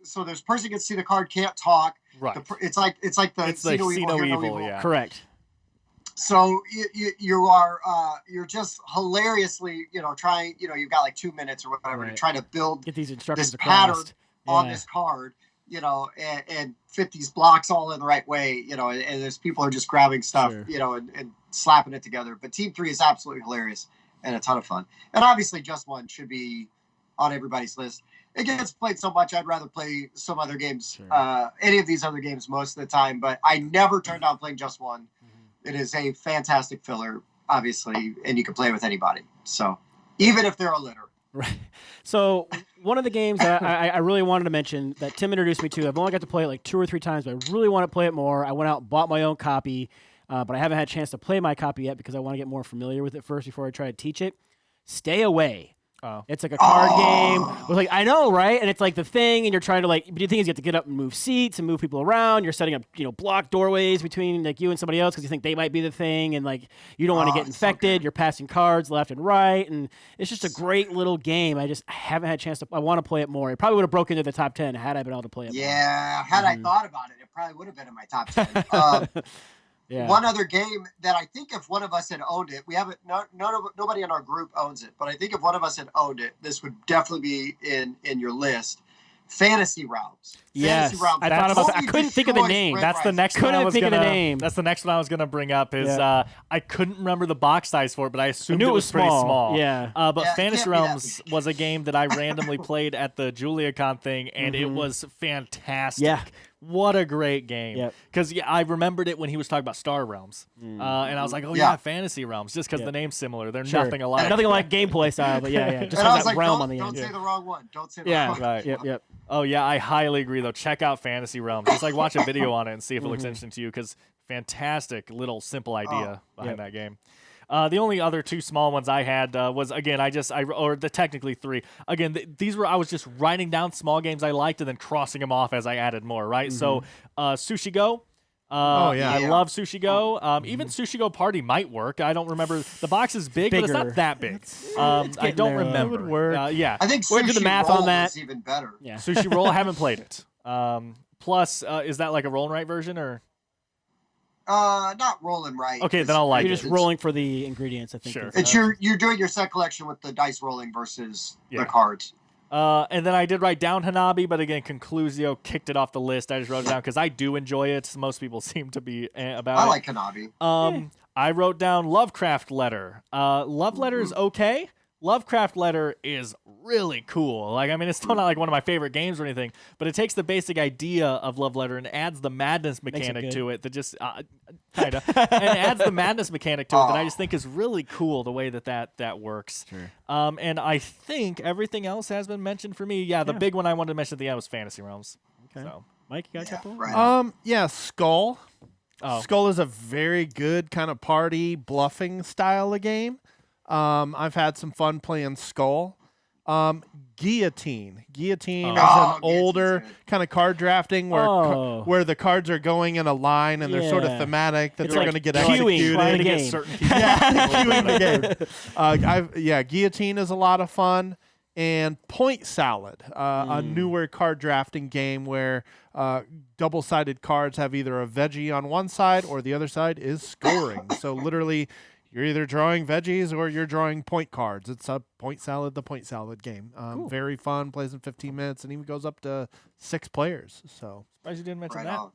A: So this person gets to see the card can't talk.
D: Right.
A: It's like the
D: It's like
A: see no
D: see no
A: hear
D: evil, yeah.
B: Correct.
A: So you're just hilariously trying you've got like 2 minutes or whatever to
B: Right.
A: try to build
B: Get these instructions
A: this
B: across.
A: pattern on
B: Yeah.
A: this card and fit these blocks all in the right way and there's people are just grabbing stuff
B: Sure.
A: and slapping it together. But Team 3 is absolutely hilarious and a ton of fun, and obviously Just One should be on everybody's list. It gets played so much, I'd rather play some other games,
B: Sure.
A: any of these other games most of the time, but I never turn down playing Just One.
B: Mhm.
A: It is a fantastic filler, obviously, and you can play with anybody. So even if they're a litter.
B: Right. So one of the games that I really wanted to mention that Tim introduced me to, I've only got to play it like 2 or 3 times, but I really want to play it more. I went out and bought my own copy, but I haven't had a chance to play my copy yet because I want to get more familiar with it first before I try to teach it. Stay Away.
D: Oh.
B: It's like a card game. With like I know, right? And it's like the thing, and you're trying to but the thing is, you have to get up and move seats and move people around. You're setting up, block doorways between like you and somebody else because you think they might be the thing, and like you don't want to get
A: it's so
B: infected.
A: good.
B: You're passing cards left and right, and it's just a great little game. I haven't had a chance to. I want to play it more. It probably would have broken into the top 10 had I been able to play it.
A: Yeah, had I thought about it, it probably would have been in my top 10.
B: More. Yeah.
A: One other game that I think if one of us had owned it, we haven't. Nobody in our group owns it, but I think if one of us had owned it, this would definitely be in your list. Fantasy Realms.
B: Yes,
A: Fantasy Realms.
B: I thought about that. I
A: totally
B: couldn't think of the
A: destroys
B: name.
A: Red
D: That's the
A: Rising.
D: next one I
B: Couldn't
D: was
B: think of
D: gonna.
B: the name.
D: That's the next one I was gonna bring up. Is
B: Yeah.
D: I couldn't remember the box size for it, but I assumed
B: knew
D: it
B: it
D: was
B: was
D: pretty
B: small.
D: small.
B: Yeah.
D: But
A: Yeah, it
D: Fantasy
A: can't be that
D: Realms was a game that I randomly played at the JuliaCon thing, and it
B: Mhm.
D: was fantastic.
B: Yeah.
D: What a great game.
B: Yep.
D: Because I remembered it when he was talking about Star Realms, and I was like, oh
A: Yeah.
D: yeah, Fantasy Realms, just because
B: Yeah.
D: the name's similar. They're
B: Sure.
D: nothing alike.
B: Nothing like gameplay style, but yeah. Just
A: And I
B: has
A: was
B: that
A: like,
B: realm
A: don't,
B: on the
A: don't
B: end.
A: say the wrong one. Don't say the
B: Yeah.
A: wrong one.
D: Right.
B: Yep.
D: Oh yeah, I highly agree though. Check out Fantasy Realms. Just like watch a video on it and see if it
B: Mm-hmm.
D: looks interesting to you. Because fantastic little simple idea behind
B: Yep.
D: that game. The only other 2 small ones I had was again or the technically 3. Again, these were I was just writing down small games I liked and then crossing them off as I added more. Right. So Sushi Go.
C: Oh, yeah.
D: I
A: Yeah.
D: love Sushi Go. Even Sushi Go Party might work. I don't remember. The box is big, but it's
B: Bigger.
D: not that big. I
B: getting
D: don't
B: there.
D: remember.
C: It would work.
D: Yeah.
A: I think
B: We're gonna do the
A: Sushi
B: math
A: Roll
B: on that.
A: is even better.
B: Yeah.
D: Sushi Roll, I haven't played it. Plus, is that like a roll and write version or?
A: Not rolling right.
D: Okay, then I'll like
B: You're
D: it.
B: just rolling for the ingredients, I think.
D: Sure.
A: It's you're doing your set collection with the dice rolling versus
D: Yeah.
A: the cards.
D: And then I did write down Hanabi, but again, Conclusio kicked it off the list. I just wrote it down because I do enjoy it. Most people seem to be about
A: I
D: it.
A: like Hanabi.
D: I wrote down Lovecraft Letter. Love Letter is okay. Lovecraft Letter is really cool. Like, I mean, it's still not like one of my favorite games or anything, but it takes the basic idea of Love Letter and adds the madness mechanic to it that just kind of and adds the madness mechanic to it that I just think is really cool the way that works.
B: Sure.
D: And I think everything else has been mentioned for me. Yeah, the big one I wanted to mention at the end was Fantasy Realms.
B: Okay.
D: So.
B: Mike, you got a couple?
A: Right.
C: Yeah, Skull.
D: Oh.
C: Skull is a very good kind of party bluffing style of game. I've had some fun playing Skull. Guillotine. Guillotine is an older
A: good.
C: kind of card drafting where where the cards are going in a line and they're sort of
B: Yeah.
C: thematic that
B: It's
C: they're
B: like
C: going to get
B: queuing,
C: executed.
B: playing the
D: Get
B: game.
D: certain people.
C: Yeah, queuing the game. Guillotine is a lot of fun. And Point Salad, a newer card drafting game where double-sided cards have either a veggie on one side or the other side is scoring. So literally, you're either drawing veggies or you're drawing point cards. It's a Point Salad, the Point Salad game. Very fun, plays in 15 minutes, and even goes up to 6 players. So
D: Surprised you didn't mention
A: Right
D: that.
A: on.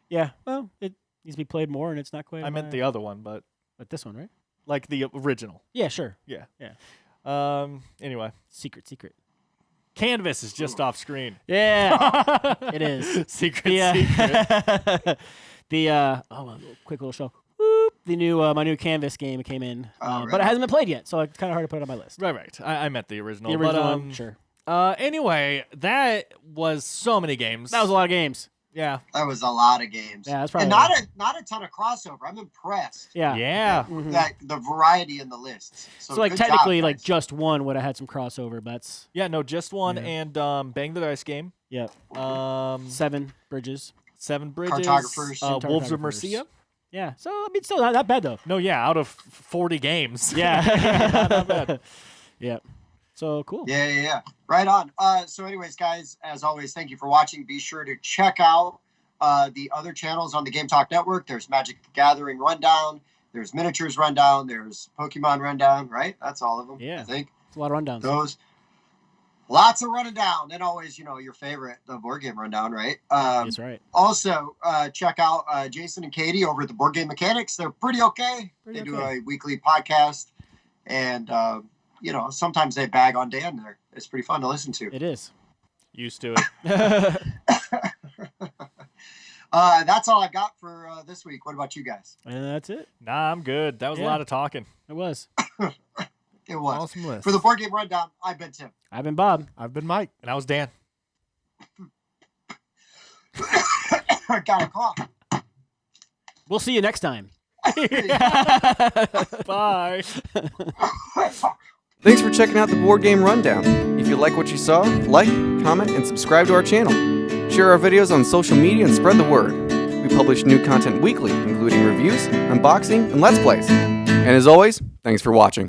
B: Yeah. Well, it needs to be played more, and it's not quite.
D: I meant the other one, but
B: this one, right?
D: like the original.
B: Yeah, sure.
D: Yeah.
B: Yeah.
D: Anyway,
B: Secret.
D: Canvas is just off screen.
B: Yeah, it is.
D: Secret.
B: The quick little show. Whoop, the new my new Canvas game came in,
A: Right.
B: but it hasn't been played yet, so it's kind of hard to put it on my list.
D: Right. I meant the original.
B: The original
D: but,
B: one, sure.
D: Anyway, that was so many games.
B: That was a lot of games.
D: Yeah.
A: That was a lot of games.
B: Yeah, that's probably
A: and not a ton of crossover. I'm impressed
B: Yeah.
D: Yeah.
B: Mhm.
A: that the variety in the lists. So,
B: So like
A: good job,
B: technically, like
A: guys.
B: just one would have had some crossover, but that's
D: Yeah. No, just one
B: Yeah.
D: and Bang the Dice game.
B: yeah.
D: 7
B: Bridges.
D: Bridges.
A: Cartographers.
D: Wolves of
B: Cartographers.
D: Mercia.
B: Yeah. So I mean, still not that bad though.
D: No, yeah, out of 40 games.
B: Yeah.
D: Not bad.
B: Yeah. So cool.
A: Yeah. Right on. So anyways, guys, as always, thank you for watching. Be sure to check out the other channels on the Game Talk Network. There's Magic the Gathering Rundown. There's Miniatures Rundown. There's Pokemon Rundown, right? That's all of them,
B: Yeah.
A: I think.
B: It's a lot of rundowns.
A: Those. Lots of running down. And always, your favorite, the board game rundown, right?
B: That's right.
A: Also, check out Jason and Katie over at the Board Game Mechanics. They're pretty okay.
B: Pretty
A: They do
B: okay.
A: a weekly podcast. And, sometimes they bag on Dan there. It's pretty fun to listen to.
B: It is.
D: Used to it.
A: That's all I got for this week. What about you guys?
B: And that's it.
D: Nah, I'm good. That was a
B: Yeah.
D: lot of talking.
B: It was.
A: It was.
C: awesome list.
A: For the Board Game Rundown, I've been Tim.
B: I've been Bob.
C: I've been Mike.
D: And I was Dan.
A: I got a cough.
B: We'll see you next time.
D: Bye.
E: Thanks for checking out the Board Game Rundown. If you like what you saw, like, comment, and subscribe to our channel. Share our videos on social media and spread the word. We publish new content weekly, including reviews, unboxing, and Let's Plays. And as always, thanks for watching.